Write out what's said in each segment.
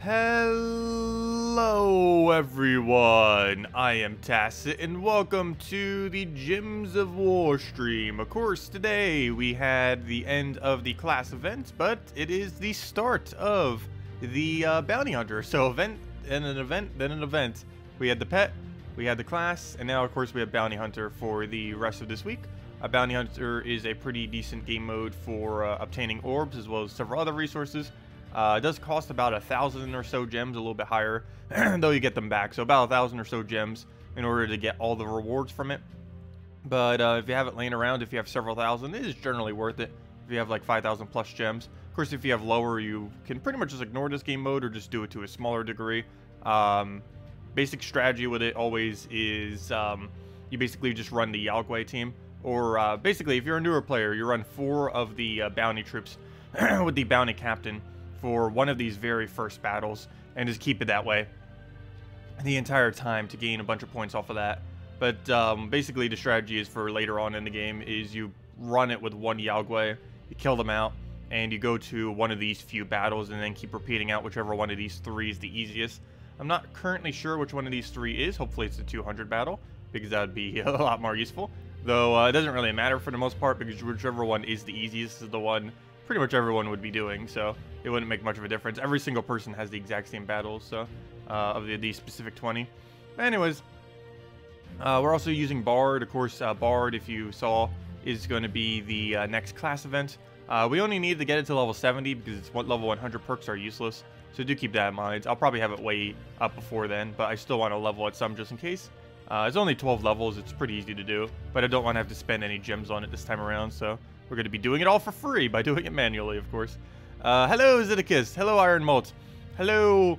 Hello everyone, I am Tacet and welcome to the Gems of War stream. Of course, today we had the end of the class event, but it is the start of the bounty hunter. So event, and an event, then an event. We had the pet, we had the class, and now of course we have bounty hunter for the rest of this week. Bounty hunter is a pretty decent game mode for obtaining orbs as well as several other resources. It does cost about 1,000 or so gems, a little bit higher, though you get them back. So about 1,000 or so gems in order to get all the rewards from it. But if you have it laying around, if you have several thousand, it is generally worth it. If you have like 5,000 plus gems. Of course, if you have lower, you can pretty much just ignore this game mode or just do it to a smaller degree. Basic strategy with it always is you basically just run the Yog Guai team. Or basically, if you're a newer player, you run 4 of the bounty troops with the bounty captain for one of these very first battles, and just keep it that way the entire time to gain a bunch of points off of that. But basically the strategy is for later on in the game is you run it with one Yog Guai, you kill them out, and you go to one of these few battles and then keep repeating out whichever one of these 3 is the easiest. I'm not currently sure which one of these 3 is. Hopefully it's the 200 battle, because that would be a lot more useful. Though it doesn't really matter for the most part, because whichever one is the easiest is the one pretty much everyone would be doing, so it wouldn't make much of a difference. Every single person has the exact same battles, so of the specific 20. Anyways, we're also using Bard. Of course, Bard, if you saw, is going to be the next class event. We only need to get it to level 70 because it's level 100 perks are useless, so do keep that in mind. I'll probably have it way up before then, but I still want to level it some just in case. It's only 12 levels. It's pretty easy to do, but I don't want to have to spend any gems on it this time around, so we're going to be doing it all for free by doing it manually, of course. Hello, Zeddicus. Hello, Iron Malt. Hello.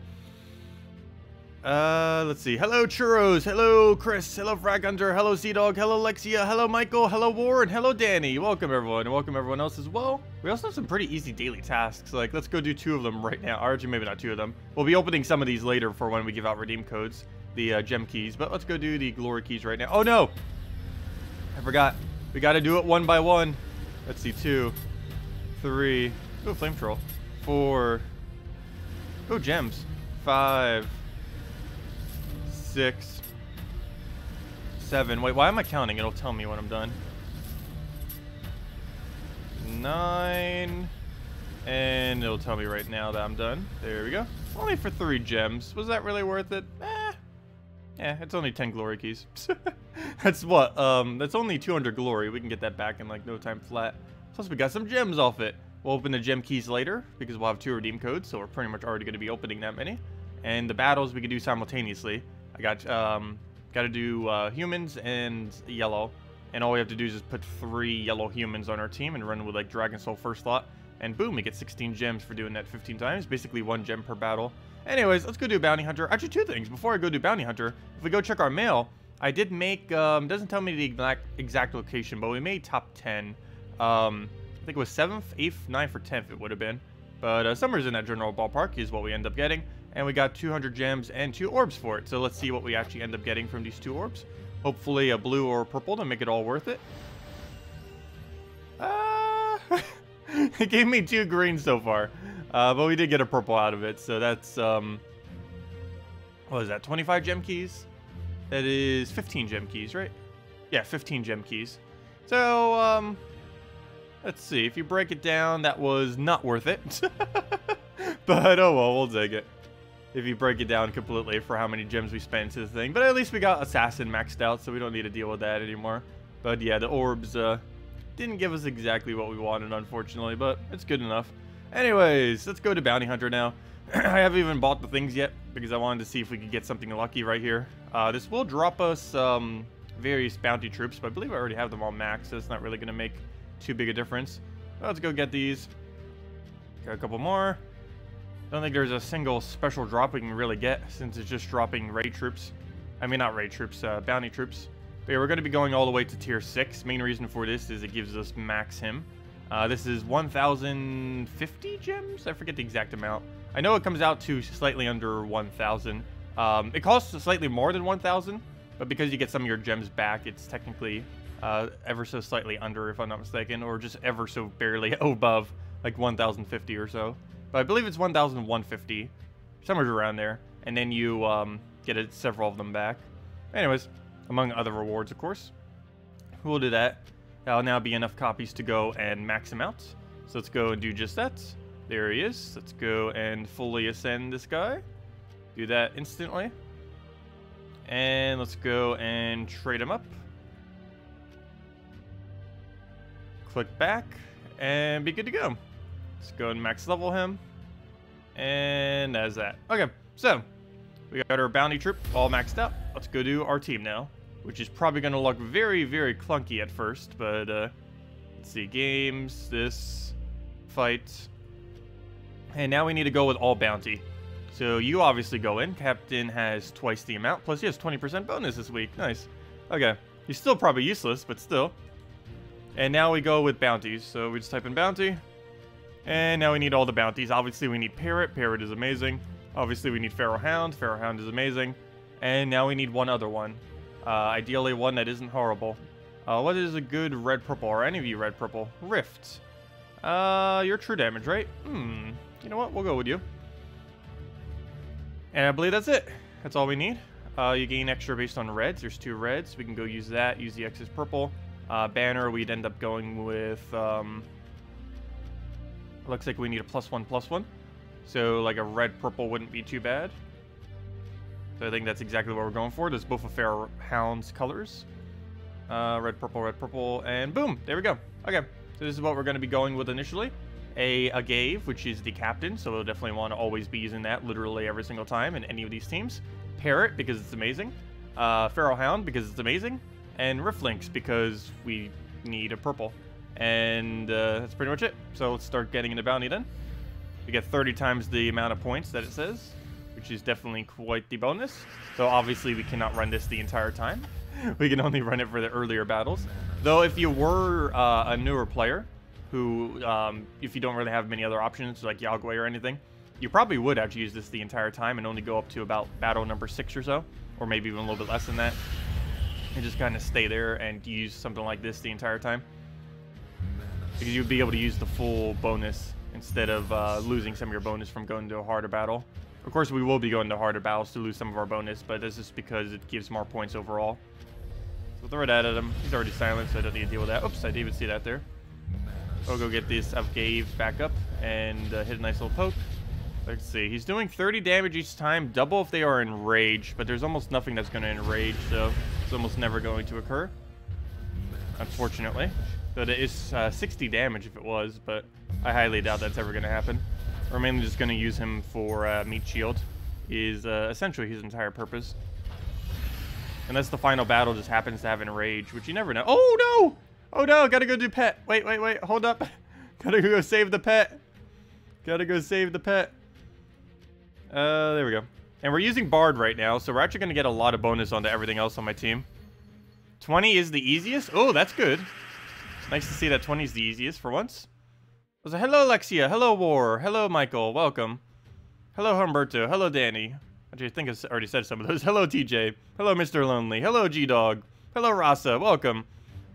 Let's see. Hello, Churros. Hello, Chris. Hello, Frag Hunter. Hello, Sea Dog. Hello, Lexia. Hello, Michael. Hello, Warren. Hello, Danny. Welcome, everyone, and welcome everyone else as well. We also have some pretty easy daily tasks. Like, let's go do 2 of them right now. Or actually, maybe not 2 of them. We'll be opening some of these later for when we give out redeem codes, the gem keys. But let's go do the glory keys right now. Oh, no. I forgot. We got to do it one by one. Let's see, 2, 3, oh, flame troll, 4, oh, gems, 5, 6, 7, wait, why am I counting? It'll tell me when I'm done. 9, and it'll tell me right now that I'm done. There we go. Only for 3 gems. Was that really worth it? Yeah, it's only 10 glory keys. That's what? That's only 200 glory. We can get that back in like no time flat. Plus we got some gems off it. We'll open the gem keys later because we'll have 2 redeem codes, so we're pretty much already going to be opening that many. And the battles we can do simultaneously. I got to do humans and yellow, and all we have to do is just put 3 yellow humans on our team and run with like Dragon Soul first slot, and boom, we get 16 gems for doing that 15 times. Basically 1 gem per battle. Anyways, let's go do Bounty Hunter. Actually, 2 things. Before I go do Bounty Hunter, if we go check our mail, I did make, doesn't tell me the exact location, but we made top 10. I think it was 7th, 8th, 9th, or 10th it would have been. But somewhere's in that general ballpark is what we end up getting. And we got 200 gems and 2 orbs for it. So let's see what we actually end up getting from these 2 orbs. Hopefully a blue or a purple to make it all worth it. It gave me 2 greens so far. But we did get a purple out of it, so that's, what is that, 25 gem keys? That is 15 gem keys, right? Yeah, 15 gem keys. So, let's see, if you break it down, that was not worth it. But, oh well, we'll take it. If you break it down completely for how many gems we spent into the thing. But at least we got Assassin maxed out, so we don't need to deal with that anymore. But yeah, the orbs, didn't give us exactly what we wanted, unfortunately, but it's good enough. Anyways, let's go to Bounty Hunter now. I haven't even bought the things yet because I wanted to see if we could get something lucky right here. This will drop us various bounty troops, but I believe I already have them all maxed, so it's not really going to make too big a difference. But let's go get these. Got a couple more. Don't think there's a single special drop we can really get since it's just dropping raid troops. I mean, not raid troops, bounty troops. But yeah, we're going to be going all the way to tier 6. Main reason for this is it gives us max him. This is 1,050 gems? I forget the exact amount. I know it comes out to slightly under 1,000. It costs slightly more than 1,000, but because you get some of your gems back, it's technically ever so slightly under, if I'm not mistaken, or just ever so barely above, like 1,050 or so. But I believe it's 1,150, somewhere around there, and then you get several of them back. Anyways, among other rewards, of course. We'll do that. That'll now be enough copies to go and max him out. So let's go and do just that. There he is. Let's go and fully ascend this guy. Do that instantly. And let's go and trade him up. Click back and be good to go. Let's go and max level him. And that's that. Okay, so we got our bounty troop all maxed out. Let's go do our team now, which is probably going to look very, very clunky at first, but let's see, games, this, fight, and now we need to go with all bounty. So you obviously go in. Captain has twice the amount, plus he has 20% bonus this week. Nice. Okay, he's still probably useless, but still. And now we go with bounties, so we just type in bounty, and now we need all the bounties. Obviously we need Parrot. Parrot is amazing. Obviously we need Feral Hound. Feral Hound is amazing. And now we need one other one. Ideally one that isn't horrible. What is a good red-purple? Are any of you red-purple? Rift. You're true damage, right? You know what? We'll go with you. And I believe that's it. That's all we need. You gain extra based on reds. There's 2 reds. We can go use that. Use the excess purple. Banner, we'd end up going with... looks like we need a +1/+1. So, like, a red-purple wouldn't be too bad. So I think that's exactly what we're going for. There's both of Feral Hound's colors. Red, purple, and boom! There we go. Okay, so this is what we're going to be going with initially. A Agave, which is the captain, so we'll definitely want to always be using that literally every single time in any of these teams. Parrot, because it's amazing. Feral Hound, because it's amazing. And Riftlinks, because we need a purple. And that's pretty much it. So let's start getting into bounty then. We get 30 times the amount of points that it says, which is definitely quite the bonus. So obviously we cannot run this the entire time. We can only run it for the earlier battles. Though if you were a newer player, who, if you don't really have many other options like Yog Guai or anything, you probably would actually use this the entire time and only go up to about battle number 6 or so, or maybe even a little bit less than that. And just kind of stay there and use something like this the entire time. Because you'd be able to use the full bonus instead of losing some of your bonus from going to a harder battle. Of course, we will be going to harder battles to lose some of our bonus, but this is because it gives more points overall. So throw that at him. He's already silent, so I don't need to deal with that. Oops, I didn't even see that there. I'll go get this Agave back up and hit a nice little poke. Let's see. He's doing 30 damage each time, double if they are enraged, but there's almost nothing that's going to enrage, so it's almost never going to occur, unfortunately. So it is 60 damage if it was, but I highly doubt that's ever going to happen. We're mainly just going to use him for meat shield, is essentially his entire purpose. Unless the final battle just happens to have enrage, which you never know. Oh no! Oh no, gotta go do pet. Wait, hold up. Gotta go save the pet. Gotta go save the pet. There we go. And we're using Bard right now, so we're actually gonna get a lot of bonus onto everything else on my team. 20 is the easiest. Oh, that's good. Nice to see that 20 is the easiest for once. So, hello, Alexia. Hello, War. Hello, Michael. Welcome. Hello, Humberto. Hello, Danny. Actually, I think I already said some of those. Hello, TJ. Hello, Mr. Lonely. Hello, G-Dog. Hello, Rasa. Welcome.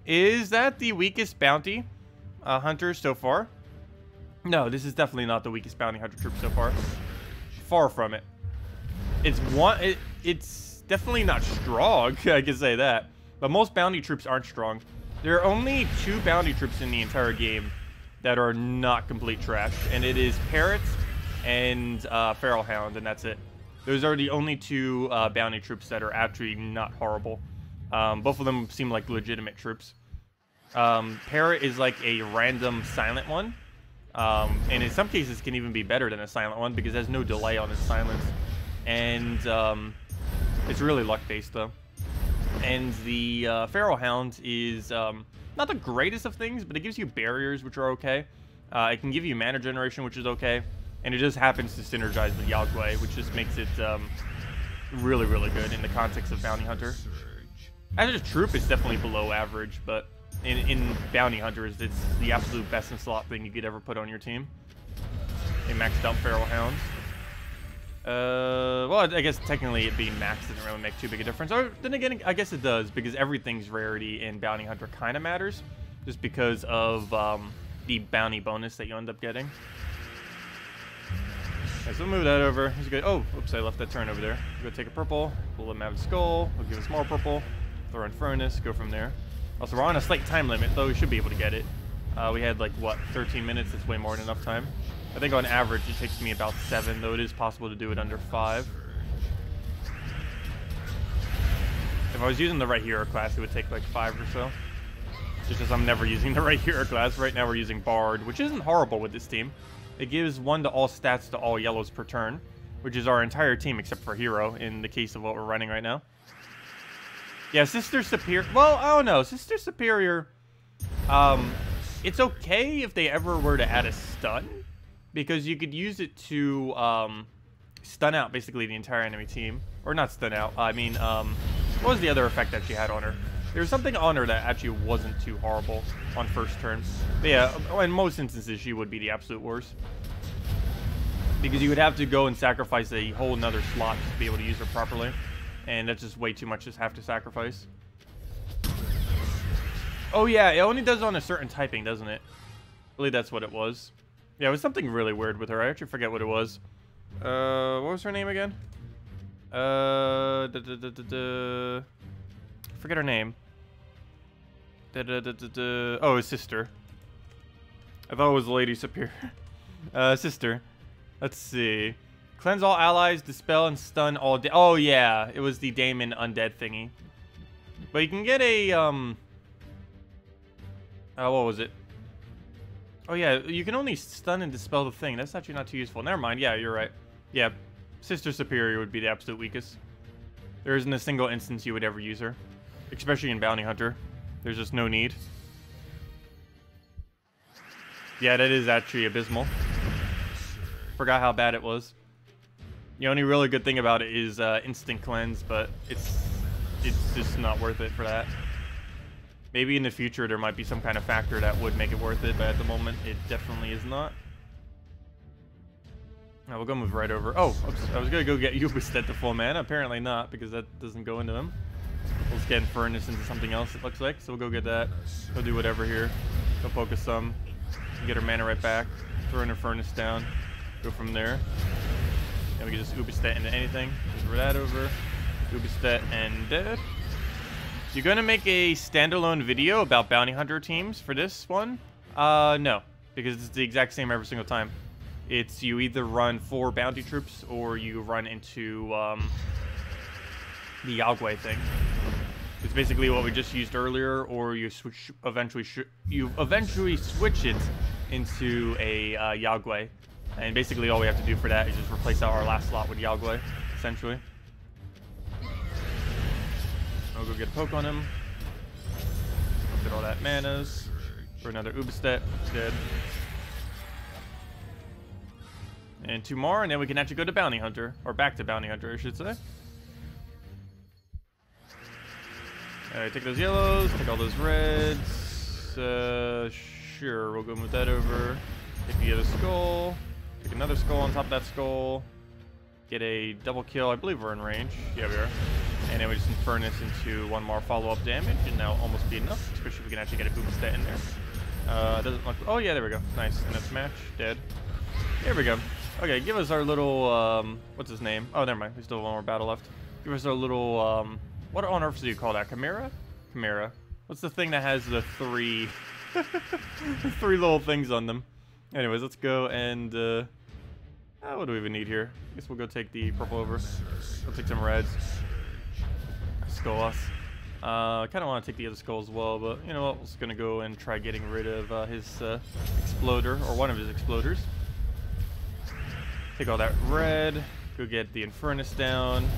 Is that the weakest bounty hunter so far? No, this is definitely not the weakest bounty hunter troop so far. Far from it. It's definitely not strong, I can say that. But most bounty troops aren't strong. There are only 2 bounty troops in the entire game that are not complete trash, and it is Parrot and Feral Hound, and that's it. Those are the only 2 bounty troops that are actually not horrible. Both of them seem like legitimate troops. Parrot is like a random silent one, and in some cases can even be better than a silent one because there's no delay on its silence, and it's really luck-based though. And the Feral Hound is not the greatest of things, but it gives you barriers, which are okay. It can give you mana generation, which is okay. And it just happens to synergize with Yog Guai, which just makes it really, really good in the context of Bounty Hunter. As a troop, it's definitely below average, but in Bounty Hunters, it's the absolute best in slot thing you could ever put on your team. A maxed out Feral Hound. Well, I guess technically it being maxed doesn't really make too big a difference. Or then again, I guess it does, because everything's rarity in Bounty Hunter kind of matters, just because of the bounty bonus that you end up getting. Okay, so we'll move that over. He's good. Oh, oops, I left that turn over there. We'll go take a purple. We'll let him have a skull. We'll give us more purple. Throw in furnace. Go from there. Also, we're on a slight time limit, though we should be able to get it. We had like, what, 13 minutes? It's way more than enough time. I think on average it takes me about 7, though it is possible to do it under 5. If I was using the right hero class, it would take like 5 or so. Just as I'm never using the right hero class. Right now we're using Bard, which isn't horrible with this team. It gives 1 to all stats to all yellows per turn, which is our entire team except for hero in the case of what we're running right now. Yeah, Sister Superior. Well, I don't know. Sister Superior, it's okay if they ever were to add a stun, because you could use it to stun out basically the entire enemy team. Or not stun out. I mean, what was the other effect that she had on her? There was something on her that actually wasn't too horrible on first turn. But yeah, in most instances, she would be the absolute worst. Because you would have to go and sacrifice a whole nother slot to be able to use her properly. And that's just way too much to have to sacrifice. Oh yeah, it only does it on a certain typing, doesn't it? I believe that's what it was. Yeah, it was something really weird with her. I actually forget what it was. What was her name again? Forget her name. Oh, his sister. I thought it was Lady Superior. Sister. Let's see. Cleanse all allies, dispel and stun all. Oh yeah, it was the Daemon undead thingy. But you can get a what was it? Oh yeah, you can only stun and dispel the thing. That's actually not too useful. Never mind. Yeah, you're right. Yeah, Sister Superior would be the absolute weakest. There isn't a single instance you would ever use her, especially in Bounty Hunter. There's just no need. Yeah, that is actually abysmal. Forgot how bad it was. The only really good thing about it is instant cleanse, but it's just not worth it for that. Maybe in the future there might be some kind of factor that would make it worth it, but at the moment it definitely is not. Now we'll go move right over. Oh, oops, I was gonna go get Wynced at the full mana. Apparently not, because that doesn't go into him. We'll just get Furnace into something else, it looks like. So we'll go get that. Go do whatever here. Go focus some. Get her mana right back. Throw in her Furnace down. Go from there. And we can just Wynced into anything. Just throw that over. Wynced and dead. You're gonna make a standalone video about bounty hunter teams for this one? No, because it's the exact same every single time. It's you either run 4 bounty troops or you run into the Yog Guai thing. It's basically what we just used earlier, or you eventually switch it into a Yog Guai. And basically all we have to do for that is just replace out our last slot with Yog Guai, essentially. I'll go get a poke on him. Get all that manas. For another Wynced. Dead. And 2 more, and then we can actually go to Bounty Hunter. Or back to Bounty Hunter, I should say. Alright, take those yellows, take all those reds. Sure, we'll go move that over. Take the other skull. Take another skull on top of that skull. Get a double kill. I believe we're in range. Yeah, we are. And then we just Furnace into 1 more follow-up damage, and that'll almost be enough, especially if we can actually get a Wynced in there. Doesn't look. Oh yeah, there we go. Nice. And that's match. Dead. There we go. Okay, give us our little what's his name? Oh, never mind. We still have 1 more battle left. Give us our little what on earth do you call that? Chimera? Chimera. What's the thing that has the 3 the 3 little things on them? Anyways, let's go and what do we even need here? I guess we'll go take the purple over. We'll take some reds. Skull us. I kind of want to take the other skull as well, but you know what? We're just gonna go and try getting rid of his exploder, or one of his exploders. Take all that red. Go get the Infernus down.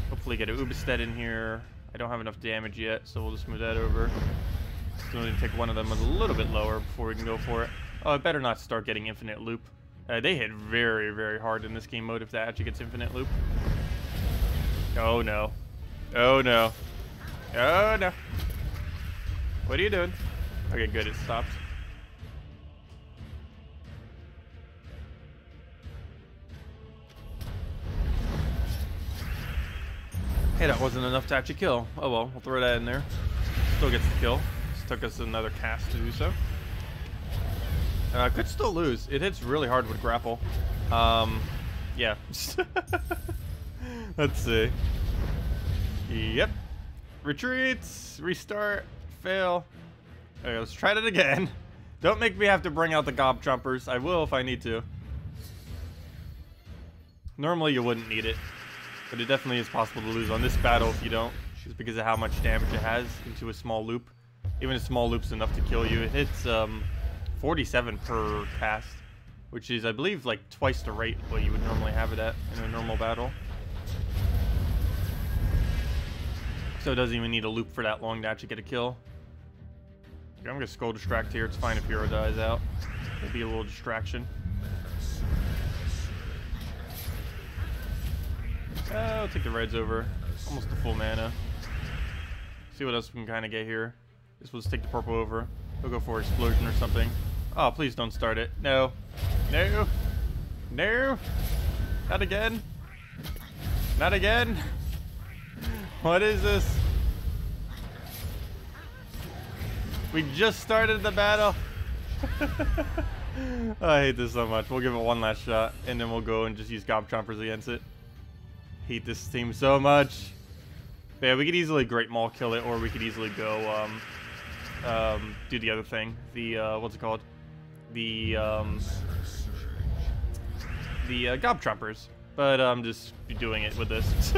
Hopefully get a Wynced in here. I don't have enough damage yet, so we'll just move that over. Still need to take one of them a little bit lower before we can go for it. Oh, I better not start getting infinite loop. They hit very, very hard in this game mode if that actually gets infinite loop. Oh no. Oh no. Oh no. What are you doing? Okay, good, it stopped. Hey, that wasn't enough to actually kill. Oh well, we'll throw that in there. Still gets the kill. Just took us another cast to do so. Could still lose. It hits really hard with grapple. Yeah. Let's see. Yep. Retreats, restart, fail. Okay, let's try that again. Don't make me have to bring out the gob jumpers. I will if I need to. Normally you wouldn't need it, but it definitely is possible to lose on this battle if you don't, just because of how much damage it has into a small loop. Even a small loop's enough to kill you. It hits 47 per cast, which is, I believe, like twice the rate what you would normally have it at in a normal battle. So it doesn't even need a loop for that long to actually get a kill. Okay, I'm gonna skull distract here. It's fine if hero dies out. It'll be a little distraction. I'll take the reds over. Almost the full mana. See what else we can kind of get here. This will just take the purple over. We'll go for explosion or something. Oh, please don't start it. No. No. No. Not again. Not again. What is this? We just started the battle. I hate this so much. We'll give it one last shot, and then we'll go and just use gob chompers against it. Hate this team so much. But yeah, we could easily Great Maul kill it, or we could easily go do the other thing. The what's it called? The gob chompers. But I'm just doing it with this.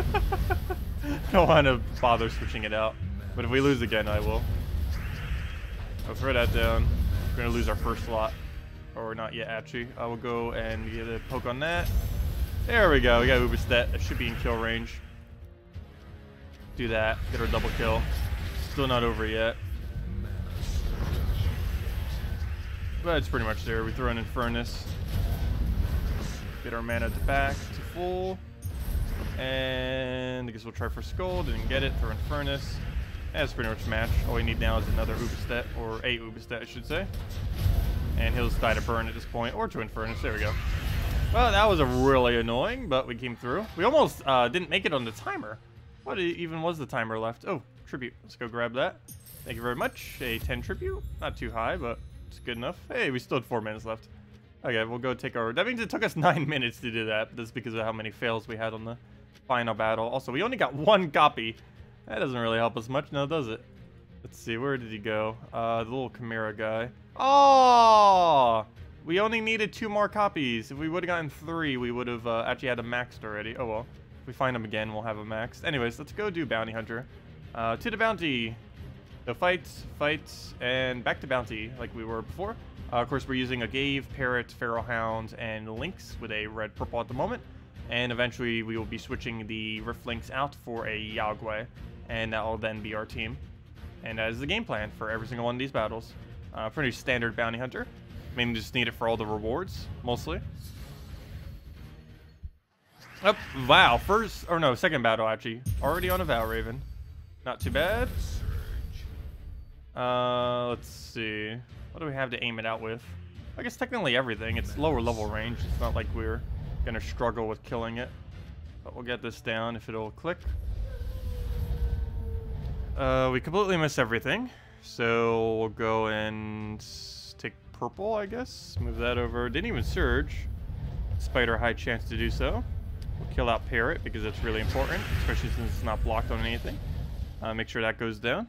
Don't want to bother switching it out. But if we lose again, I will. I'll throw that down. We're gonna lose our first slot, or not yet actually. I will go and get a poke on that. There we go. We got Uberstet. That should be in kill range. Do that. Get our double kill. Still not over yet. But it's pretty much there. We throw an Infernus. Get our mana back to full. And I guess we'll try for Skull. Didn't get it. Throw Infernus. That's pretty much match. All we need now is another Uberstet, or a Uberstet, I should say. And he'll just die to burn at this point, or to Infernus. There we go. Well, that was a really annoying, but we came through. We almost didn't make it on the timer. What even was the timer left? Oh, tribute. Let's go grab that. Thank you very much. A 10 tribute. Not too high, but it's good enough. Hey, we still had 4 minutes left. Okay, we'll go take our... That means it took us 9 minutes to do that. That's because of how many fails we had on the final battle. Also, we only got 1 copy. That doesn't really help us much, now does it? Let's see, where did he go? The little Chimera guy. Oh! We only needed 2 more copies. If we would have gotten 3, we would have actually had a maxed already. Oh well. If we find him again, we'll have a maxed. Anyways, let's go do Bounty Hunter. To the bounty. So fights, and back to bounty like we were before. Of course, we're using a Gave, Parrot, Feral Hound, and Lynx with a red-purple at the moment. And eventually, we will be switching the Rift Lynx out for a Yog Guai. And that will then be our team. And that is the game plan for every single one of these battles. Pretty standard Bounty Hunter. Mainly just need it for all the rewards, mostly. Oh, wow. Second battle, actually. Already on a Val Raven. Not too bad. Let's see. What do we have to aim it out with? I guess technically everything. It's lower level range. It's not like we're going to struggle with killing it. But we'll get this down if it'll click. We completely miss everything. So we'll go and take purple, I guess. Move that over. Didn't even surge. Despite our high chance to do so. We'll kill out Parrot because it's really important. Especially since it's not blocked on anything. Make sure that goes down.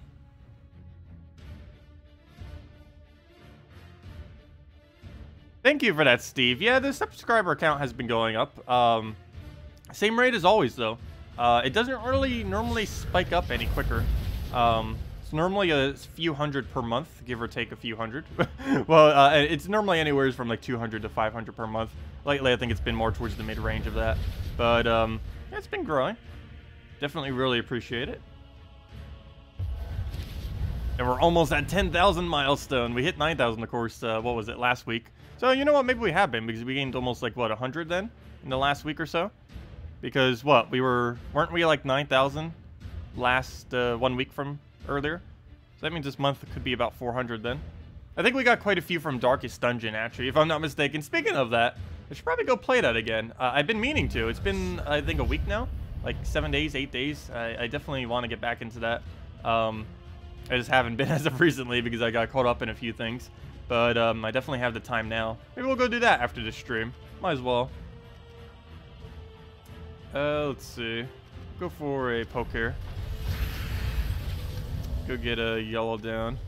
Thank you for that, Steve. Yeah, the subscriber count has been going up. Same rate as always, though. It doesn't really normally spike up any quicker. It's normally a few hundred per month, give or take a few hundred. Well, it's normally anywhere from like 200 to 500 per month. Lately, I think it's been more towards the mid-range of that. But, yeah, it's been growing. Definitely really appreciate it. And we're almost at 10,000 milestone. We hit 9,000, of course, what was it, last week. So, you know what, maybe we have been, because we gained almost, like, what, 100 then? In the last week or so? Because, what, weren't we, like, 9,000 last 1 week from earlier? So that means this month could be about 400 then. I think we got quite a few from Darkest Dungeon, actually, if I'm not mistaken. Speaking of that, I should probably go play that again. I've been meaning to. It's been, I think, a week now. Like, 7 days, 8 days. I definitely want to get back into that. I just haven't been as of recently because I got caught up in a few things. But I definitely have the time now. Maybe we'll go do that after this stream. Might as well. Let's see. Go for a poke here. Go get a yellow down.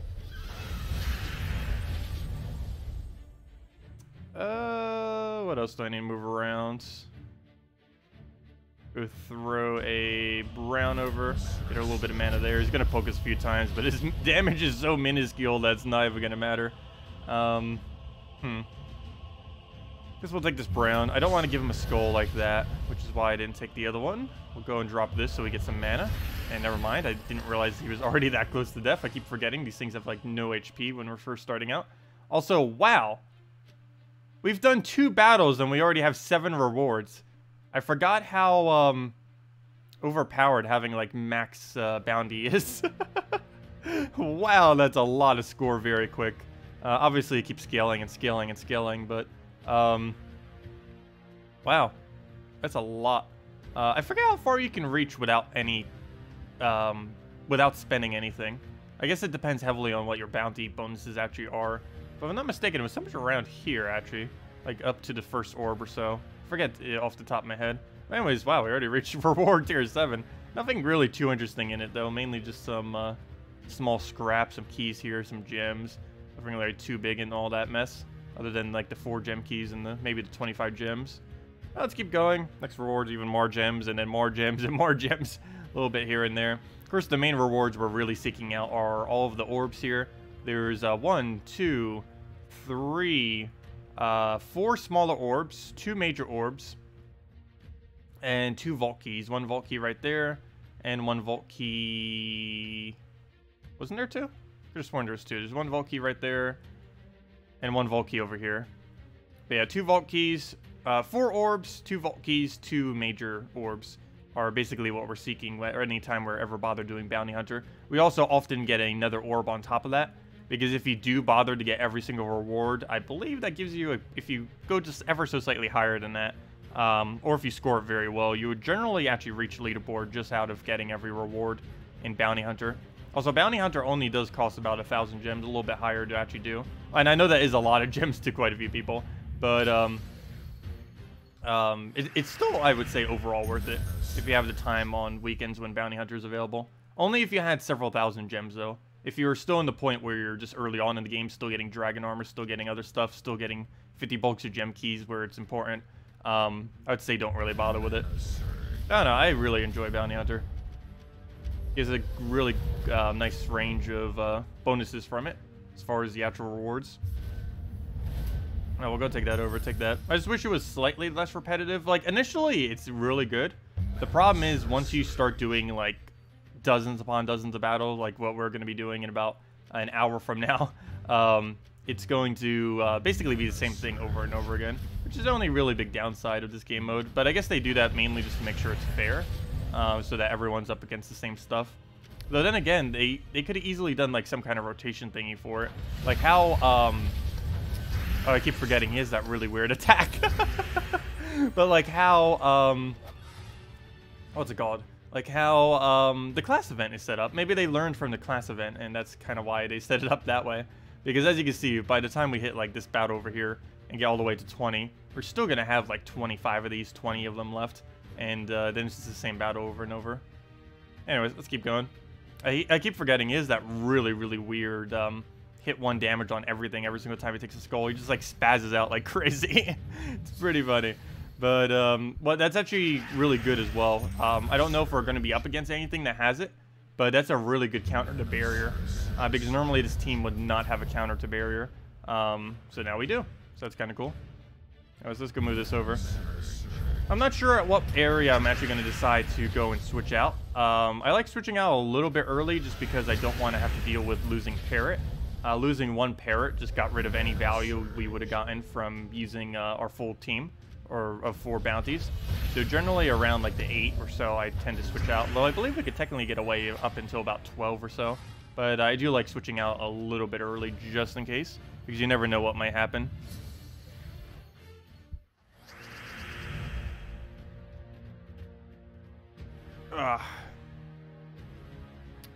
What else do I need to move around? Go throw a brown over. Get a little bit of mana there. He's gonna poke us a few times, but his damage is so minuscule that's not even gonna matter. Guess we'll take this brown. I don't want to give him a skull like that, which is why I didn't take the other one. We'll go and drop this so we get some mana. And never mind, I didn't realize he was already that close to death. I keep forgetting these things have like no HP when we're first starting out. Also, wow. We've done 2 battles and we already have 7 rewards. I forgot how overpowered having like max bounty is. Wow, that's a lot of score very quick. Obviously it keeps scaling and scaling and scaling, but wow, that's a lot. I forget how far you can reach without any without spending anything. I guess it depends heavily on what your bounty bonuses actually are. But if I'm not mistaken, it was somewhere around here, actually. Like, up to the first orb or so. Forget it off the top of my head. But anyways, wow, we already reached reward tier 7. Nothing really too interesting in it, though. Mainly just some small scraps, some keys here, some gems. Nothing really too big in all that mess. Other than, like, the 4 gem keys and maybe the 25 gems. Now, let's keep going. Next reward's even more gems, and then more gems, and more gems. A little bit here and there. Of course, the main rewards we're really seeking out are all of the orbs here. There's 1, 2, 3, 4 smaller orbs, 2 major orbs, and 2 vault keys. 1 vault key right there, and 1 vault key... Wasn't there 2? I just wonder there's 2. There's 1 vault key right there, and 1 vault key over here. But yeah, 2 vault keys, 4 orbs, 2 vault keys, 2 major orbs are basically what we're seeking anytime we're ever bother doing Bounty Hunter. We also often get another orb on top of that, because if you do bother to get every single reward, I believe that gives you, if you go just ever so slightly higher than that, or if you score it very well, you would generally actually reach leaderboard just out of getting every reward in Bounty Hunter. Also, Bounty Hunter only does cost about 1,000 gems, a little bit higher to actually do. And I know that is a lot of gems to quite a few people, but it's still, I would say, overall worth it if you have the time on weekends when Bounty Hunter is available. Only if you had several thousand gems, though. If you're still in the point where you're just early on in the game, still getting dragon armor, still getting other stuff, still getting 50 bulks of gem keys where it's important, I would say don't really bother with it. I don't know, I really enjoy Bounty Hunter. He has a really nice range of bonuses from it, as far as the actual rewards. Oh, we'll go take that over, take that. I just wish it was slightly less repetitive. Like, initially, it's really good. The problem is, once you start doing, like, dozens upon dozens of battles, like what we're going to be doing in about an hour from now, it's going to basically be the same thing over and over again, which is the only really big downside of this game mode. But I guess they do that mainly just to make sure it's fair, so that everyone's up against the same stuff. Though then again, they could have easily done, like, some kind of rotation thingy for it. Like how, oh, I keep forgetting, he has that really weird attack. But like how, what's it called? Like how the class event is set up. Maybe they learned from the class event, and that's kind of why they set it up that way. Because as you can see, by the time we hit like this battle over here and get all the way to 20, we're still going to have like 25 of these, 20 of them left. And then it's just the same battle over and over. Anyways, let's keep going. I keep forgetting, he is that really, really weird hit 1 damage on everything every single time he takes a skull. He just like spazzes out like crazy. It's pretty funny. But well, that's actually really good as well. I don't know if we're going to be up against anything that has it, but that's a really good counter to barrier. Because normally this team would not have a counter to barrier. So now we do. So that's kind of cool. Anyways, let's go move this over. I'm not sure at what area I'm actually going to decide to go and switch out. I like switching out a little bit early just because I don't want to have to deal with losing Parrot. Losing 1 Parrot just got rid of any value we would have gotten from using our full team or of 4 bounties. So generally around like the 8 or so, I tend to switch out. Though I believe we could technically get away up until about 12 or so. But I do like switching out a little bit early just in case, because you never know what might happen.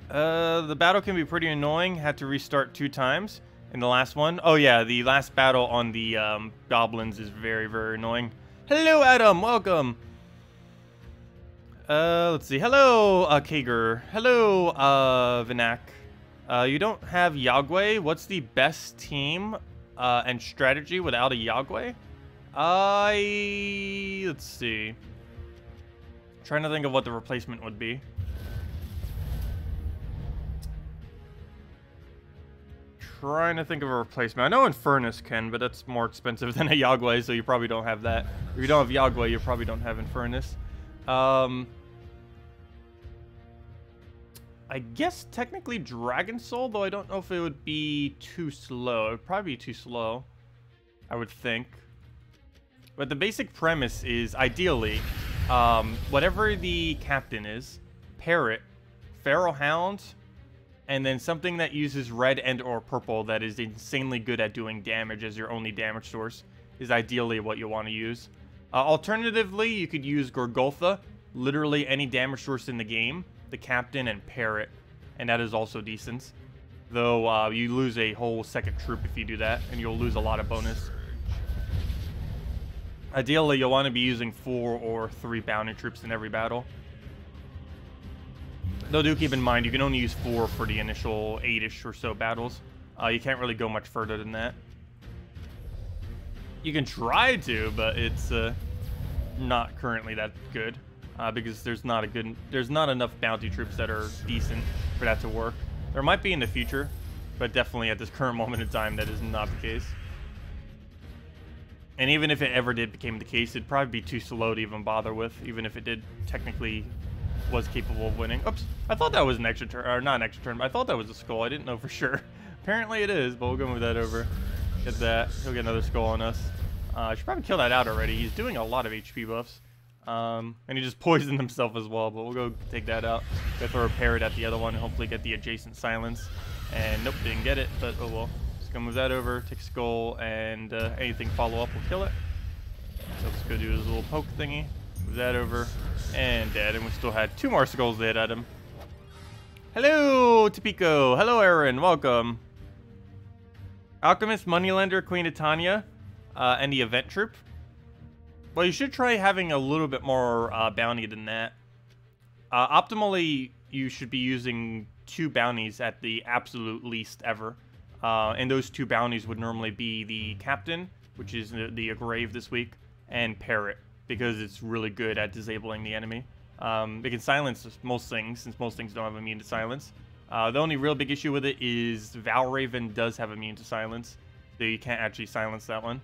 The battle can be pretty annoying. Had to restart 2 times in the last one. Oh yeah, the last battle on the goblins is very, very annoying. Hello, Adam. Welcome. Let's see. Hello, Kager. Hello, Vinak. You don't have Yog Guai. What's the best team and strategy without a Yog Guai? Let's see. Trying to think of what the replacement would be. Trying to think of a replacement. I know Infernus can, but that's more expensive than a Yog Guai, so you probably don't have that. If you don't have Yog Guai, you probably don't have Infernus. I guess technically Dragon Soul, though I don't know if it would be too slow. It would probably be too slow, I would think. But the basic premise is, ideally, whatever the captain is, Parrot, Feral Hound, and then something that uses red and or purple that is insanely good at doing damage as your only damage source is ideally what you want to use. Alternatively, you could use Gorgoltha, literally any damage source in the game, the captain, and Parrot, and that is also decent. Though you lose a whole second troop if you do that, and you'll lose a lot of bonus. Ideally, you'll want to be using 4 or 3 bounty troops in every battle. Though do keep in mind, you can only use 4 for the initial 8-ish or so battles. You can't really go much further than that. You can try to, but it's not currently that good. Because there's not enough bounty troops that are decent for that to work. There might be in the future, but definitely at this current moment in time, that is not the case. And even if it ever did become the case, it'd probably be too slow to even bother with, even if it did technically was capable of winning. Oops, I thought that was an extra turn, or not an extra turn, but I thought that was a skull. I didn't know for sure. Apparently it is, but we'll go move that over. Get that. He'll get another skull on us. I should probably kill that out already. He's doing a lot of HP buffs. And he just poisoned himself as well, but we'll go take that out. Go throw a parrot at the other one and hopefully get the adjacent silence. And nope, didn't get it, but oh well. Just gonna move that over, take skull, and anything follow up will kill it. So let's go do his little poke thingy. Move that over, and dead. And we still had 2 more skulls dead at him. Hello, Tapico. Hello, Aaron. Welcome. Alchemist, Moneylender, Queen of Tanya, and the event troop. Well, you should try having a little bit more bounty than that. Optimally, you should be using 2 bounties at the absolute least ever. And those 2 bounties would normally be the Captain, which is the Grave this week, and Parrot, because it's really good at disabling the enemy. It can silence most things, since most things don't have immune to silence. The only real big issue with it is Valraven does have immune to silence, so you can't actually silence that one.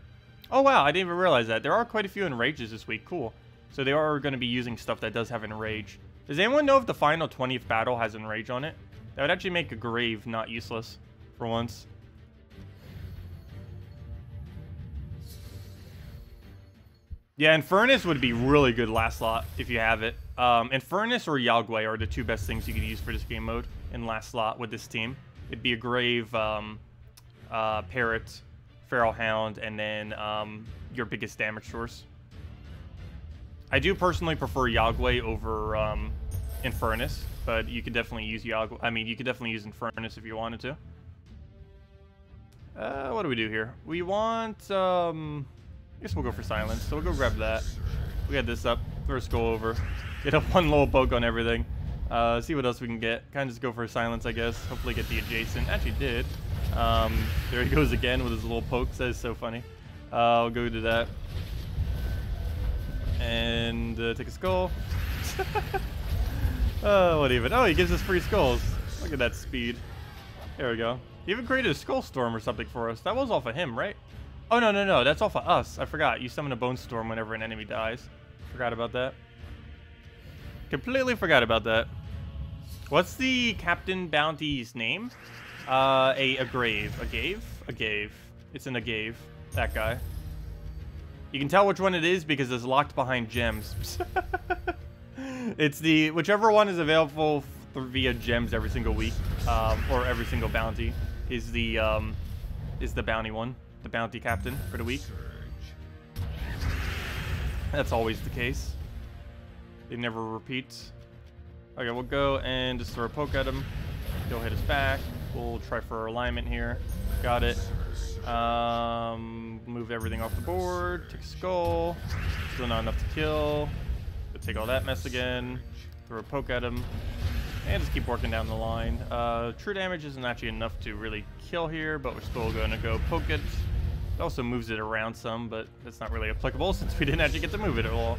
Oh wow, I didn't even realize that. There are quite a few enrages this week. Cool. So they are going to be using stuff that does have enrage. Does anyone know if the final 20th battle has enrage on it? That would actually make a grave not useless for once. Yeah, Infernus would be really good last slot if you have it. Infernus or Yog Guai are the 2 best things you could use for this game mode in last slot with this team. It'd be a grave, Parrot, Feral Hound, and then your biggest damage source. I do personally prefer Yog Guai over Infernus, but you could definitely use you could definitely use Infernus if you wanted to. What do we do here? We want I guess we'll go for silence, so we'll go grab that. We got this up. First go over. Get up 1 little poke on everything. See what else we can get. Kind of just go for a silence, I guess. Hopefully get the adjacent. Actually did. There he goes again with his little pokes. That is so funny. I'll go to that. And take a skull. What even? Oh, he gives us free skulls. Look at that speed. There we go. He even created a skull storm or something for us. That was off of him, right? Oh, no. That's off of us. I forgot. You summon a bone storm whenever an enemy dies. Forgot about that. Completely forgot about that. What's the Captain Bounty's name? A grave. A gave? A gave. It's in a gave. That guy. You can tell which one it is because it's locked behind gems. It's the whichever one is available via gems every single week, or every single bounty is the bounty one, the bounty captain for the week. That's always the case. They never repeat. Okay, we'll go and just throw a poke at him. He'll hit us back. We'll try for alignment here. Got it. Move everything off the board. Take a skull. Still not enough to kill. take all that mess again. Throw a poke at him. And just keep working down the line. True damage isn't actually enough to really kill here, but we're still going to go poke it. It also moves it around some, but that's not really applicable since we didn't actually get to move it at all.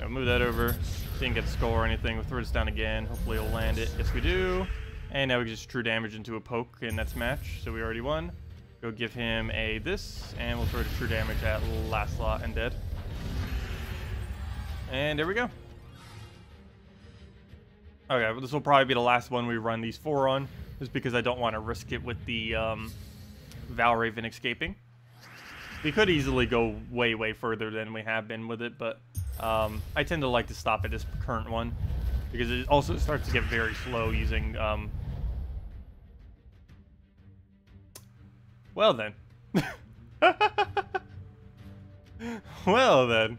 I'll move that over. Didn't get a skull or anything. We'll throw this down again. Hopefully we'll land it. Yes, we do. And now we just true damage into a poke, and that's match. So we already won. Go give him a this, and we'll throw the true damage at last slot and dead. And there we go. Okay, well, this will probably be the last one we run these 4 on, just because I don't want to risk it with the Valraven escaping. We could easily go way, way further than we have been with it, but I tend to like to stop at this current one, because it also starts to get very slow using... Well then. Well then.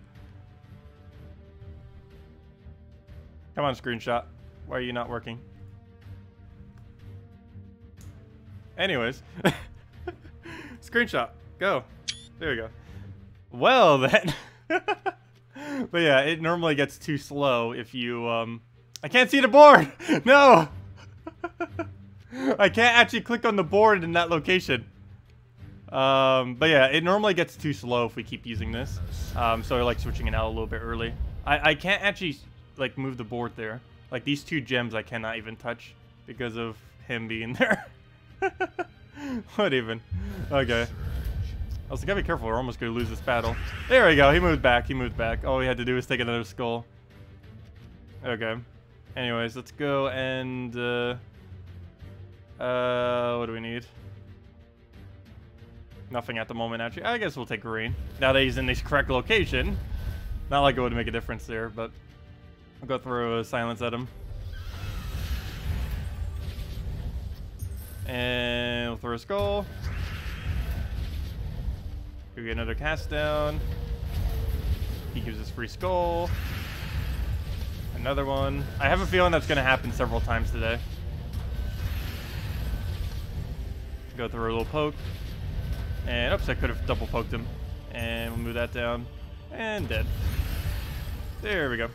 Come on, screenshot. Why are you not working? Anyways. Screenshot. Go. There we go. Well then. But yeah, it normally gets too slow if you, I can't see the board! No! I can't actually click on the board in that location. But yeah, it normally gets too slow if we keep using this. So I like switching it out a little bit early. I can't actually, like, move the board there. Like, these 2 gems I cannot even touch because of him being there. What even? Okay. I was like, gotta be careful, we're almost gonna lose this battle. There we go, he moved back, he moved back. All we had to do was take another skull. Okay. Anyways, let's go and, what do we need? Nothing at the moment, actually. I guess we'll take green. Now that he's in this correct location. Not like it would make a difference there, but I'll go throw a silence at him. And we'll throw a skull. We get another cast down. He gives us free skull. Another one. I have a feeling that's going to happen several times today. Go through a little poke. And, oops, I could have double poked him. And we'll move that down. And dead. There we go.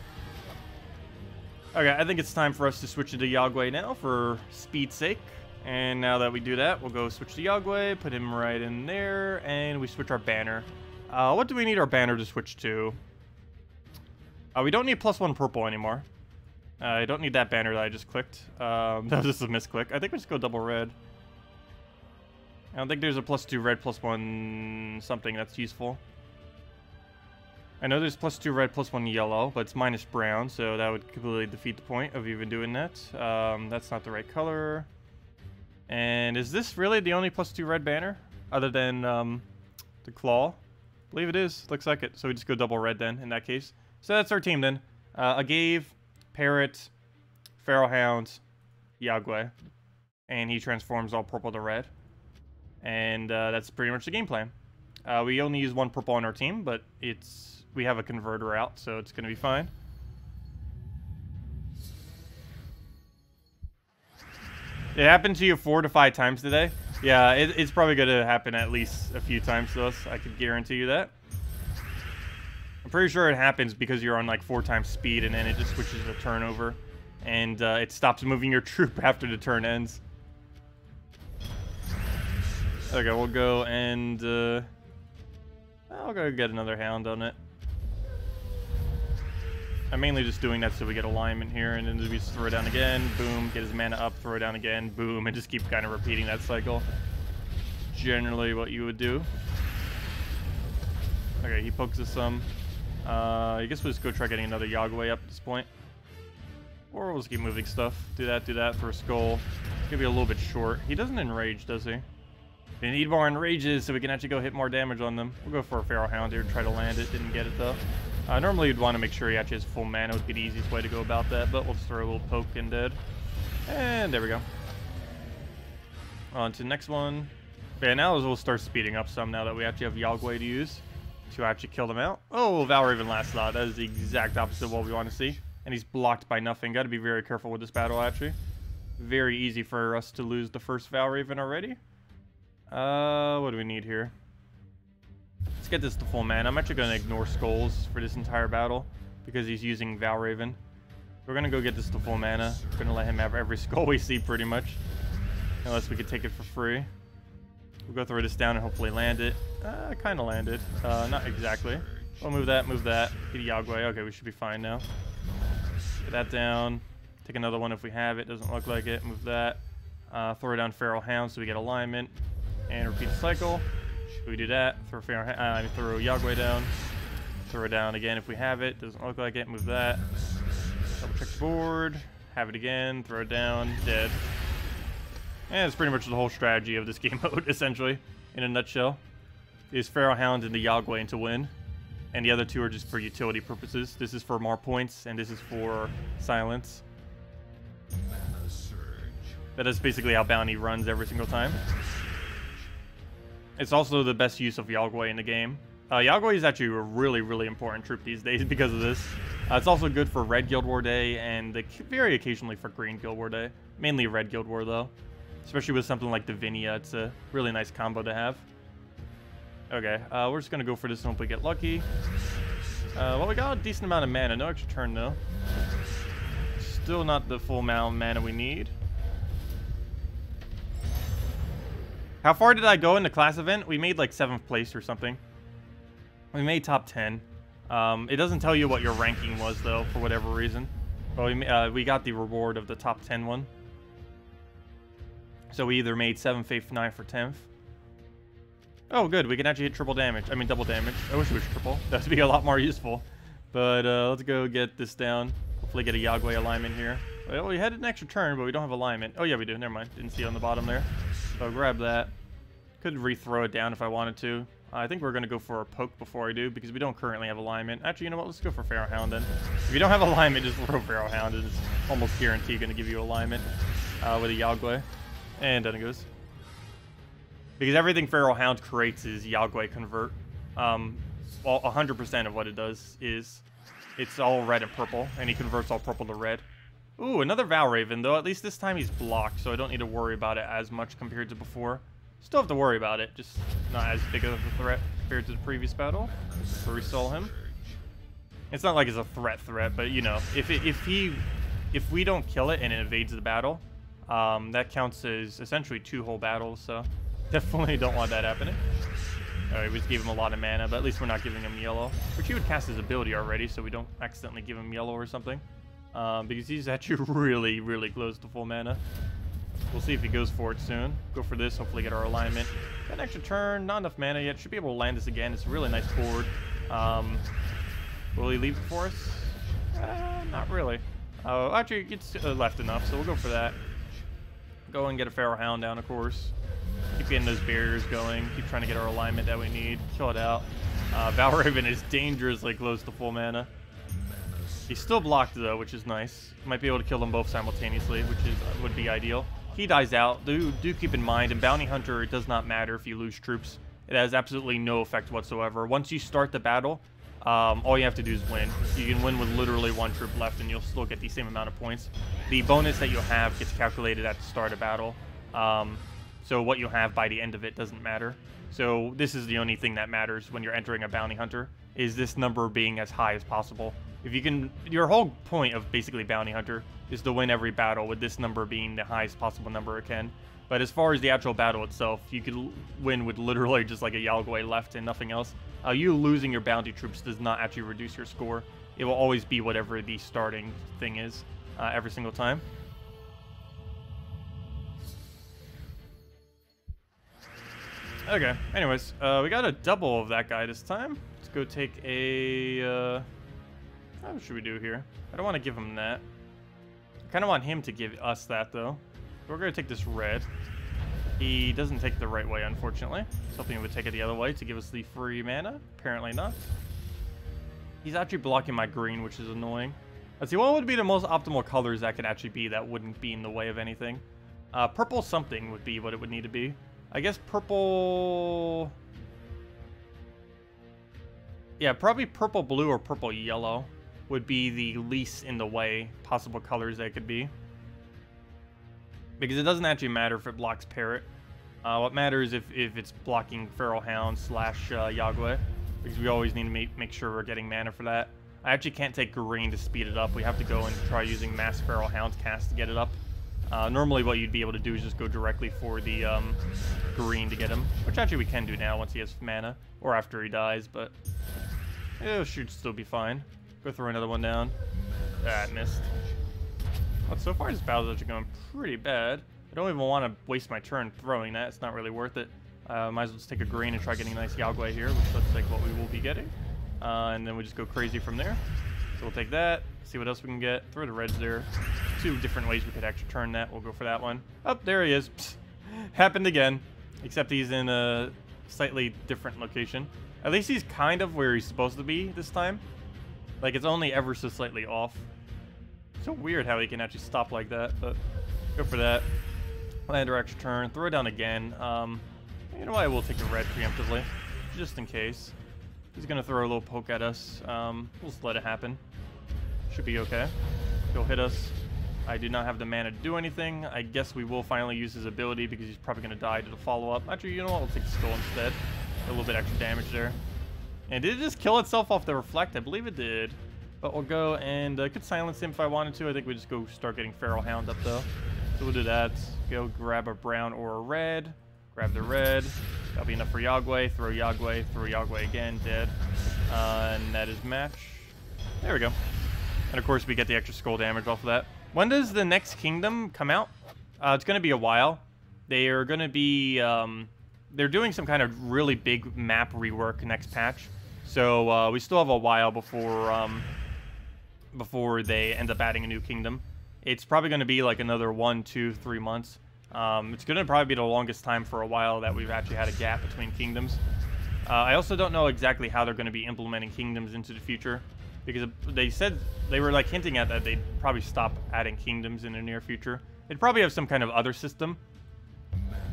Okay, I think it's time for us to switch into Yog Guai now for speed's sake. And now that we do that, we'll go switch to Yog Guai, put him right in there, and we switch our banner. What do we need our banner to switch to? We don't need +1 purple anymore. I don't need that banner that I just clicked. That was just a misclick. I think we just go double red. I don't think there's a +2 red, +1 something that's useful. I know there's +2 red, +1 yellow, but it's minus brown, so that would completely defeat the point of even doing that. That's not the right color. And is this really the only +2 red banner? Other than the claw? I believe it is. Looks like it. So we just go double red then, in that case. So that's our team then. Agave, Parrot, Feral Hound, Yog Guai. And he transforms all purple to red. And that's pretty much the game plan. We only use 1 purple on our team, but we have a converter out, so it's going to be fine. It happened to you 4 to 5 times today? Yeah, it's probably going to happen at least a few times to us. I could guarantee you that. I'm pretty sure it happens because you're on like 4 times speed, and then it just switches the turnover. And it stops moving your troop after the turn ends. Okay, we'll go and... I'll go get another hound on it. I'm mainly just doing that so we get alignment here, and then we just throw it down again, boom, get his mana up, throw it down again, boom, and just keep kind of repeating that cycle. Generally what you would do. Okay, he pokes us some. I guess we'll just go try getting another Yog Guai up at this point. Or we'll just keep moving stuff. Do that for a skull. It's gonna be a little bit short. He doesn't enrage, does he? We need more enrages so we can actually go hit more damage on them. We'll go for a Feral Hound here, try to land it. Didn't get it though. Normally you'd want to make sure he actually has full mana. Would be the easiest way to go about that, but we'll just throw a little poke and dead. And there we go. On to the next one. Yeah, now we'll start speeding up some now that we actually have Yog Guai to use to actually kill them out. Oh, Valraven last slot. That is the exact opposite of what we want to see. And he's blocked by nothing. Got to be very careful with this battle, actually. Very easy for us to lose the first Valraven already. What do we need here? Let's get this to full mana. I'm actually going to ignore skulls for this entire battle because he's using Valraven. We're going to go get this to full mana. We're going to let him have every skull we see pretty much. Unless we could take it for free. We'll go throw this down and hopefully land it. Kind of landed. Not exactly. We'll move that, Get a Yog Guai. Okay, we should be fine now. Get that down. Take another one if we have it. Doesn't look like it. Move that. Throw down Feral Hound so we get alignment. And repeat the cycle. We do that. Throw throw Yog Guai down. Throw it down again if we have it. Doesn't look like it. Move that. Double check the board. Have it again. Throw it down. Dead. And it's pretty much the whole strategy of this game mode, essentially, in a nutshell. Is Feral Hound and the Yog Guai to win. And the other two are just for utility purposes. This is for more points, and this is for silence. That is basically how Bounty runs every single time. It's also the best use of Yog Guai in the game. Yog Guai is actually a really, really important troop these days because of this. It's also good for Red Guild War Day and very occasionally for Green Guild War Day. Mainly Red Guild War, though. Especially with something like Divinia, it's a really nice combo to have. Okay, we're just going to go for this and hope we get lucky. Well, we got a decent amount of mana. No extra turn, though. Still not the full amount of mana we need. How far did I go in the class event? We made like 7th place or something. We made top 10. It doesn't tell you what your ranking was, though, for whatever reason. But we got the reward of the top 10 one. So we either made 7th, 8th, 9th, or 10th. Oh, good. We can actually hit triple damage. I mean, double damage. I wish it was triple. That would be a lot more useful. But let's go get this down. Hopefully get a Yog Guai alignment here. Well, we had an extra turn, but we don't have alignment. Oh, yeah, we do. Never mind. Didn't see it on the bottom there. So I'll grab that. Could rethrow it down if I wanted to. I think we're going to go for a poke before I do, because we don't currently have alignment. Actually, you know what? Let's go for Feral Hound then. If you don't have alignment, just throw Feral Hound. It's almost guaranteed going to give you alignment with a Yog Guai. And then it goes. Because everything Feral Hound creates is Yog Guai convert. 100% of what it does is it's all red and purple, and he converts all purple to red. Ooh, another Valraven, though. At least this time he's blocked, so I don't need to worry about it as much compared to before. Still have to worry about it, just not as big of a threat compared to the previous battle, where we stole him. It's not like it's a threat, but you know, if we don't kill it and it evades the battle, that counts as essentially 2 whole battles, so definitely don't want that happening. Alright, we just gave him a lot of mana, but at least we're not giving him yellow. Which he would cast his ability already, so we don't accidentally give him yellow or something. Because he's actually really, really close to full mana. We'll see if he goes for it soon. Go for this, hopefully get our alignment. Got an extra turn, not enough mana yet. Should be able to land this again. It's a really nice board. Will he leave it for us? Not really. Oh, actually, it's left enough, so we'll go for that. Go and get a Feral Hound down, of course. Keep getting those barriers going. Keep trying to get our alignment that we need. Kill it out. Valraven is dangerously close to full mana. He's still blocked, though, which is nice. Might be able to kill them both simultaneously, which would be ideal. He dies out. Do keep in mind, in Bounty Hunter, it does not matter if you lose troops. It has absolutely no effect whatsoever. Once you start the battle, all you have to do is win. You can win with literally 1 troop left, and you'll still get the same amount of points. The bonus that you have gets calculated at the start of battle. So what you have by the end of it doesn't matter. So this is the only thing that matters when you're entering a Bounty Hunter, is this number being as high as possible. If you can, your whole point of basically Bounty Hunter is to win every battle with this number being the highest possible number it can. But as far as the actual battle itself, you could win with literally just like a Yog Guai left and nothing else. You losing your bounty troops does not actually reduce your score. It will always be whatever the starting thing is every single time. Okay, anyways, we got a double of that guy this time. Let's go take a... what should we do here? I don't want to give him that. I kind of want him to give us that, though. We're going to take this red. He doesn't take it the right way, unfortunately. I was hoping he would take it the other way to give us the free mana. Apparently not. He's actually blocking my green, which is annoying. Let's see, what would be the most optimal colors that could actually be that wouldn't be in the way of anything? Purple something would be what it would need to be. I guess purple... Yeah, probably purple blue or purple yellow would be the least in the way possible colors they could be. Because it doesn't actually matter if it blocks Parrot. What matters if it's blocking Feral Hound / Yog Guai. because we always need to make sure we're getting mana for that. I actually can't take green to speed it up. We have to go and try using Mass Feral Hound's cast to get it up. Normally what you'd be able to do is just go directly for the green to get him, which actually we can do now once he has mana, or after he dies, but it should still be fine. Go throw another one down. That missed. But so far this battle's actually going pretty bad. I don't even want to waste my turn throwing that. It's not really worth it. Might as well just take a green and try getting a nice Yog Guai here, which looks like what we will be getting. And then we just go crazy from there. So we'll take that, see what else we can get. Throw the reds there. 2 different ways we could actually turn that. We'll go for that one. Oh, there he is. Psst. Happened again. Except he's in a slightly different location. At least he's kind of where he's supposed to be this time. Like, it's only ever so slightly off. So weird how he can actually stop like that, but go for that. Land our extra turn. Throw it down again. You know what? I will take a red preemptively, just in case. He's going to throw a little poke at us. We'll just let it happen. Should be okay. He'll hit us. I do not have the mana to do anything. I guess we will finally use his ability because he's probably going to die to the follow-up. Actually, you know what? We'll take the skull instead. A little bit extra damage there. And did it just kill itself off the reflect? I believe it did. But we'll go and I could silence him if I wanted to. I think we just go start getting Feral Hound up though. So we'll do that. Go grab a brown or a red. Grab the red. That'll be enough for Yog Guai. Throw Yog Guai. Throw Yog Guai again. Dead. And that is match. There we go. And of course we get the extra skull damage off of that. When does the next kingdom come out? It's going to be a while. They are going to be... they're doing some kind of really big map rework next patch. So we still have a while before they end up adding a new kingdom. It's probably going to be like another 1, 2, 3 months. It's going to probably be the longest time for a while that we've actually had a gap between kingdoms. I also don't know exactly how they're going to be implementing kingdoms into the future, because they said they were like hinting at that they'd probably stop adding kingdoms in the near future. They'd probably have some kind of other system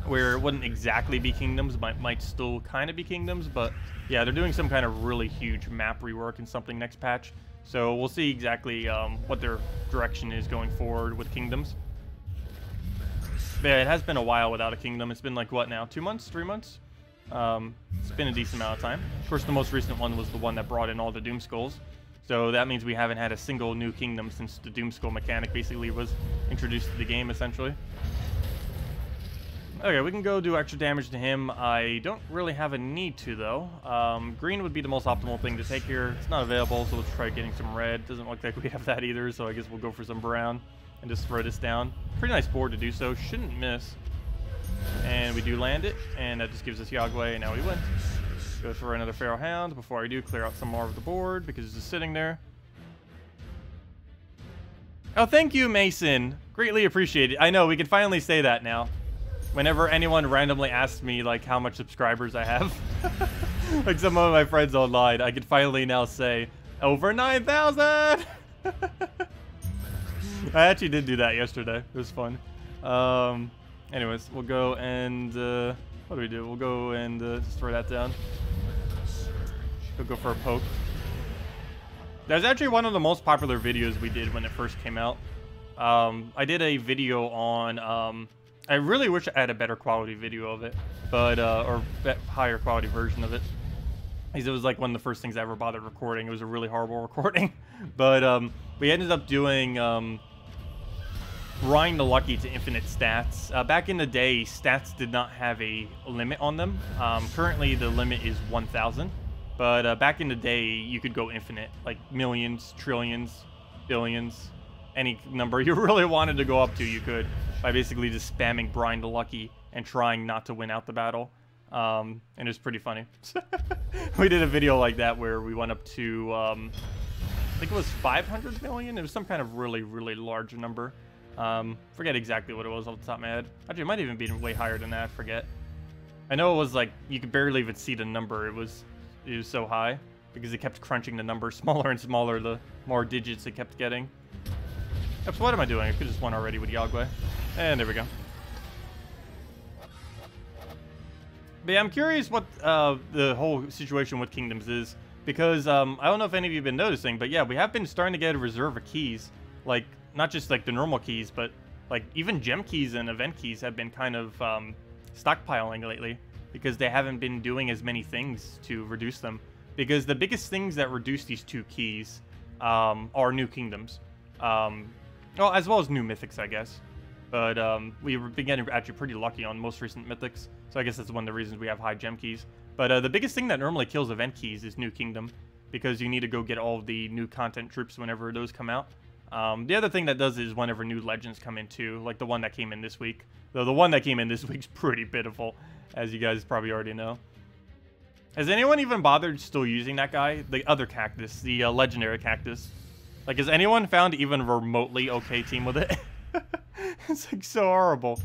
where it wouldn't exactly be kingdoms, might still kind of be kingdoms, but yeah, they're doing some kind of really huge map rework in something next patch. So we'll see exactly what their direction is going forward with kingdoms. But yeah, it has been a while without a kingdom. It's been like, what now, 2 months, 3 months? It's been a decent amount of time. Of course, the most recent one was the one that brought in all the Doom Skulls. So that means we haven't had a single new kingdom since the Doom Skull mechanic basically was introduced to the game, essentially. Okay, we can go do extra damage to him. I don't really have a need to, though. Green would be the most optimal thing to take here. It's not available, so let's try getting some red. Doesn't look like we have that either, so I guess we'll go for some brown and just throw this down. Pretty nice board to do so. Shouldn't miss. And we do land it, and that just gives us Yog Guai, and now we win. Go for another Feral Hound. Before I do, clear out some more of the board because it's just sitting there. Oh, thank you, Mason. Greatly appreciated. I know, we can finally say that now. Whenever anyone randomly asks me, like, how much subscribers I have, like some of my friends online, I can finally now say, over 9,000! I actually did do that yesterday. It was fun. Anyways, we'll go and, what do we do? We'll go and just throw that down. We'll go for a poke. That was actually one of the most popular videos we did when it first came out. I did a video on, I really wish I had a better quality video of it, but, or higher quality version of it. Because it was like one of the first things I ever bothered recording. It was a really horrible recording. But, we ended up doing, grind the lucky to infinite stats. Back in the day, stats did not have a limit on them. Currently, the limit is 1,000. But, back in the day, you could go infinite. Like millions, trillions, billions. Any number you really wanted to go up to, you could, by basically just spamming Grind the Lucky and trying not to win out the battle. And it was pretty funny. We did a video like that where we went up to, I think it was 500 million. It was some kind of really, really large number. Forget exactly what it was off the top of my head. Actually, it might even be way higher than that. I forget. I know it was like, you could barely even see the number. It was so high because it kept crunching the number smaller and smaller the more digits it kept getting. So what am I doing? I could just won already with Yog Guai. And there we go. But yeah, I'm curious what the whole situation with kingdoms is. Because I don't know if any of you have been noticing, but yeah, we have been starting to get a reserve of keys. Like, not just like the normal keys, but like even gem keys and event keys have been kind of stockpiling lately. Because they haven't been doing as many things to reduce them. because the biggest things that reduce these 2 keys are new kingdoms. Well, as well as new mythics, I guess. But we've been getting actually pretty lucky on most recent mythics, so I guess that's one of the reasons we have high gem keys. But the biggest thing that normally kills event keys is new kingdom, because you need to go get all of the new content troops whenever those come out. The other thing that does is whenever new legends come in too, like the one that came in this week. Though the one that came in this week's pretty pitiful, as you guys probably already know. Has anyone even bothered still using that guy? The other cactus, the legendary cactus. Like, has anyone found even a remotely okay team with it? It's like so horrible.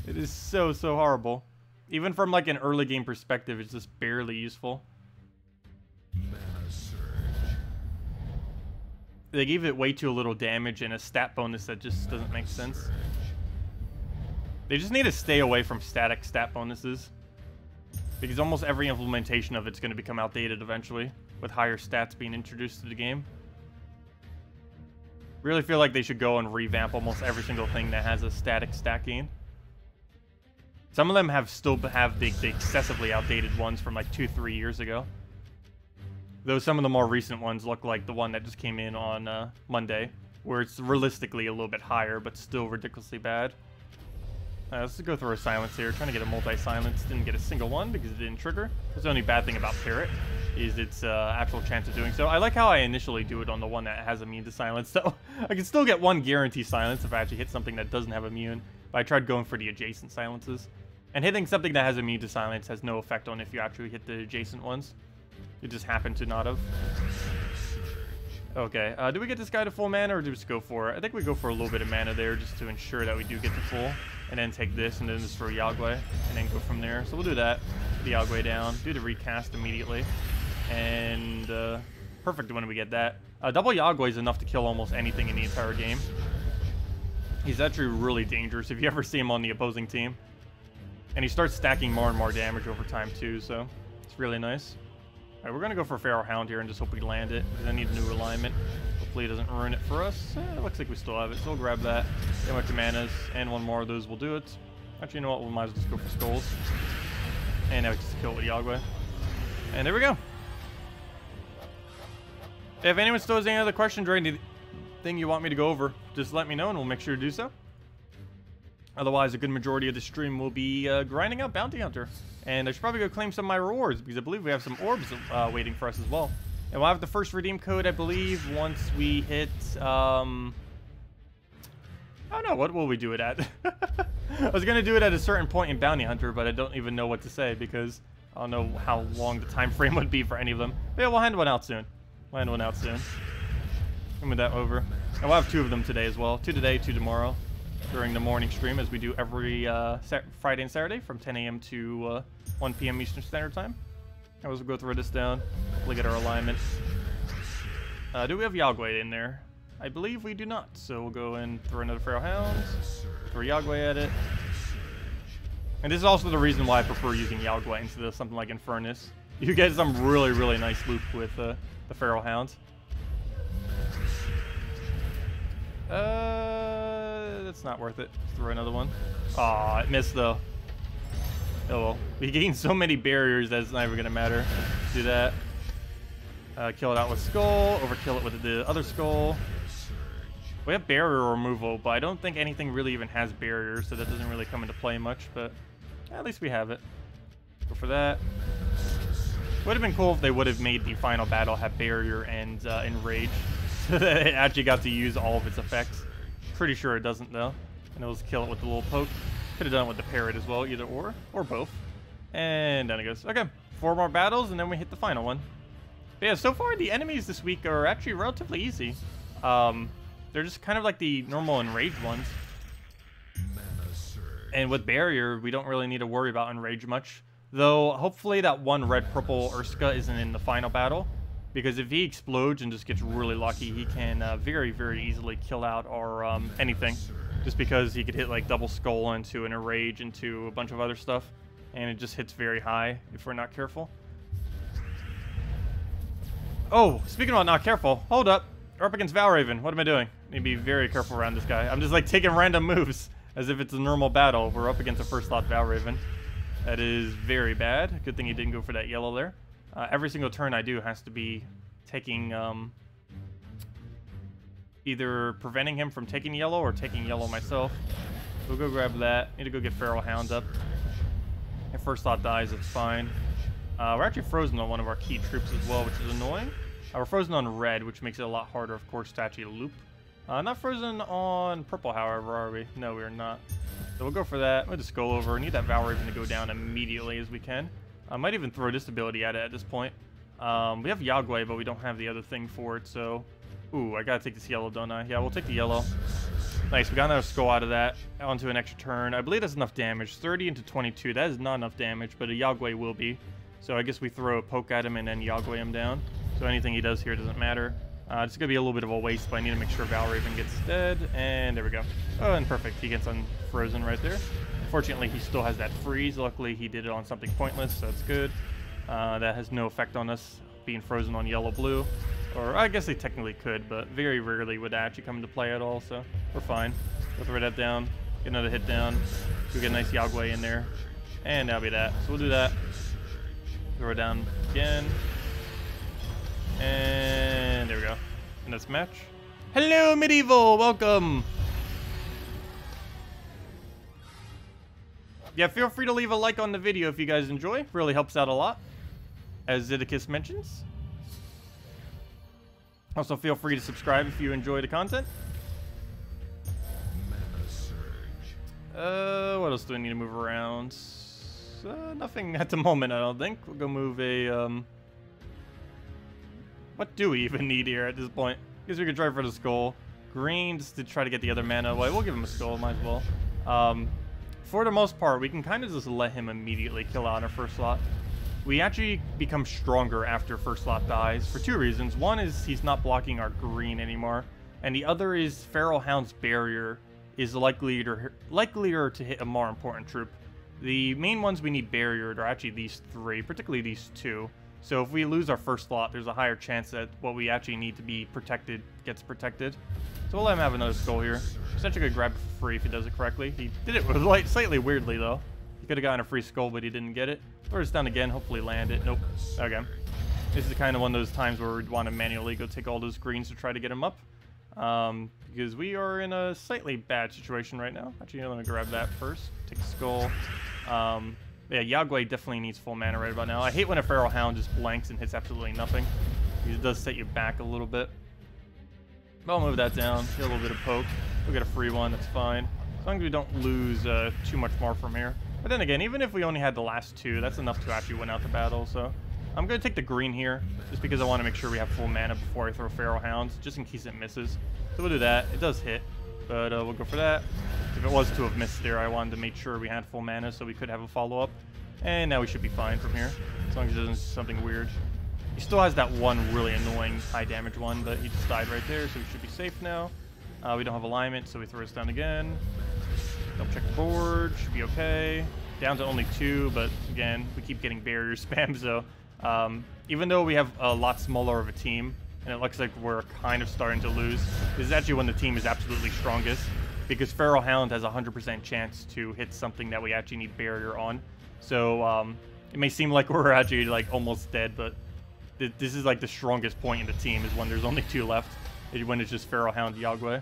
It is so horrible. Even from like an early game perspective, it's just barely useful. They gave it way too little damage and a stat bonus that just doesn't make sense. They just need to stay away from static stat bonuses, because almost every implementation of it's going to become outdated eventually, with higher stats being introduced to the game. Really feel like they should go and revamp almost every single thing that has a static stat gain. Some of them still have the excessively outdated ones from like 2-3 years ago. Though some of the more recent ones look like the one that just came in on Monday, where it's realistically a little bit higher, but still ridiculously bad. Let's go through a silence here. Trying to get a multi-silence. Didn't get a single one because it didn't trigger. That's the only bad thing about Parrot, is its actual chance of doing so. I like how I initially do it on the one that has immune to silence, so I can still get one guarantee silence if I actually hit something that doesn't have immune. But I tried going for the adjacent silences. And hitting something that has immune to silence has no effect on if you actually hit the adjacent ones. It just happened to not have. Okay, do we get this guy to full mana, or do we just go for it? I think we go for a little bit of mana there just to ensure that we do get to full. And then take this, and then just throw Yog Guai, and then go from there. So we'll do that. Put the Yog Guai down, do the recast immediately. And perfect when we get that. Double Yog Guai is enough to kill almost anything in the entire game. He's actually really dangerous if you ever see him on the opposing team. And he starts stacking more and more damage over time too, so it's really nice. Alright, we're going to go for Feral Hound here and just hope we land it, because I need a new alignment. Hopefully it doesn't ruin it for us. It looks like we still have it, so we'll grab that. Get a bunch of manas, and one more of those will do it. Actually, you know what? We might as well just go for skulls. And now we just kill it with Yog Guai. And there we go. If anyone still has any other questions or anything you want me to go over, just let me know and we'll make sure to do so. Otherwise, a good majority of the stream will be grinding out Bounty Hunter. And I should probably go claim some of my rewards, because I believe we have some orbs waiting for us as well. And we'll have the first redeem code, I believe, once we hit, I don't know, what will we do it at? I was going to do it at a certain point in Bounty Hunter, but I don't even know what to say, because I don't know how long the time frame would be for any of them. But yeah, we'll hand one out soon. Move that over. And we'll have 2 of them today as well. 2 today, 2 tomorrow, during the morning stream, as we do every Friday and Saturday from 10 a.m. to 1 p.m. Eastern Standard Time. And we'll go through this down, look at our alignment. Do we have Yog Guai in there? I believe we do not, so we'll go and throw another Feral Hound, throw Yog Guai at it. And this is also the reason why I prefer using Yog Guai instead of something like Infernus. You get some really nice loop with the Feral Hound. That's not worth it. Let's throw another one. Aw, it missed though. Oh well. We gained so many barriers that it's not even gonna matter. Do that. Kill it out with Skull, overkill it with the other Skull. We have barrier removal, but I don't think anything really even has barriers, so that doesn't really come into play much, but at least we have it. Go for that. Would have been cool if they would have made the final battle have barrier and enrage, so that it actually got to use all of its effects. Pretty sure it doesn't though. And it'll just kill it with the little poke. Could have done it with the parrot as well, either or both. And down it goes. Okay, 4 more battles and then we hit the final one. But yeah, so far the enemies this week are actually relatively easy. They're just kind of like the normal enraged ones. And with barrier, we don't really need to worry about enrage much. Though hopefully that one red-purple Urska isn't in the final battle. Because if he explodes and just gets really lucky, he can very easily kill out our anything. Just because he could hit like double skull into an enrage into a bunch of other stuff. And it just hits very high if we're not careful. Oh, speaking about not careful, hold up. We're up against Valraven. What am I doing? Need to be very careful around this guy. I'm just like taking random moves as if it's a normal battle. We're up against a first slot Valraven. That is very bad. Good thing he didn't go for that yellow there. Every single turn I do has to be taking, either preventing him from taking yellow or taking yellow myself. We'll go grab that. Need to go get Feral Hound up. If first thought dies, it's fine. We're actually frozen on one of our key troops as well, which is annoying. We're frozen on red, which makes it a lot harder, of course, to actually loop. Not frozen on purple, however, are we? No, we are not. So we'll go for that. We'll just go over. Need that Val Raven to go down immediately as we can. I might even throw this ability at it at this point. We have Yog Guai, but we don't have the other thing for it, so... Ooh, I gotta take this yellow, don't I? Yeah, we'll take the yellow. Nice, we got another skull out of that. Onto an extra turn. I believe that's enough damage. 30 into 22. That is not enough damage, but a Yog Guai will be. So I guess we throw a poke at him and then Yog Guai him down. So anything he does here doesn't matter. It's going to be a little bit of a waste, but I need to make sure Val Raven gets dead. And there we go. Oh, and perfect. He gets unfrozen right there. Unfortunately, he still has that freeze. Luckily, he did it on something pointless, so that's good. That has no effect on us being frozen on yellow-blue. Or I guess they technically could, but very rarely would that actually come into play at all, so we're fine. We'll throw that down. Get another hit down. We'll get a nice Yog Guai in there. And that'll be that. So we'll do that. Throw it down again. And there we go. And that's match. Hello, Medieval! Welcome! Yeah, feel free to leave a like on the video if you guys enjoy. Really helps out a lot, as Zeddicus mentions. Also, feel free to subscribe if you enjoy the content. What else do I need to move around? Nothing at the moment, I don't think. We'll go move a, What do we even need here at this point? Guess we could try for the skull. Green, just to try to get the other mana away. We'll give him a skull, might as well. For the most part, we can kind of just let him immediately kill out our first slot. We actually become stronger after first slot dies for two reasons. One is he's not blocking our green anymore, and the other is Feral Hound's barrier is likelier to hit a more important troop. The main ones we need barriered are actually these three, particularly these two. So if we lose our first slot, there's a higher chance that what we actually need to be protected gets protected. So we'll let him have another skull here. Such a good grab for free if he does it correctly. He did it slightly weirdly though. He could have gotten a free skull, but he didn't get it. Throw this down again, hopefully land it. Nope. Okay. This is kind of one of those times where we'd want to manually go take all those greens to try to get him up. Because we are in a slightly bad situation right now. Actually, I'm going to grab that first. Take the skull. Yeah, Yog Guai definitely needs full mana right about now. I hate when a Feral Hound just blanks and hits absolutely nothing. It does set you back a little bit. But I'll move that down. Get a little bit of poke. We'll get a free one. That's fine. As long as we don't lose too much more from here. But then again, even if we only had the last two, that's enough to actually win out the battle. So I'm going to take the green here, just because I want to make sure we have full mana before I throw Feral Hounds, just in case it misses. So we'll do that. It does hit, but we'll go for that. If it was to have missed there, I wanted to make sure we had full mana so we could have a follow-up. And now we should be fine from here, as long as it doesn't do something weird. He still has that one really annoying high damage one, but he just died right there, so we should be safe now. We don't have alignment, so we throw this down again. Double check the board, should be okay. Down to only 2, but again, we keep getting barrier spam, so even though we have a lot smaller of a team, and it looks like we're kind of starting to lose, this is actually when the team is absolutely strongest, because Feral Hound has a 100% chance to hit something that we actually need barrier on. So it may seem like we're actually like almost dead, but this is like the strongest point in the team is when there's only 2 left, when it's just Feral Hound, Yog Guai.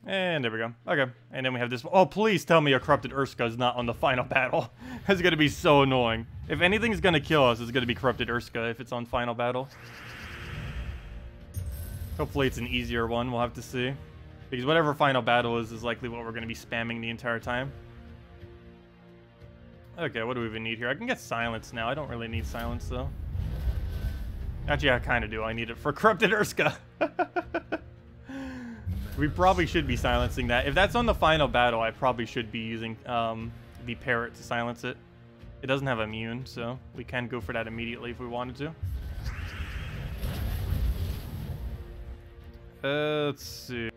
And there we go. Okay. And then we have this. Oh, please tell me a Corrupted Urska is not on the final battle. That's going to be so annoying. If anything's going to kill us, it's going to be Corrupted Urska if it's on final battle. Hopefully it's an easier one. We'll have to see. Because whatever final battle is likely what we're going to be spamming the entire time. Okay, what do we even need here? I can get Silence now. I don't really need Silence, though. Actually, I kind of do. I need it for Corrupted Urska. We probably should be silencing that. If that's on the final battle, I probably should be using the Parrot to silence it. It doesn't have immune, so we can go for that immediately if we wanted to. Let's see.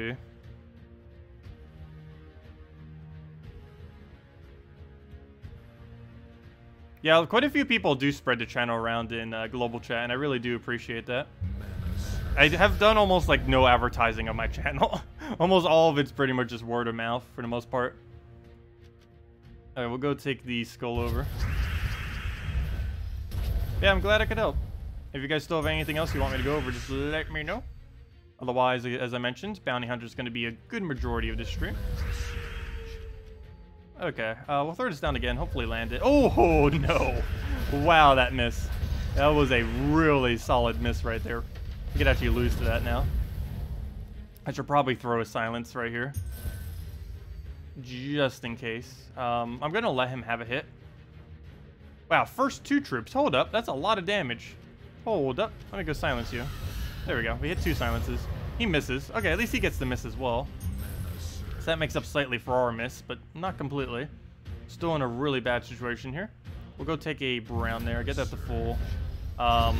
Yeah, quite a few people do spread the channel around in global chat, and I really do appreciate that. I have done almost like no advertising on my channel. Almost all of it's pretty much just word of mouth for the most part. Alright, we'll go take the skull over. Yeah, I'm glad I could help. If you guys still have anything else you want me to go over, just let me know. Otherwise, as I mentioned, Bounty Hunter is going to be a good majority of this stream. Okay, we'll throw this down again. Hopefully land it. Oh, no. Wow, that miss. That was a really solid miss right there. You could actually lose to that now. I should probably throw a silence right here. Just in case. I'm going to let him have a hit. Wow, first 2 troops. Hold up. That's a lot of damage. Hold up. Let me go silence you. There we go. We hit 2 silences. He misses. Okay, at least he gets the miss as well. So that makes up slightly for our miss, but not completely. Still in a really bad situation here. We'll go take a brown there. Get that to full. I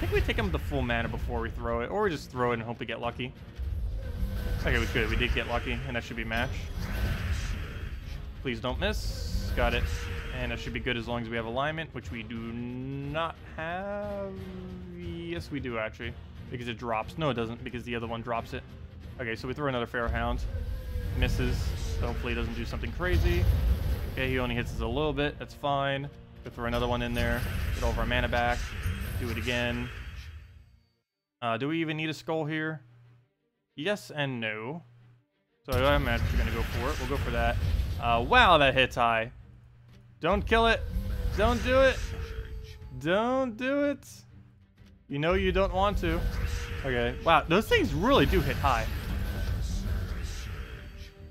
think we take him to full mana before we throw it. Or we just throw it and hope we get lucky. Okay, it was good. We did get lucky, and that should be match. Please don't miss. Got it. And that should be good as long as we have alignment, which we do not have. Yes, we do, actually. Because it drops. No, it doesn't, because the other one drops it. Okay, so we throw another Pharaoh Hound. Misses. So hopefully he doesn't do something crazy. Okay, he only hits us a little bit. That's fine. We'll throw another one in there. Get all of our mana back. Do it again. Do we even need a skull here? Yes and no. So I'm actually going to go for it. We'll go for that. Wow, that hits high. Don't kill it. Don't do it. Don't do it. You know you don't want to. Okay. Wow, those things really do hit high.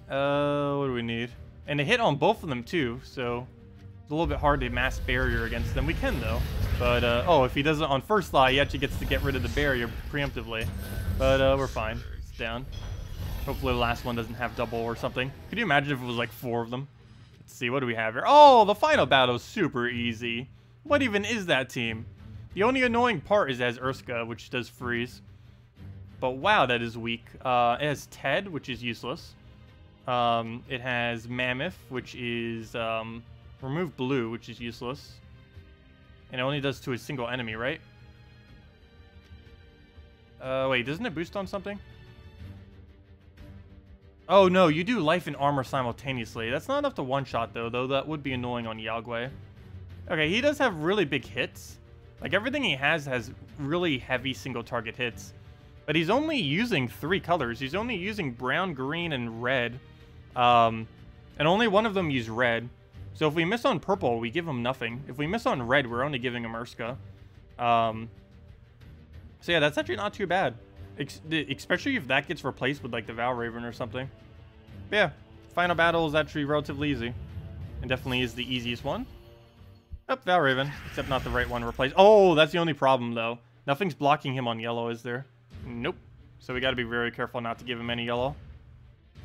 What do we need? And they hit on both of them too, so it's a little bit hard to mass barrier against them. We can though. But, oh, if he does it on first fly, he actually gets to get rid of the barrier preemptively. But, we're fine. It's down. Hopefully the last one doesn't have double or something. Could you imagine if it was like 4 of them? Let's see, what do we have here? Oh, the final battle is super easy. What even is that team? The only annoying part is it has Urska, which does freeze. But wow, that is weak. It has Ted, which is useless. It has Mammoth, which is remove blue, which is useless. And it only does to a single enemy, right? Wait, doesn't it boost on something? Oh no, you do life and armor simultaneously. That's not enough to one-shot though that would be annoying on Yog Guai. Okay, he does have really big hits. Like everything he has really heavy single target hits. But he's only using 3 colors. He's only using brown, green, and red. And only one of them used red. So if we miss on purple, we give him nothing. If we miss on red, we're only giving him Urska. So yeah, that's actually not too bad. Especially if that gets replaced with like the Valraven or something. But yeah, final battle is actually relatively easy. And definitely is the easiest one. Oh, Valraven, except not the right one replaced. Oh, that's the only problem though. Nothing's blocking him on yellow, is there? Nope. So we got to be very careful not to give him any yellow.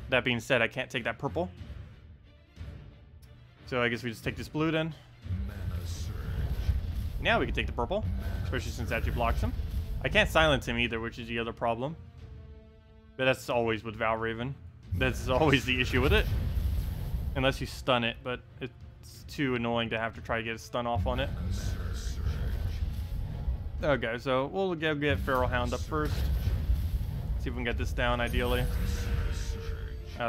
That being said, I can't take that purple. So I guess we just take this blue then. Now we can take the purple, especially since that actually blocks him. I can't silence him either, which is the other problem. But that's always with Valraven. That's always the issue with it. Unless you stun it, but it's too annoying to have to try to get a stun off on it. Okay, so we'll get Feral Hound up first. See if we can get this down, ideally.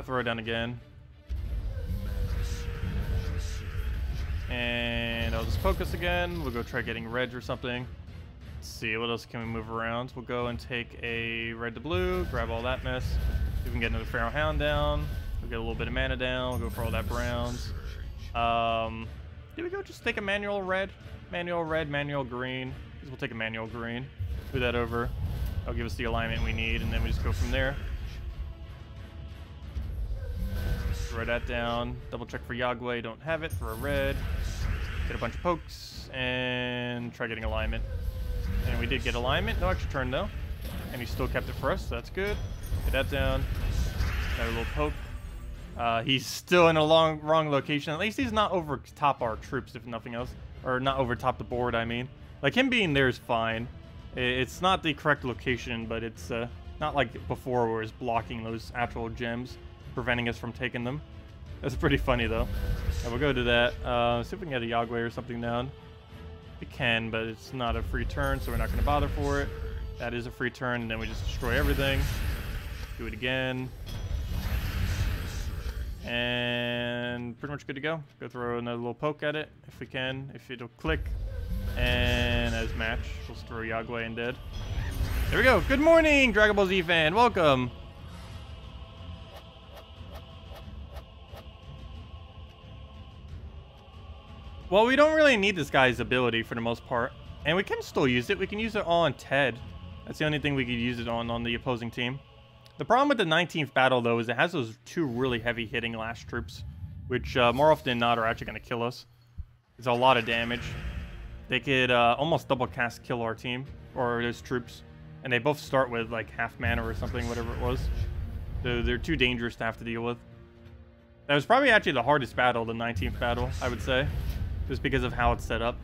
Throw it down again. And I'll just focus again. We'll go try getting reds or something. Let's see, what else can we move around? We'll go and take a red to blue, grab all that mess. See if we can get another Feral Hound down. We'll get a little bit of mana down. We'll go for all that browns. Did we go just take a manual red? Manual red, manual green. We'll take a manual green. Move that over. That'll give us the alignment we need, and then we just go from there. Throw that down. Double check for Yog Guai. Don't have it. Throw a red. Get a bunch of pokes, and try getting alignment. And we did get alignment. No extra turn, though. And he still kept it for us, so that's good. Get that down. Another little poke. He's still in a wrong location. At least he's not over top our troops, if nothing else. Or not over top the board, I mean. Like, him being there is fine. It's not the correct location, but it's not like before where it's blocking those actual gems, preventing us from taking them. That's pretty funny, though. And we'll go to that. See if we can get a Yog Guai or something down. We can, but it's not a free turn, so we're not going to bother for it. That is a free turn, and then we just destroy everything. Do it again. And pretty much good to go. Go throw another little poke at it, if we can. If it'll click. And as match, let's throw Yog Guai in dead. There we go. Good morning, Dragon Ball Z fan. Welcome. Well, we don't really need this guy's ability for the most part. And we can still use it. We can use it on Ted. That's the only thing we could use it on the opposing team. The problem with the 19th battle, though, is it has those two really heavy hitting last troops, which more often than not are actually going to kill us. It's a lot of damage. They could almost double cast kill our team, or those troops. And they both start with like half mana or something, whatever it was. So they're too dangerous to have to deal with. That was probably actually the hardest battle, the 19th battle, I would say. Just because of how it's set up.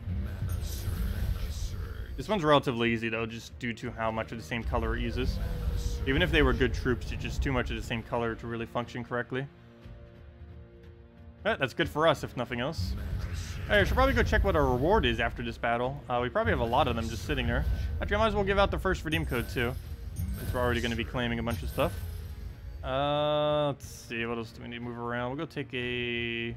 This one's relatively easy, though, just due to how much of the same color it uses. Even if they were good troops, it's just too much of the same color to really function correctly. But that's good for us, if nothing else. Alright, I should probably go check what our reward is after this battle. We probably have a lot of them just sitting there. Actually, I might as well give out the first redeem code, too. Since we're already going to be claiming a bunch of stuff. Let's see, what else do we need to move around? We'll go take a...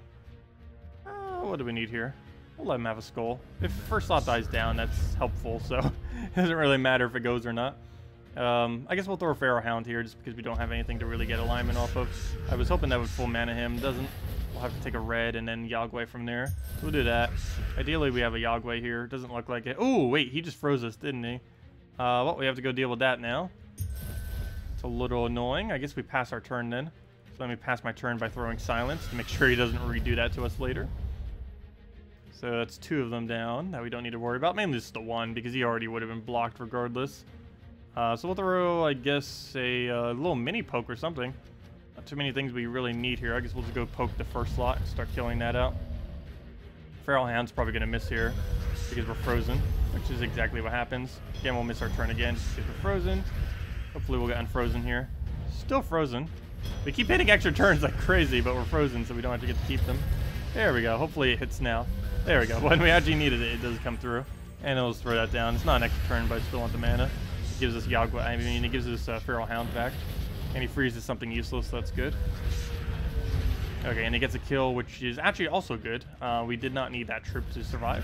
what do we need here? We'll let him have a skull. If first slot dies down, that's helpful, so it doesn't really matter if it goes or not. I guess we'll throw a Pharaoh Hound here just because we don't have anything to really get alignment off of. I was hoping that would full mana him. Doesn't. We'll have to take a red and then Yog Guai from there. So we'll do that. Ideally, we have a Yog Guai here. Doesn't look like it. Oh, wait, he just froze us, didn't he? Well, we have to go deal with that now. It's a little annoying. I guess we pass our turn then. So let me pass my turn by throwing Silence to make sure he doesn't redo that to us later. So that's two of them down that we don't need to worry about. Mainly just the one because he already would have been blocked regardless. So we'll throw, I guess, a little mini poke or something. Not too many things we really need here. I guess we'll just go poke the first slot and start killing that out. Feral Hound's probably going to miss here because we're frozen, which is exactly what happens. Again, we'll miss our turn again just because we're frozen. Hopefully we'll get unfrozen here. Still frozen. We keep hitting extra turns like crazy, but we're frozen, so we don't have to get to keep them. There we go. Hopefully it hits now. There we go. When we actually needed it, it does come through. And it'll just throw that down. It's not an extra turn, but I still want the mana. It gives us Yog Guai. I mean, it gives us Feral Hound back. And he freezes something useless, so that's good. Okay, and he gets a kill, which is actually also good. We did not need that troop to survive.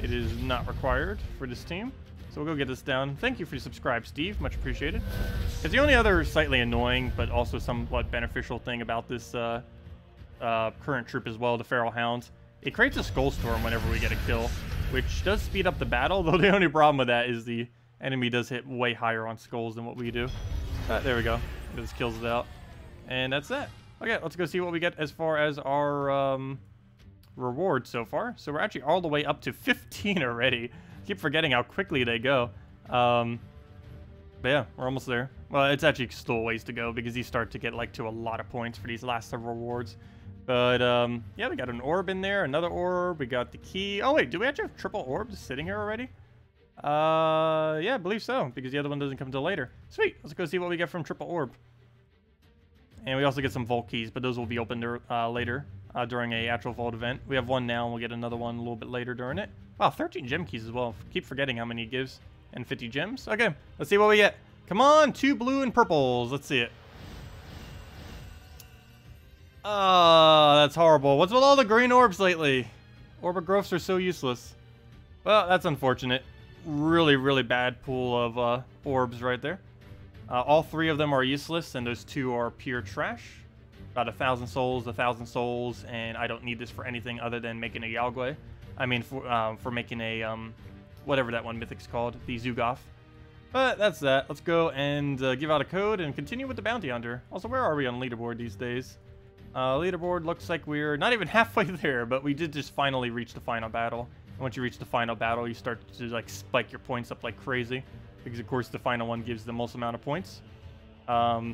It is not required for this team. So we'll go get this down. Thank you for subscribe, Steve. Much appreciated. It's the only other slightly annoying, but also somewhat beneficial thing about this current troop as well, the Feral Hound. It creates a Skull Storm whenever we get a kill, which does speed up the battle, though the only problem with that is the enemy does hit way higher on skulls than what we do. There we go. This kills it out. And that's that. Okay, let's go see what we get as far as our reward so far. So we're actually all the way up to 15 already. Keep forgetting how quickly they go. But yeah, we're almost there. Well, it's actually still a ways to go because you start to get like to a lot of points for these last several rewards. But yeah, we got an orb in there, another orb. We got the key. Oh wait, do we actually have triple orbs sitting here already? Yeah, I believe so because the other one doesn't come until later. Sweet. Let's go see what we get from triple orb. And we also get some vault keys, but those will be opened later during a actual vault event. We have one now, and we'll get another one a little bit later during it. Wow, 13 gem keys as well. Keep forgetting how many it gives. And 50 gems. Okay, let's see what we get. Come on, 2 blue and purples. Let's see it. That's horrible. What's with all the green orbs lately? Orb of growths are so useless. Well, that's unfortunate. Really, really bad pool of orbs right there. All 3 of them are useless, and those 2 are pure trash. About 1,000 souls, and I don't need this for anything other than making a Yog Guai. I mean, for making a, whatever that one mythic's called, the Zugoff. But that's that. Let's go and give out a code and continue with the bounty hunter. Also, where are we on leaderboard these days? Leaderboard looks like we're not even halfway there, but we did just finally reach the final battle. And once you reach the final battle, you start to like spike your points up like crazy. Because of course the final one gives the most amount of points. Yeah,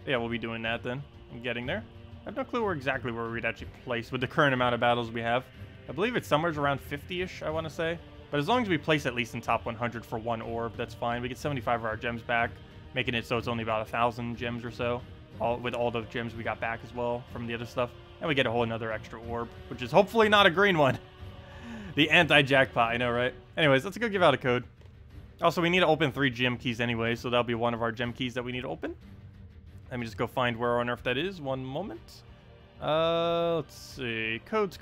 we'll be doing that then. I'm getting there. I have no clue exactly where we'd actually place with the current amount of battles we have. I believe it's somewhere around 50-ish, I want to say. But as long as we place at least in top 100 for 1 orb, that's fine. We get 75 of our gems back, making it so it's only about 1,000 gems or so. With all the gems we got back as well from the other stuff. And we get a whole another extra orb, which is hopefully not a green one. The anti-jackpot, I know, right? Anyways, let's go give out a code. Also, we need to open 3 gem keys anyway, so that'll be one of our gem keys that we need to open. Let me just go find where on earth that is. One moment. Let's see. Codes.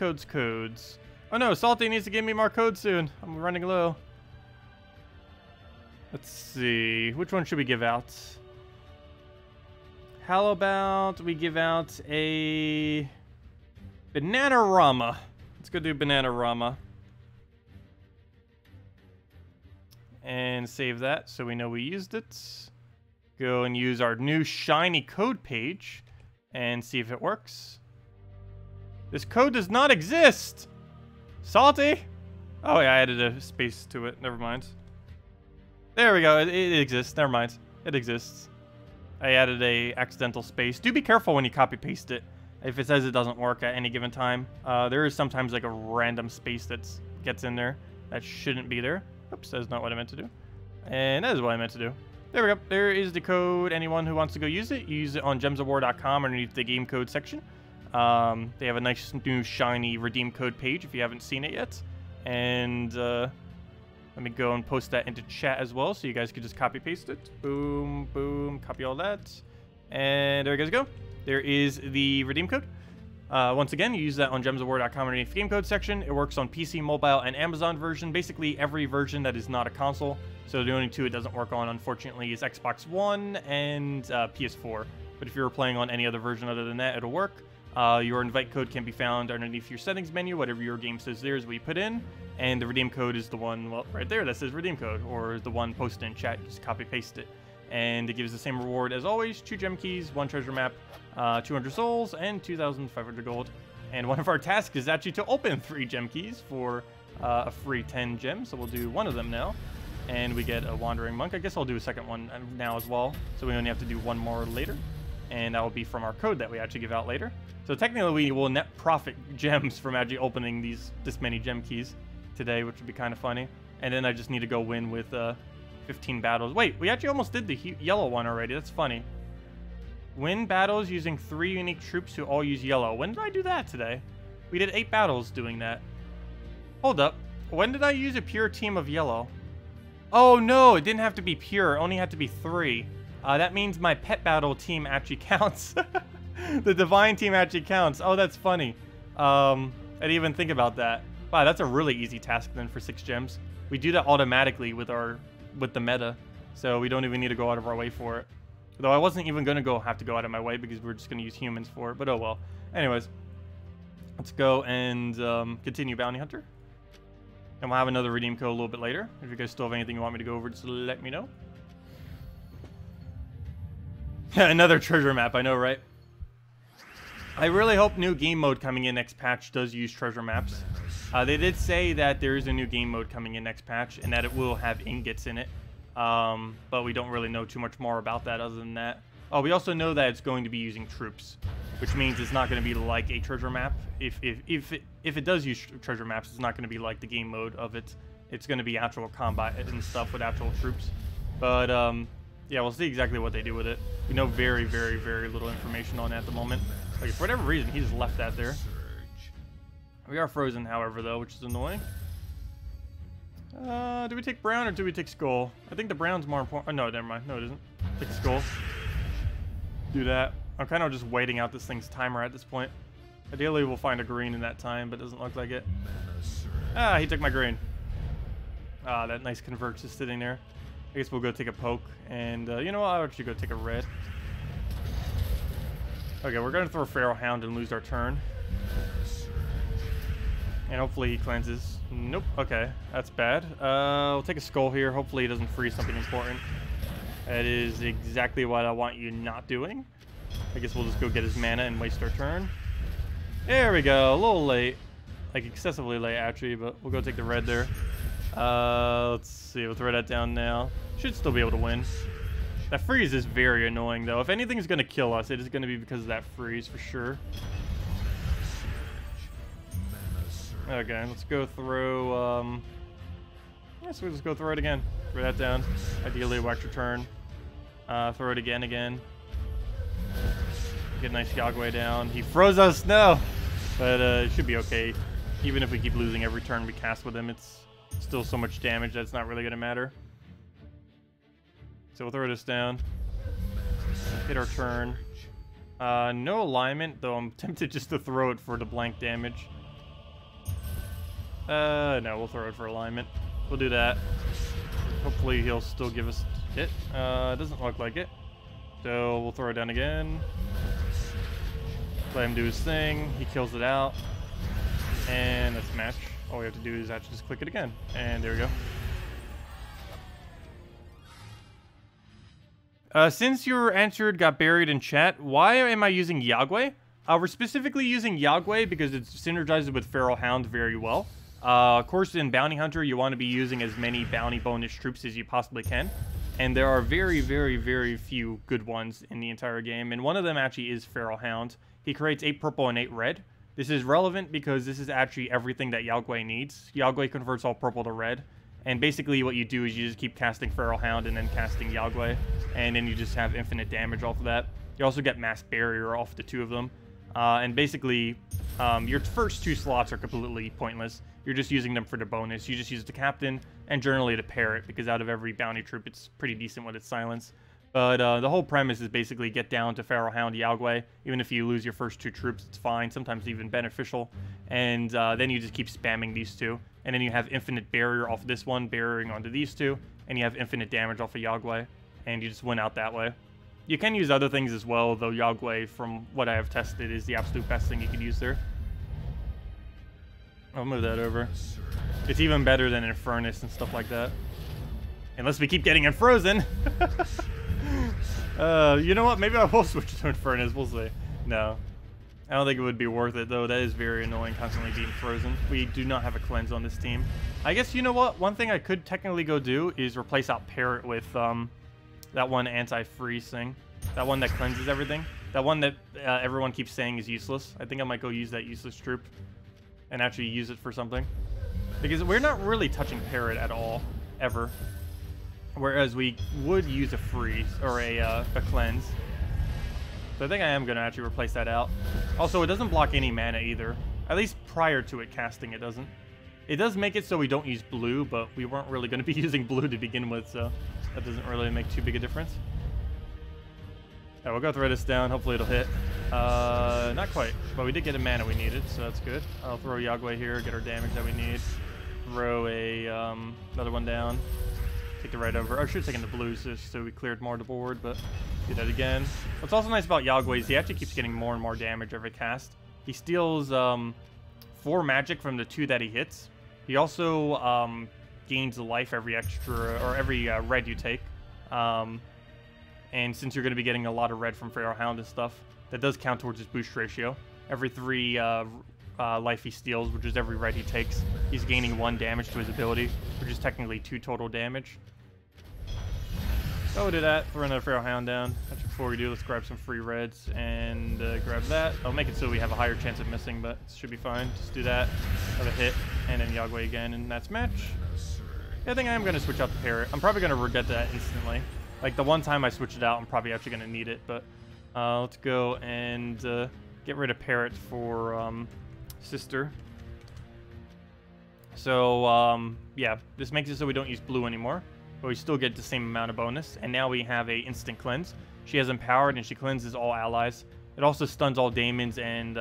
Oh no, Salty needs to give me more code soon. I'm running low. Let's see. Which one should we give out? How about we give out a Bananarama? Let's go do Bananarama. And save that so we know we used it. Go and use our new shiny code page and see if it works. This code does not exist! Salty? Oh yeah, I added a space to it. Never mind. There we go. It exists. Never mind. It exists. I added a accidental space. Do be careful when you copy paste it. If it says it doesn't work at any given time. There is sometimes like a random space that gets in there that shouldn't be there. Oops, that's not what I meant to do. And that is what I meant to do. There we go. There is the code. Anyone who wants to go use it on gemsofwar.com underneath the game code section. They have a nice new shiny redeem code page if you haven't seen it yet. And let me go and post that into chat as well so you guys can just copy paste it. Boom, boom, copy all that. And there you guys go. There is the redeem code. Once again, you use that on gemsofwar.com underneath the game code section. It works on PC, mobile, and Amazon version. Basically, every version that is not a console. So the only two it doesn't work on, unfortunately, is Xbox One and PS4. But if you're playing on any other version other than that, it'll work. Your invite code can be found underneath your settings menu. Whatever your game says there is what you put in. And the redeem code is the one, well, right there that says redeem code. Or the one posted in chat. You just copy paste it. And it gives the same reward as always. 2 gem keys, 1 treasure map, 200 souls, and 2,500 gold. And one of our tasks is actually to open 3 gem keys for a free 10 gems. So we'll do one of them now. And we get a wandering monk. I guess I'll do a second one now as well. So we only have to do one more later. And that will be from our code that we actually give out later. So technically we will net profit gems from actually opening this many gem keys today, which would be kind of funny. And then I just need to go win with 15 battles. Wait, we actually almost did the yellow one already. That's funny. Win battles using 3 unique troops who all use yellow. When did I do that today? We did 8 battles doing that. Hold up. When did I use a pure team of yellow? Oh no, it didn't have to be pure. It only had to be 3. That means my pet battle team actually counts. The divine team actually counts. Oh, that's funny. I didn't even think about that. Wow, that's a really easy task then for 6 gems. We do that automatically with the meta, so we don't even need to go out of our way for it. Though I wasn't even going to have to go out of my way because we're just going to use humans for it, but oh well. Anyways, let's go and continue Bounty Hunter. And we'll have another redeem code a little bit later. If you guys still have anything you want me to go over, just let me know. Another treasure map, I know, right? I really hope new game mode coming in next patch does use treasure maps. They did say that there is a new game mode coming in next patch and that it will have ingots in it. But we don't really know too much more about that other than that. Oh, we also know that it's going to be using troops, which means it's not going to be like a treasure map. If it does use treasure maps, it's not going to be like the game mode of it. It's going to be actual combat and stuff with actual troops. But yeah, we'll see exactly what they do with it. We know very, very, very little information on it at the moment. Like, for whatever reason, he just left that there. We are frozen, however, though, which is annoying. Do we take brown or do we take skull? I think the brown's more important. Oh, no, never mind. No, it isn't. Take skull. Do that. I'm kind of just waiting out this thing's timer at this point. Ideally, we'll find a green in that time, but it doesn't look like it. Ah, he took my green. Ah, that nice convert's just sitting there. I guess we'll go take a poke, and you know what? I'll actually go take a red. Okay, we're going to throw Feral Hound and lose our turn. And hopefully he cleanses. Nope. Okay, that's bad. We'll take a skull here. Hopefully he doesn't freeze something important. That is exactly what I want you not doing. I guess we'll just go get his mana and waste our turn. There we go. A little late. Like, excessively late, actually, but we'll go take the red there. Let's see. We'll throw that down now. Should still be able to win. That freeze is very annoying, though. If anything's going to kill us, it is going to be because of that freeze, for sure. Okay, let's go throw, yes, we'll just go throw it again. Throw that down. Ideally, we'll extra turn. Throw it again. Get a nice Yog Guai down. He froze us, no! But, it should be okay. Even if we keep losing every turn we cast with him, it's still so much damage that it's not really gonna matter. So we'll throw this down. Hit our turn. No alignment, though I'm tempted just to throw it for the blank damage. No, we'll throw it for alignment. We'll do that. Hopefully he'll still give us hit. Doesn't look like it. So we'll throw it down again. Let him do his thing. He kills it out. And that's match. All we have to do is actually just click it again. And there we go. Since your answer got buried in chat, why am I using Yog Guai? We're specifically using Yog Guai because it's synergized with Feral Hound very well. Of course, in Bounty Hunter, you want to be using as many bounty bonus troops as you possibly can. And there are very, very, very few good ones in the entire game. And one of them actually is Feral Hound. He creates 8 purple and 8 red. This is relevant because this is actually everything that Yog Guai needs. Yog Guai converts all purple to red. And basically what you do is you just keep casting Feral Hound and then casting Yog Guai. And then you just have infinite damage off of that. You also get Mass Barrier off the 2 of them. And basically, your first 2 slots are completely pointless. You're just using them for the bonus. You just use the captain and generally the parrot, because out of every bounty troop, it's pretty decent with its silence. But the whole premise is basically get down to Feral Hound, Yog Guai. Even if you lose your first 2 troops, it's fine. Sometimes even beneficial. And then you just keep spamming these 2. And then you have infinite barrier off this one, barriering onto these 2. And you have infinite damage off of Yog Guai. And you just win out that way. You can use other things as well, though Yog Guai, from what I have tested, is the absolute best thing you could use there. I'll move that over. It's even better than Infernus and stuff like that. Unless we keep getting unfrozen. You know what? Maybe I will switch to Infernus. We'll see. No. I don't think it would be worth it, though. That is very annoying, constantly being frozen. We do not have a cleanse on this team. I guess, you know what? One thing I could technically go do is replace out Parrot with that one anti-freeze thing. That one that cleanses everything. That one that everyone keeps saying is useless. I think I might go use that useless troop and actually use it for something. Because we're not really touching Parrot at all, ever. Whereas we would use a freeze or a cleanse. So I think I am going to actually replace that out. Also, it doesn't block any mana either. At least prior to it casting, it doesn't. It does make it so we don't use blue, but we weren't really going to be using blue to begin with, so that doesn't really make too big a difference. Yeah, we'll go throw this down. Hopefully it'll hit. Not quite, but we did get a mana we needed, so that's good. I'll throw Yog Guai here, get our damage that we need. Throw a another one down. Take the red over. I should have taken the blues just so we cleared more of the board, but do that again. What's also nice about Yog Guai is he actually keeps getting more and more damage every cast. He steals 4 magic from the 2 that he hits. He also gains life every extra, or every red you take. And since you're going to be getting a lot of red from Feral Hound and stuff, that does count towards his boost ratio. Every 3 life he steals, which is every red he takes, he's gaining 1 damage to his ability, which is technically 2 total damage. So we'll do that. Throw another Feral Hound down. Actually, before we do, let's grab some free reds and grab that. I'll make it so we have a higher chance of missing, but it should be fine. Just do that. Have a hit, and then Yog Guai again, and that's match. Yeah, I think I am going to switch out the Parrot. I'm probably going to regret that instantly. Like, the one time I switch it out, I'm probably actually going to need it, but let's go and get rid of Parrot for Sister. So, yeah, this makes it so we don't use blue anymore, but we still get the same amount of bonus, and now we have a instant cleanse. She has Empowered, and she cleanses all allies. It also stuns all Daemons and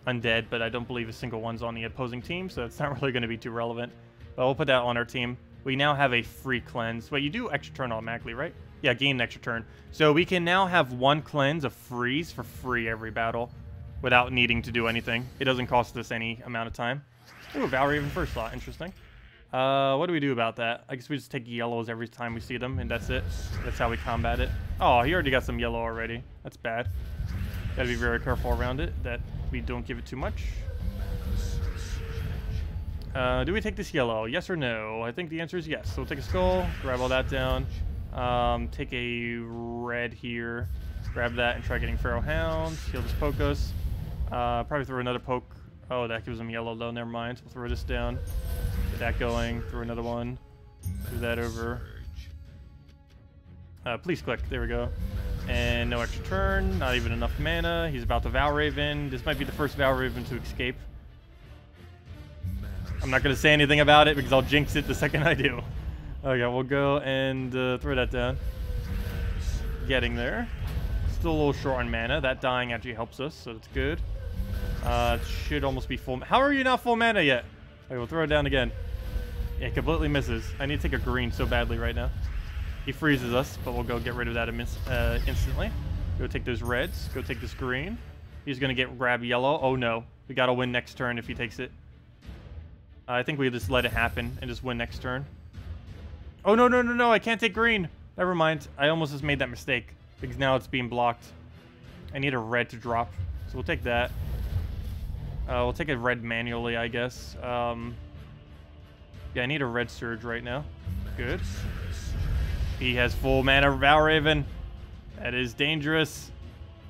Undead, but I don't believe a single one's on the opposing team, so it's not really going to be too relevant. But we'll put that on our team. We now have a free cleanse. Wait, you do extra turn automatically, right? Yeah, gain an extra turn. So we can now have 1 cleanse of freeze for free every battle without needing to do anything. It doesn't cost us any amount of time. Ooh, Valraven first slot. Interesting. What do we do about that? I guess we just take yellows every time we see them, and that's it. That's how we combat it. Oh, he already got some yellow already. That's bad. Gotta be very careful around it, that we don't give it too much. Do we take this yellow? Yes or no? I think the answer is yes. So we'll take a skull, grab all that down. Take a red here, grab that and try getting Feral Hound. He'll just poke us. Probably throw another poke. Oh, that gives him yellow though, never mind. We'll throw this down. Get that going, throw another one. Do that over. Please click, there we go. And no extra turn, not even enough mana. He's about to Valraven. This might be the first Valraven to escape. I'm not going to say anything about it because I'll jinx it the second I do. Okay, we'll go and throw that down. Getting there. Still a little short on mana. That dying actually helps us, so that's good. It should almost be full. How are you not full mana yet? Okay, we'll throw it down again. Yeah, completely misses. I need to take a green so badly right now. He freezes us, but we'll go get rid of that instantly. Go take those reds. Go take this green. He's going to grab yellow. Oh, no. We got to win next turn if he takes it. I think we just let it happen and just win next turn. Oh, no, no, no, no. I can't take green. Never mind. I almost just made that mistake because now it's being blocked. I need a red to drop, so we'll take that. We'll take a red manually, I guess. Yeah, I need a red surge right now. Good. He has full mana Valraven. That is dangerous.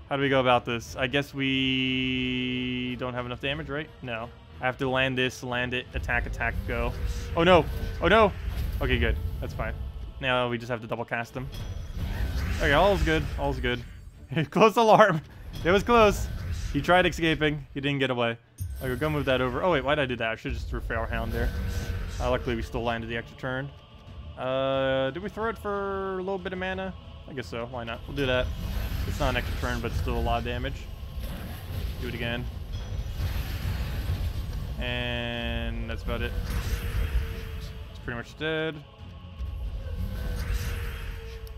How do we go about this? I guess we don't have enough damage, right? No. I have to land this, land it, attack, attack, go. Oh, no. Oh, no. Okay, good. That's fine. Now we just have to double cast him. Okay, all's good. All's good. Close alarm. It was close. He tried escaping. He didn't get away. Okay, go move that over. Oh, wait. Why did I do that? I should just threw Feral Hound there. Luckily, we still landed the extra turn. Did we throw it for a little bit of mana? I guess so. Why not? We'll do that. It's not an extra turn, but still a lot of damage. Do it again. And that's about it. It's pretty much dead.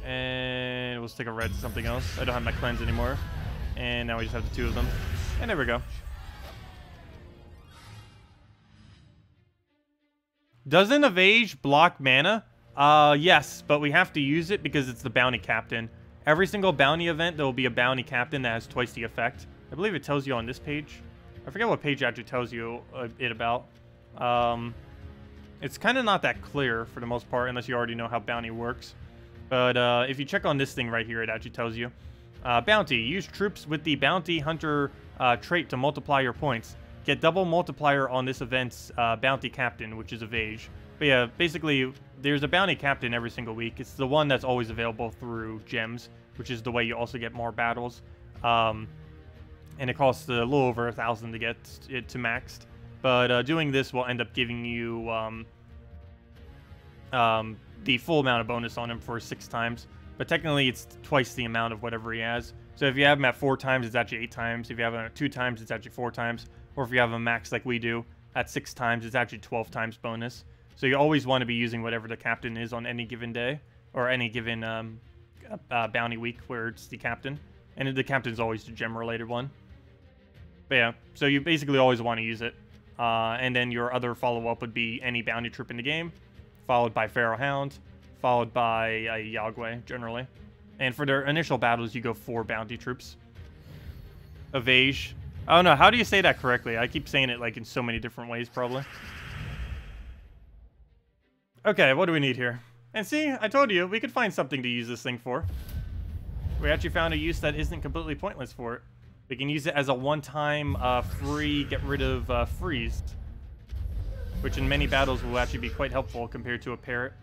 And we'll stick a red to something else. I don't have my cleanse anymore. And now we just have the two of them. And there we go. Doesn't Evade block mana? Yes, but we have to use it because it's the bounty captain. Every single bounty event, there will be a bounty captain that has twice the effect. I believe it tells you on this page. I forget what page actually tells you it about. It's kind of not that clear for the most part, unless you already know how bounty works. But if you check on this thing right here, it actually tells you. Bounty. Use troops with the bounty hunter trait to multiply your points. Get double multiplier on this event's bounty captain, which is Evade. But yeah, basically, there's a bounty captain every single week. It's the one that's always available through gems, which is the way you also get more battles. And it costs a little over 1,000 to get it to maxed. But doing this will end up giving you the full amount of bonus on him for 6 times. But technically, it's twice the amount of whatever he has. So if you have him at 4 times, it's actually 8 times. If you have him at 2 times, it's actually 4 times. Or if you have him max like we do at 6 times, it's actually 12 times bonus. So you always want to be using whatever the captain is on any given day. Or any given bounty week where it's the captain. And the captain's always the gem-related one. But yeah, so you basically always want to use it. And then your other follow-up would be any bounty troop in the game, followed by Feral Hound, followed by a Yog Guai, generally. And for their initial battles, you go 4 bounty troops. Evade. I don't know, how do you say that correctly? I keep saying it like in so many different ways, probably. Okay, what do we need here? And see, I told you, we could find something to use this thing for. We actually found a use that isn't completely pointless for it. We can use it as a one-time free get rid of freeze, which in many battles will actually be quite helpful compared to a parrot.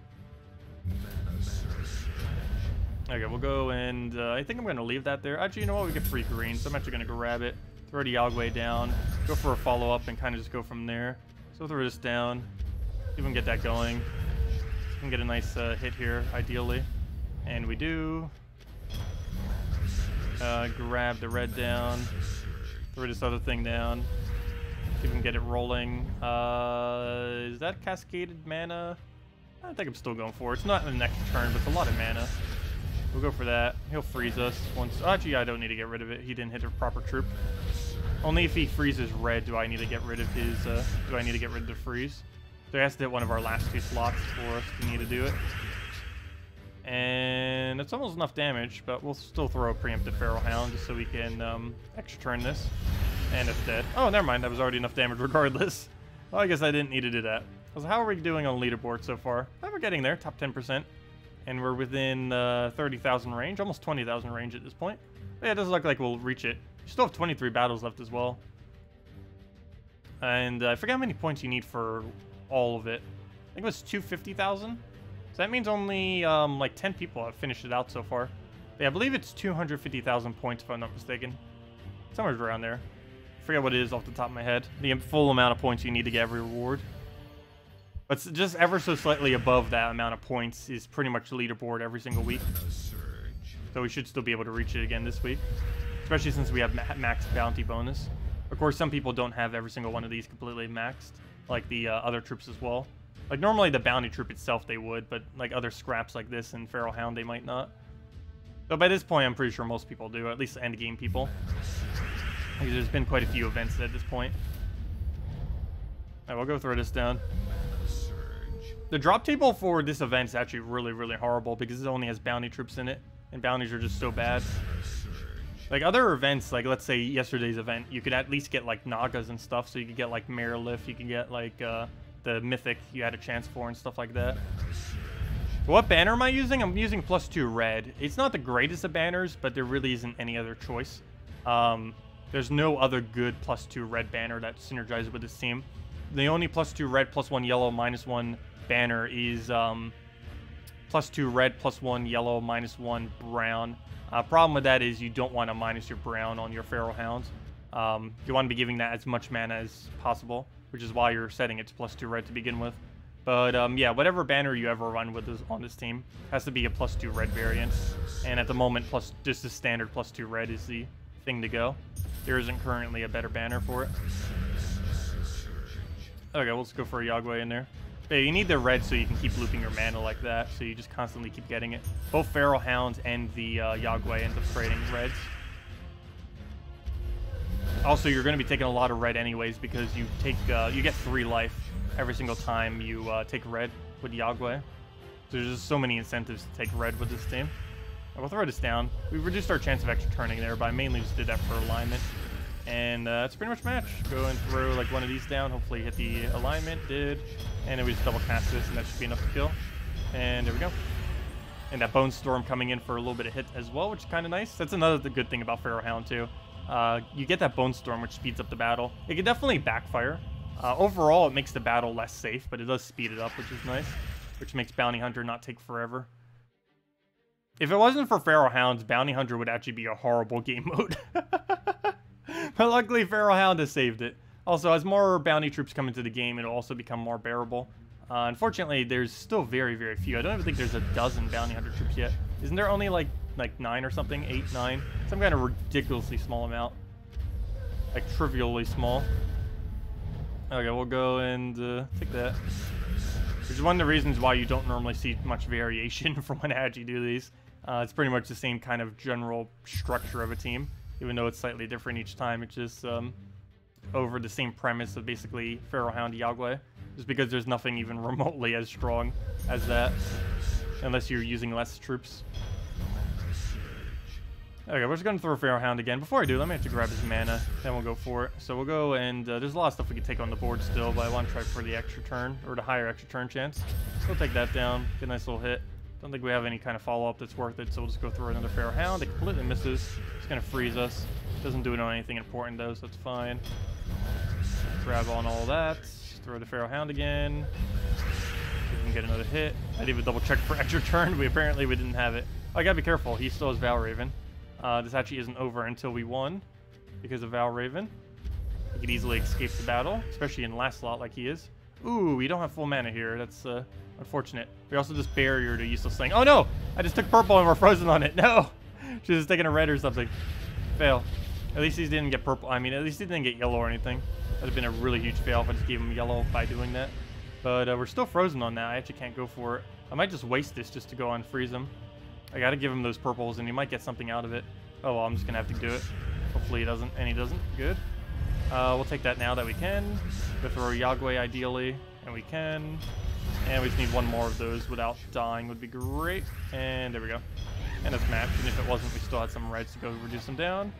Okay, we'll go and I think I'm going to leave that there. Actually, you know what? We get free green, so I'm actually going to grab it, throw the Yog Guai down, go for a follow-up, and kind of just go from there. So we'll throw this down, see if we can get that going. We can get a nice hit here, ideally. And we do. Grab the red down, throw this other thing down, see if we can get it rolling. Is that cascaded mana? I think I'm still going for it. It's not in the next turn, but it's a lot of mana. We'll go for that. He'll freeze us once. Oh, actually, I don't need to get rid of it. He didn't hit a proper troop. Only if he freezes red do I need to get rid of his. Do I need to get rid of the freeze? So he has to hit one of our last 2 slots for us to need to do it. And it's almost enough damage, but we'll still throw a preemptive Feral Hound just so we can extra turn this. And it's dead. Oh, never mind. That was already enough damage regardless. Well, I guess I didn't need to do that. So how are we doing on leaderboard so far? Oh, we're getting there, top 10%. And we're within 30,000 range, almost 20,000 range at this point. But yeah, it doesn't look like we'll reach it. You still have 23 battles left as well. And I forget how many points you need for all of it. I think it was 250,000. So that means only like 10 people have finished it out so far. Yeah, I believe it's 250,000 points if I'm not mistaken. Somewhere around there. I forget what it is off the top of my head. The full amount of points you need to get every reward. But just ever so slightly above that amount of points is pretty much the leaderboard every single week. So we should still be able to reach it again this week. Especially since we have max bounty bonus. Of course, some people don't have every single one of these completely maxed. like the other troops as well. Like normally the bounty troop itself they would, but like other scraps like this and Feral Hound they might not. So by this point I'm pretty sure most people do, at least endgame people. Because there's been quite a few events at this point. Alright, we'll go throw this down. The drop table for this event is actually really, really horrible because it only has bounty troops in it, and bounties are just so bad. Like other events, like let's say yesterday's event, you could at least get like Nagas and stuff, so you could get like Marilith, you could get like the Mythic you had a chance for and stuff like that. What banner am I using? I'm using +2 red. It's not the greatest of banners, but there really isn't any other choice. There's no other good +2 red banner that synergizes with this team. The only +2 red, +1 yellow, -1 banner is +2 red, +1 yellow, -1 brown. Problem with that is you don't want to minus your brown on your Feral Hounds. You want to be giving that as much mana as possible, which is why you're setting it to +2 red to begin with. But yeah, whatever banner you ever run with on this team has to be a +2 red variant. And at the moment, just the standard +2 red is the thing to go. There isn't currently a better banner for it. Okay, let's go for a Yog Guai in there. Yeah, you need the red so you can keep looping your mana like that, so you just constantly keep getting it. Both Feral Hounds and the Yog Guai end up trading reds. Also, you're going to be taking a lot of red anyways because you take you get 3 life every single time you take red with Yog Guai. So there's just so many incentives to take red with this team. We'll throw this down. We reduced our chance of extra turning there, but I mainly just did that for alignment. And that's pretty much match. Go and throw like one of these down. Hopefully hit the alignment. Did. And then we just double Cactus, and that should be enough to kill. And there we go. And that Bone Storm coming in for a little bit of hit as well, which is kind of nice. That's another good thing about Feral Hound too. You get that Bone Storm, which speeds up the battle. It can definitely backfire. Overall, it makes the battle less safe, but it does speed it up, which is nice. Which makes Bounty Hunter not take forever. If it wasn't for Feral Hounds, Bounty Hunter would actually be a horrible game mode. But luckily, Feral Hound has saved it. Also, as more bounty troops come into the game, it'll also become more bearable. Unfortunately, there's still very, very few. I don't even think there's a dozen bounty hunter troops yet. Isn't there only like 9 or something? 8, 9? Some kind of ridiculously small amount. Like trivially small. Okay, we'll go and take that. Which is one of the reasons why you don't normally see much variation from when I actually do these. It's pretty much the same kind of general structure of a team. Even though it's slightly different each time, it's just over the same premise of basically Feral Hound Yog Guai. Just because there's nothing even remotely as strong as that. Unless you're using less troops. Okay, we're just going to throw Feral Hound again. Before I do, let me have to grab his mana, then we'll go for it. So we'll go and there's a lot of stuff we can take on the board still, but I want to try for the extra turn, or the higher extra turn chance. So we'll take that down, get a nice little hit. Don't think we have any kind of follow-up that's worth it, so we'll just go through another Feral Hound. It completely misses. It's going to freeze us. Doesn't do it on anything important, though, so that's fine. Grab on all that. Throw the Feral Hound again. See if we can get another hit. I didn't even double-check for extra turn. We didn't have it. Oh, I gotta be careful. He still has Valraven. This actually isn't over until we won because of Valraven. He could easily escape the battle, especially in last slot like he is. Ooh, we don't have full mana here. That's unfortunate. We also just barriered a useless thing. Oh no! I just took purple and we're frozen on it. No! She was taking a red or something. Fail. At least he didn't get purple. I mean, at least he didn't get yellow or anything. That would have been a really huge fail if I just gave him yellow by doing that. But we're still frozen on that. I actually can't go for it. I might just waste this just to go and freeze him. I gotta give him those purples and he might get something out of it. Oh well, I'm just gonna have to do it. Hopefully he doesn't, and he doesn't. Good. We'll take that now that we can. Go throw a Yog Guai ideally, and we can. And we just need one more of those without dying would be great. And there we go. And it's matched, and if it wasn't, we still had some reds to go reduce them down.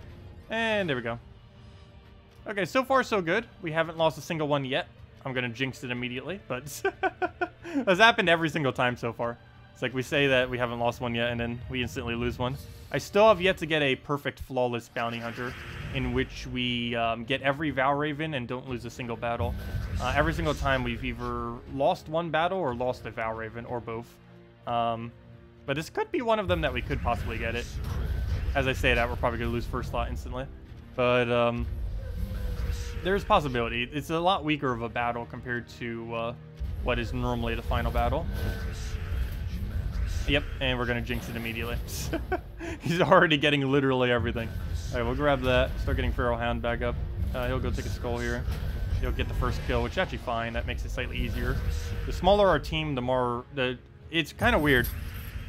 And there we go. Okay, so far so good. We haven't lost a single one yet. I'm gonna jinx it immediately, but that's happened every single time so far. It's like we say that we haven't lost one yet, and then we instantly lose one. I still have yet to get a perfect, flawless bounty hunter in which we get every Valraven and don't lose a single battle. Every single time we've either lost one battle or lost a Valraven, or both. But this could be one of them that we could possibly get it. As I say that, we're probably going to lose first slot instantly. But there's possibility. It's a lot weaker of a battle compared to what is normally the final battle. Yep, and we're going to jinx it immediately. He's already getting literally everything. Alright, we'll grab that. Start getting Feral Hound back up. He'll go take a skull here. You'll get the first kill, which is actually fine. That makes it slightly easier. The smaller our team, the more... It's kind of weird.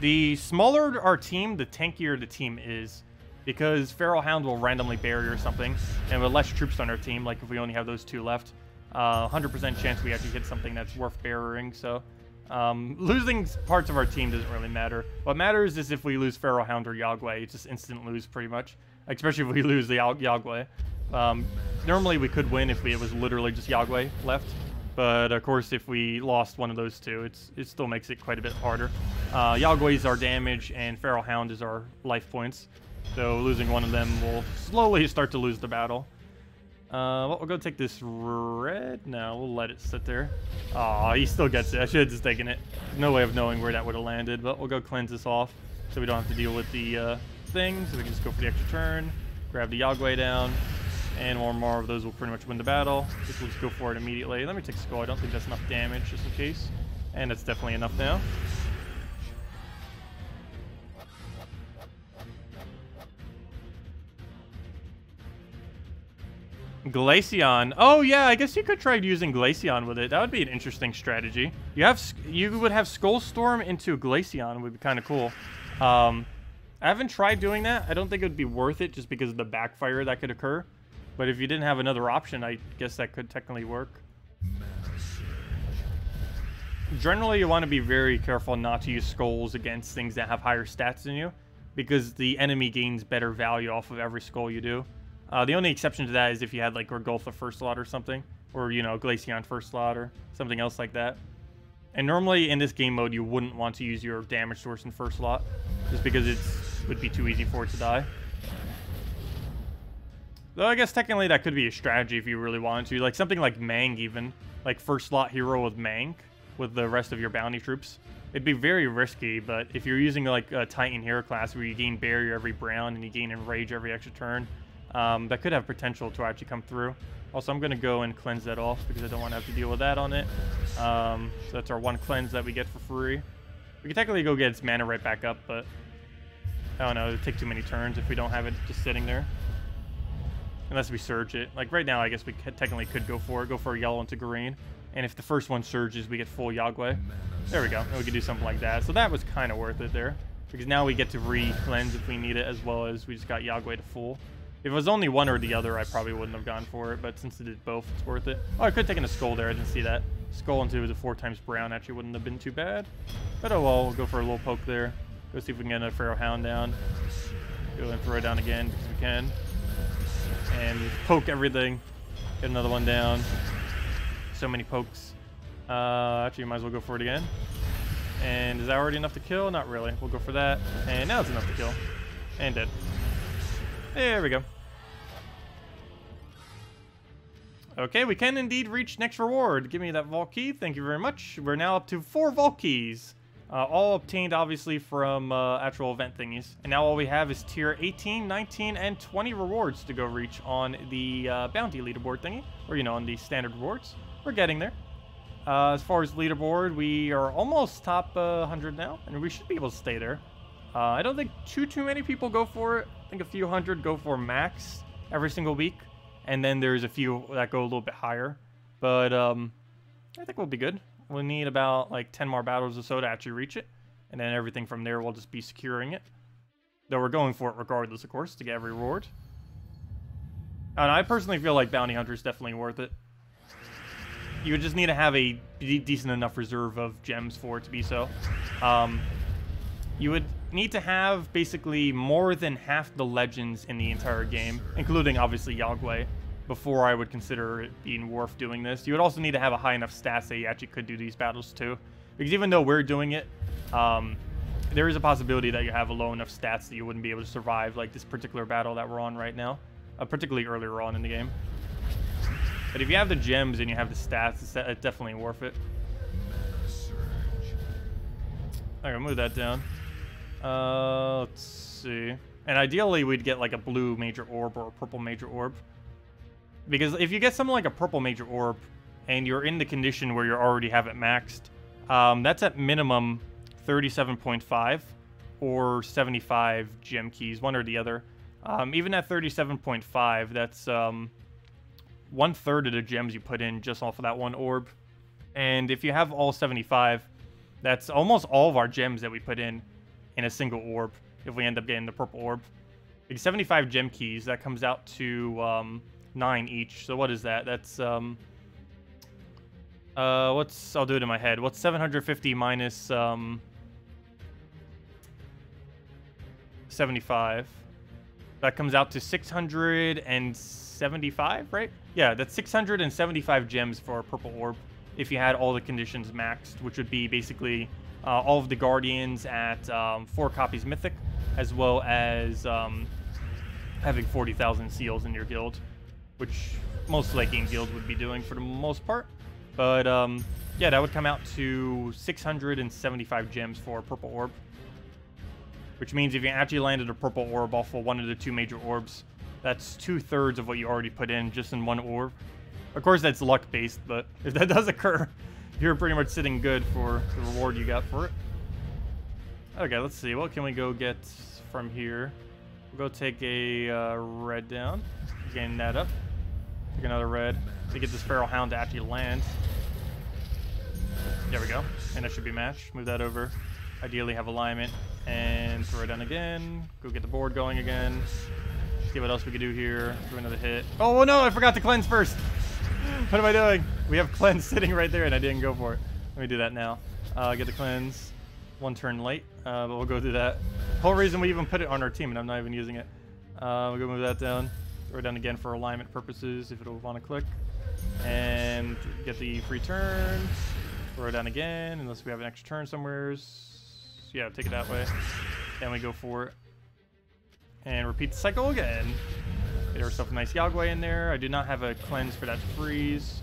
The smaller our team, the tankier the team is. Because Feral Hound will randomly bury or something. And with less troops on our team, like if we only have those 2 left, 100% chance we actually hit something that's worth burying. So losing parts of our team doesn't really matter. What matters is if we lose Feral Hound or Yog Guai. It's just instant lose pretty much. Especially if we lose the Yog Guai. Normally we could win if it was literally just Yog Guai left. But of course if we lost one of those 2, it still makes it quite a bit harder. Yog Guai is our damage and Feral Hound is our life points. So losing one of them will slowly start to lose the battle. Well, we'll go take this red. No, we'll let it sit there. Aw, he still gets it. I should have just taken it. No way of knowing where that would have landed, but we'll go cleanse this off so we don't have to deal with the thing. So we can just go for the extra turn, grab the Yog Guai down, and one more of those will pretty much win the battle. We'll just go for it immediately. Let me take Skull. I don't think that's enough damage, just in case. And that's definitely enough now. Glaceon. Oh yeah, I guess you could try using Glaceon with it. That would be an interesting strategy. You would have Skull Storm into Glaceon. Would be kind of cool. I haven't tried doing that. I don't think it would be worth it just because of the backfire that could occur. But if you didn't have another option, I guess that could technically work. Generally, you want to be very careful not to use skulls against things that have higher stats than you, because the enemy gains better value off of every skull you do. The only exception to that is if you had like Gorgulfa first slot or something, or you know, Glaceon first slot or something else like that. And normally in this game mode, you wouldn't want to use your damage source in first slot, just because it would be too easy for it to die. Though I guess technically that could be a strategy if you really wanted to, like something like Mang even, like first slot hero with Mang, with the rest of your bounty troops. It'd be very risky, but if you're using like a Titan hero class where you gain barrier every brown and you gain enrage every extra turn, that could have potential to actually come through. Also, I'm going to go and cleanse that off because I don't want to have to deal with that on it. So that's our 1 cleanse that we get for free. We can technically go get its mana right back up, but I don't know, it would take too many turns if we don't have it just sitting there. Unless we surge it. Like right now, I guess we technically could go for it. Go for a yellow into green. And if the first one surges, we get full Yog Guai. There we go. And we could do something like that. So that was kind of worth it there. Because now we get to re-cleanse if we need it, as well as we just got Yog Guai to full. If it was only one or the other, I probably wouldn't have gone for it, but since it did both, it's worth it. Oh, I could have taken a Skull there. I didn't see that. Skull into the 4 times brown actually wouldn't have been too bad. But oh well, we'll go for a little poke there. Go see if we can get another Feral Hound down. Go and throw it down again because we can. And poke everything. Get another one down. So many pokes. Actually, might as well go for it again. And is that already enough to kill? Not really. We'll go for that. And now it's enough to kill. And dead. There we go. Okay, we can indeed reach next reward. Give me that vault key. Thank you very much. We're now up to 4 vault keys. All obtained, obviously, from actual event thingies. And now all we have is tier 18, 19, and 20 rewards to go reach on the bounty leaderboard thingy. Or, you know, on the standard rewards. We're getting there. As far as leaderboard, we are almost top 100 now. And we should be able to stay there. I don't think too many people go for it. I think a few hundred go for max every single week. And then there's a few that go a little bit higher. But I think we'll be good. We'll need about like 10 more battles or so to actually reach it. And then everything from there will just be securing it. Though we're going for it regardless, of course, to get every reward. And I personally feel like Bounty Hunter is definitely worth it. You would just need to have a decent enough reserve of gems for it to be so. You would need to have basically more than half the legends in the entire game, including obviously Yog Guai, before I would consider it being worth doing this. You would also need to have a high enough stats that you actually could do these battles too. Because even though we're doing it, there is a possibility that you have a low enough stats that you wouldn't be able to survive like this particular battle that we're on right now, particularly earlier on in the game. But if you have the gems and you have the stats, it's definitely worth it. I'm gonna move that down. Let's see. And ideally, we'd get like a blue major orb or a purple major orb. Because if you get something like a purple major orb and you're in the condition where you already have it maxed, that's at minimum 37.5 or 75 gem keys, one or the other. Even at 37.5, that's 1/3 of the gems you put in just off of that one orb. And if you have all 75, that's almost all of our gems that we put in a single orb, if we end up getting the purple orb. Like 75 gem keys, that comes out to 9 each. So what is that? That's I'll do it in my head. What's 750 minus 75? That comes out to 675, right? Yeah, that's 675 gems for a purple orb if you had all the conditions maxed, which would be basically all of the guardians at 4 copies mythic, as well as having 40,000 seals in your guild, which most late game guilds would be doing for the most part. But yeah, that would come out to 675 gems for a purple orb, which means if you actually landed a purple orb off of one of the 2 major orbs, that's 2/3 of what you already put in just in one orb. Of course, that's luck-based, but if that does occur, you're pretty much sitting good for the reward you got for it. Okay, let's see. What can we go get from here? We'll go take a red down. Gain that up. Take another red to get this Feral Hound to actually land. There we go. And that should be matched. Move that over. Ideally have alignment. And throw it down again. Go get the board going again. See what else we could do here. Do another hit. Oh no, I forgot to cleanse first. What am I doing? We have cleanse sitting right there and I didn't go for it. Let me do that now. Get the cleanse. 1 turn late, but we'll go do that. Whole reason we even put it on our team and I'm not even using it. We'll go move that down. Throw it down again for alignment purposes if it'll want to click. And get the free turn. Throw it down again unless we have an extra turn somewhere. Yeah, take it that way. Then we go for it. And repeat the cycle again. Get ourselves a nice Yog Guai in there. I do not have a cleanse for that to freeze,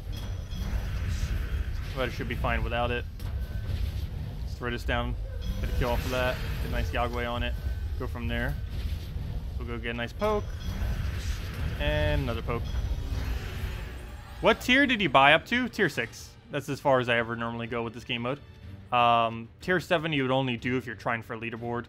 but it should be fine without it. Let's throw this down. Get a kill off of that. Get a nice Yog Guai on it. Go from there. We'll go get a nice poke. And another poke. What tier did you buy up to? Tier 6. That's as far as I ever normally go with this game mode. Tier 7 you would only do if you're trying for a leaderboard.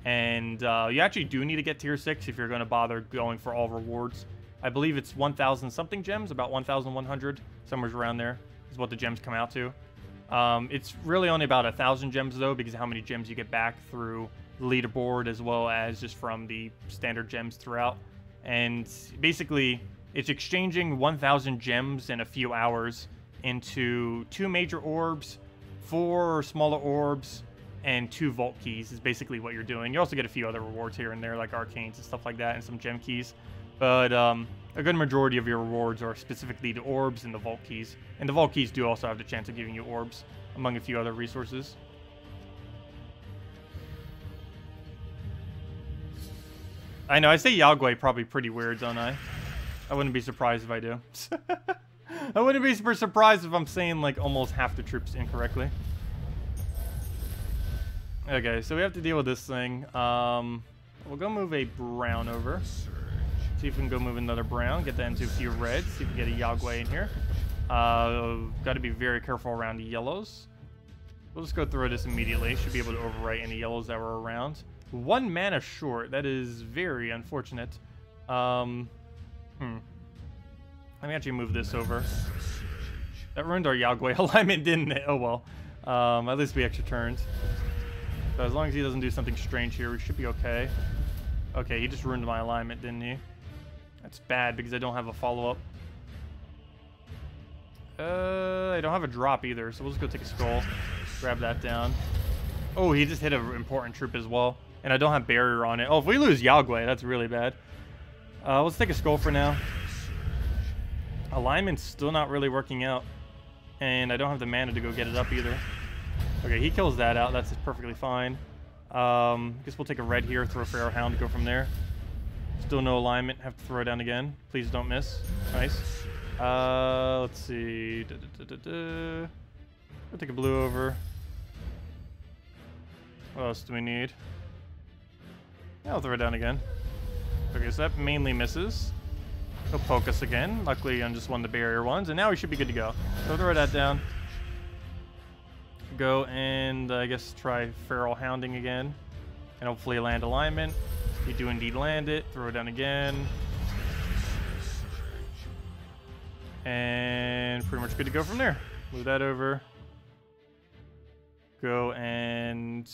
And you actually do need to get tier 6 if you're going to bother going for all rewards. I believe it's 1,000 something gems, about 1,100, somewhere around there is what the gems come out to. It's really only about 1,000 gems though, because of how many gems you get back through the leaderboard as well as just from the standard gems throughout. And basically, it's exchanging 1,000 gems in a few hours into 2 major orbs, 4 smaller orbs, and 2 vault keys is basically what you're doing. You also get a few other rewards here and there, like arcanes and stuff like that, and some gem keys. But a good majority of your rewards are specifically the orbs and the vault keys. And the vault keys do also have the chance of giving you orbs, among a few other resources. I know, I say Yog Guai probably pretty weird, don't I? I wouldn't be surprised if I do. I wouldn't be super surprised if I'm saying like almost half the troops incorrectly. Okay, so we have to deal with this thing. We'll go move a brown over. See if we can go move another brown. Get that into a few reds. See if we can get a Yog Guai in here. Got to be very careful around the yellows. We'll just go through this immediately. Should be able to overwrite any yellows that were around. 1 mana short. That is very unfortunate. Let me actually move this over. That ruined our Yog Guai alignment, didn't it? Oh well. At least we extra turned. So as long as he doesn't do something strange here, we should be okay. Okay, he just ruined my alignment, didn't he? That's bad because I don't have a follow-up. I don't have a drop either, so we'll just go take a skull. Grab that down. Oh, he just hit an important troop as well. And I don't have barrier on it. Oh, if we lose Yog Guai, that's really bad. Let's take a skull for now. Alignment's still not really working out. And I don't have the mana to go get it up either. Okay, he kills that out. That's perfectly fine. Guess we'll take a red here, throw a Feral Hound to go from there. Still no alignment. Have to throw it down again. Please don't miss. Nice. Let's see. We'll take a blue over. What else do we need? Yeah, I'll throw it down again. Okay, so that mainly misses. He'll poke us again. Luckily on just one of the barrier ones. And now we should be good to go. So throw that down. Go and I guess try Feral Hounding again. And hopefully land alignment. We do indeed land it. Throw it down again. And pretty much good to go from there. Move that over. Go and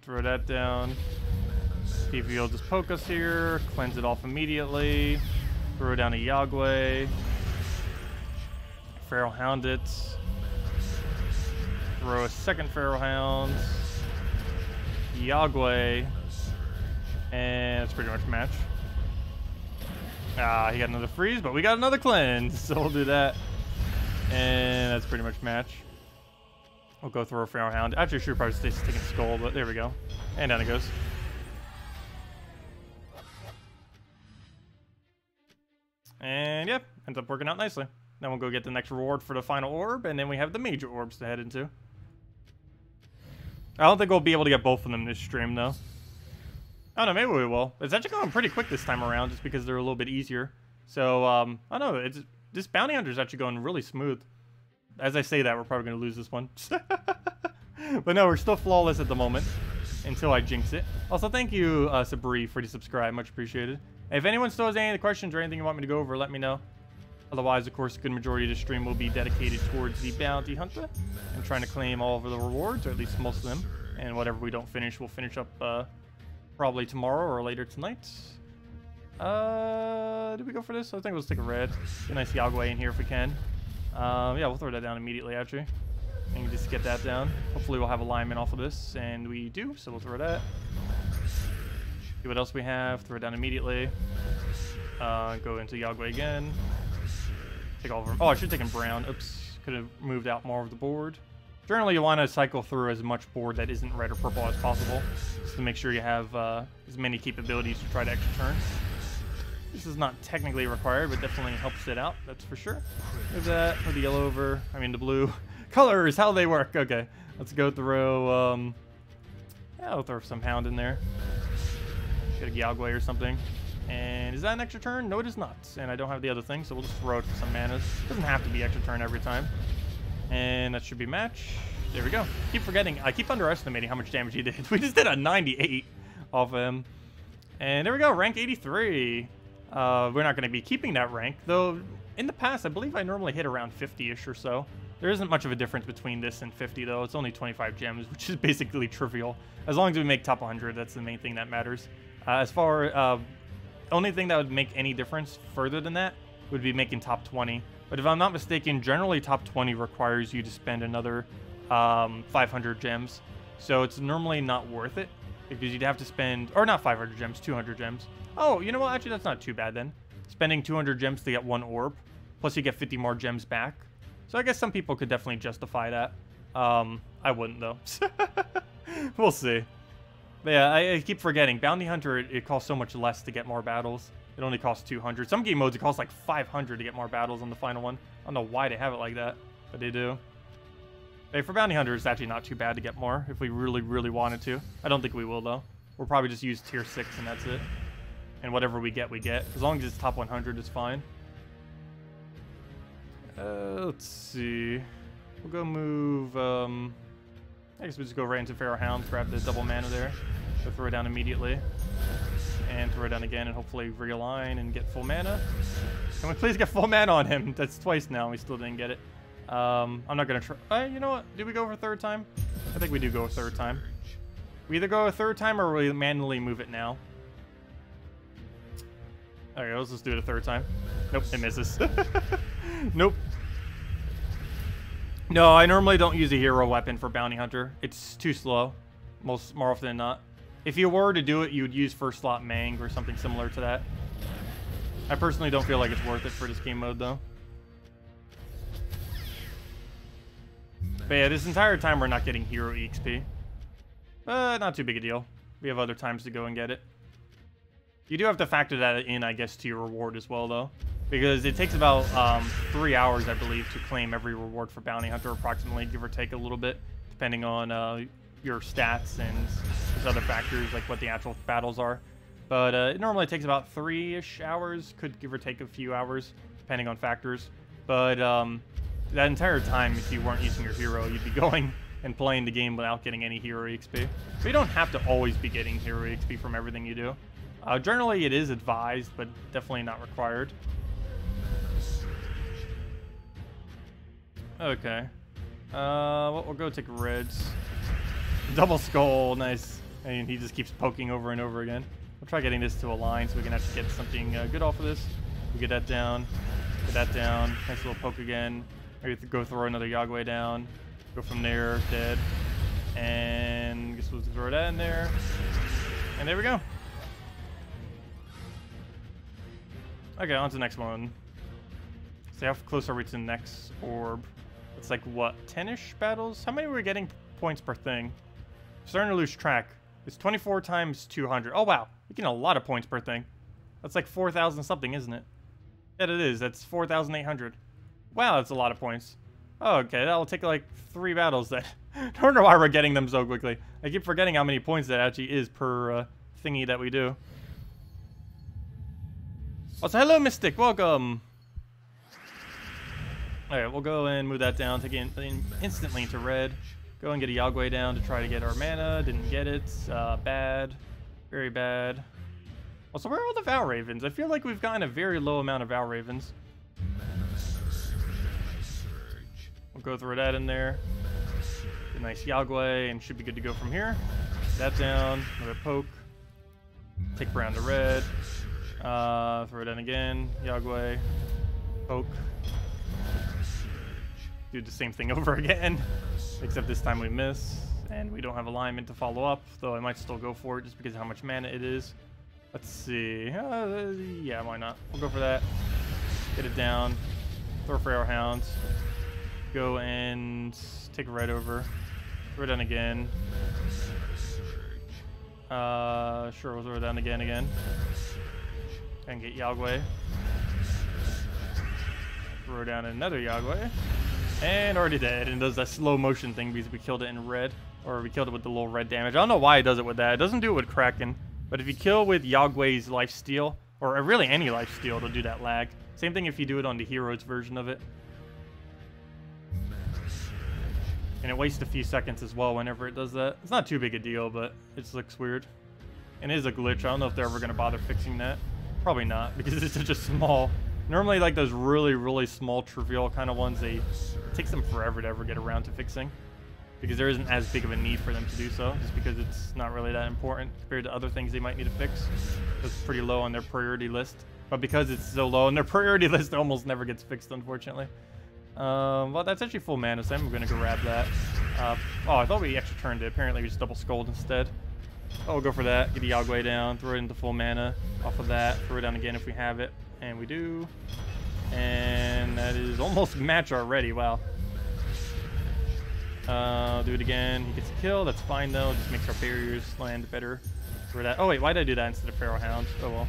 throw that down. See if you'll just poke us here. Cleanse it off immediately. Throw down a Yog Guai. Feral Hound it. Throw a second Feral Hound. Yog Guai. And that's pretty much match. He got another freeze, but we got another cleanse, so we'll do that. And that's pretty much match. We'll go through a Feral Hound. Actually, should probably stay sticking Skull, but there we go. And down it goes. And yep, ends up working out nicely. Then we'll go get the next reward for the final orb, and then we have the major orbs to head into. I don't think we'll be able to get both of them this stream, though. I don't know, maybe we will. It's actually going pretty quick this time around, just because they're a little bit easier. So, I don't know, this Bounty Hunter is actually going really smooth. As I say that, we're probably going to lose this one. But no, we're still flawless at the moment, until I jinx it. Also, thank you, Sabri, for the subscribe. Much appreciated. If anyone still has any questions or anything you want me to go over, let me know. Otherwise, of course, a good majority of the stream will be dedicated towards the Bounty Hunter and trying to claim all of the rewards, or at least most of them. And whatever we don't finish, we'll finish up probably tomorrow or later tonight. Did we go for this? I think we'll stick a red. Get a nice Yog Guai in here if we can. Yeah, we'll throw that down immediately, actually. And just get that down. Hopefully we'll have alignment off of this, and we do, so we'll throw that. See what else we have. Throw it down immediately. Go into Yog Guai again. Take all of them. Oh, I should have taken brown. Oops. Could have moved out more of the board. Generally, you want to cycle through as much board that isn't red or purple as possible, just to make sure you have as many capabilities to try to extra turn. This is not technically required, but definitely helps it out, that's for sure. Move that, move the yellow over, I mean the blue. Colors, how they work, okay. Let's go throw, yeah, I'll throw some Hound in there. Get a Yog Guai or something. And is that an extra turn? No, it is not. And I don't have the other thing, so we'll just throw it for some manas. Doesn't have to be extra turn every time. And that should be match. There we go. Keep forgetting. I keep underestimating how much damage he did. We just did a 98 off him. And there we go. Rank 83. We're not going to be keeping that rank. Though, in the past, I believe I normally hit around 50-ish or so. There isn't much of a difference between this and 50, though. It's only 25 gems, which is basically trivial. As long as we make top 100, that's the main thing that matters. As far... only thing that would make any difference further than that would be making top 20. But if I'm not mistaken, generally top 20 requires you to spend another 500 gems. So it's normally not worth it because you'd have to spend, or not 500 gems, 200 gems. Oh, you know what? Actually, that's not too bad then. Spending 200 gems to get one orb, plus you get 50 more gems back. So I guess some people could definitely justify that. I wouldn't though. We'll see. But yeah, I keep forgetting. Bounty Hunter, it costs so much less to get more battles. It only costs 200. Some game modes, it costs like 500 to get more battles on the final one. I don't know why they have it like that, but they do. Hey, for Bounty Hunter, it's actually not too bad to get more if we really, really wanted to. I don't think we will, though. We'll probably just use tier 6 and that's it. And whatever we get, we get. As long as it's top 100, it's fine. Let's see. We'll go move... I guess we'll just go right into Feral Hound, grab the double mana there. Go throw it down immediately. And throw it down again and hopefully realign and get full mana. Can we please get full mana on him? That's twice now and we still didn't get it. I'm not going to try... you know what? Did we go for third time? I think we do go a third time. We either go a third time or we manually move it now. Okay, let's just do it a third time. Nope, it misses. Nope. No, I normally don't use a hero weapon for Bounty Hunter. It's too slow, more often than not. If you were to do it, you would use first slot Mang or something similar to that. I personally don't feel like it's worth it for this game mode, though. But yeah, this entire time we're not getting hero EXP. But not too big a deal. We have other times to go and get it. You do have to factor that in, I guess, to your reward as well, though. Because it takes about 3 hours, I believe, to claim every reward for Bounty Hunter, approximately, give or take a little bit, depending on your stats and there's other factors, like what the actual battles are. But it normally takes about 3-ish hours, could give or take a few hours, depending on factors. But that entire time, if you weren't using your hero, you'd be going and playing the game without getting any hero EXP. So you don't have to always be getting hero EXP from everything you do. Generally, it is advised, but definitely not required. Okay. Well, we'll go take reds. Double skull, nice. And he just keeps poking over and over again. We'll try getting this to a line so we can actually get something good off of this. We get that down. Get that down. Nice little poke again. Maybe go throw another Yog Guai down. Go from there, dead. And I guess we'll throw that in there. And there we go. Okay, on to the next one. See how close are we to the next orb? It's like, what, 10-ish battles? How many were we getting points per thing? Starting to lose track. It's 24 times 200. Oh, wow. We're getting a lot of points per thing. That's like 4,000 something, isn't it? Yeah, it is. That's 4,800. Wow, that's a lot of points. Oh, okay. That'll take like 3 battles then. I don't know why we're getting them so quickly. I keep forgetting how many points that actually is per thingy that we do. Also, hello, Mystic. Welcome. Alright, we'll go and move that down. Take it instantly into red. Go and get a Yog Guai down to try to get our mana. Didn't get it. Bad. Very bad. Also, where are all the Val Ravens? I feel like we've gotten a very low amount of Val Ravens. We'll go throw that in there. Get a nice Yog Guai and should be good to go from here. That down. Another poke. Take brown to red. Throw it in again. Yog Guai. Poke. Do the same thing over again. Except this time we miss. And we don't have alignment to follow up. Though I might still go for it just because of how much mana it is. Let's see. Yeah, why not? We'll go for that. Get it down. Throw for our hounds. Go and take a red over. Throw it down again. Sure, we'll throw it down again. And get Yog Guai. Throw down another Yog Guai. And already dead. And does that slow motion thing because we killed it in red. Or we killed it with the little red damage. I don't know why it does it with that. It doesn't do it with Kraken. But if you kill with Yog Guai's lifesteal, or really any lifesteal, it'll do that lag. Same thing if you do it on the Heroes version of it. And it wastes a few seconds as well whenever it does that. It's not too big a deal, but it just looks weird. And it is a glitch. I don't know if they're ever going to bother fixing that. Probably not, because it's such a small... Normally, like those really, really small, trivial kind of ones, it takes them forever to ever get around to fixing. Because there isn't as big of a need for them to do so, just because it's not really that important compared to other things they might need to fix. It's pretty low on their priority list. But because it's so low on their priority list, it almost never gets fixed, unfortunately. Well, that's actually full mana, so I'm going to grab that. Oh, I thought we actually turned it. Apparently, we just double skulled instead. Oh, we'll go for that. Get a Yog Guai down. Throw it into full mana. Off of that. Throw it down again if we have it. And we do. And that is almost match already. Wow. Do it again. He gets a kill. That's fine, though. Just makes our barriers land better. Throw that. Oh, wait. Why did I do that instead of Pharaoh Hound? Oh, well.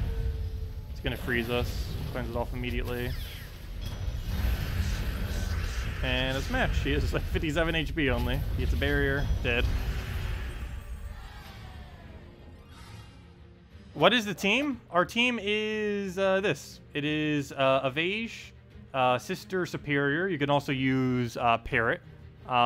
It's going to freeze us. Cleanse it off immediately. And it's match. He is like 57 HP only. He gets a barrier. Dead. What is the team? Our team is this. It is Avage, Sister Superior. You can also use Parrot.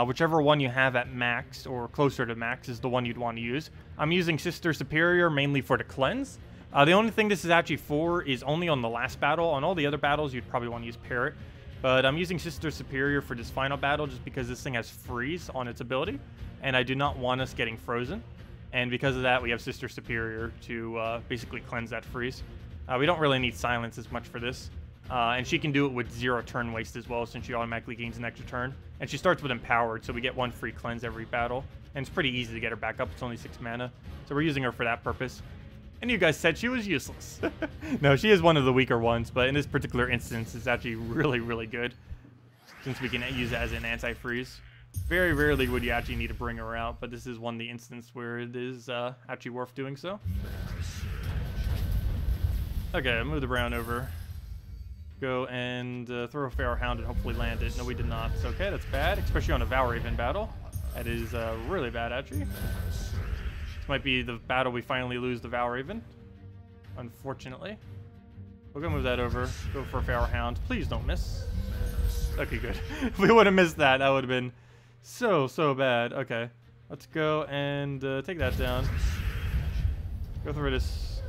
Whichever one you have at max or closer to max is the one you'd want to use. I'm using Sister Superior mainly for the cleanse. The only thing this is actually for is only on the last battle. On all the other battles, you'd probably want to use Parrot. But I'm using Sister Superior for this final battle just because this thing has freeze on its ability. And I do not want us getting frozen. And because of that, we have Sister Superior to basically cleanse that freeze. We don't really need silence as much for this. And she can do it with 0 turn waste as well, since she automatically gains an extra turn. And she starts with Empowered, so we get 1 free cleanse every battle. And it's pretty easy to get her back up. It's only 6 mana. So we're using her for that purpose. And you guys said she was useless. No, she is one of the weaker ones, but in this particular instance, it's actually really, really good. Since we can use it as an anti-freeze. Very rarely would you actually need to bring her out, but this is one of the instances where it is actually worth doing so. Okay, move the brown over. Go and throw a Pharaoh Hound and hopefully land it. No, we did not. It's okay, that's bad, especially on a Val Raven battle. That is really bad, actually. This might be the battle we finally lose the Val Raven, unfortunately. We're gonna move that over. Go for a Pharaoh Hound. Please don't miss. Okay, good. If we would have missed that, that would have been so bad. Okay, let's go and take that down. Go through this.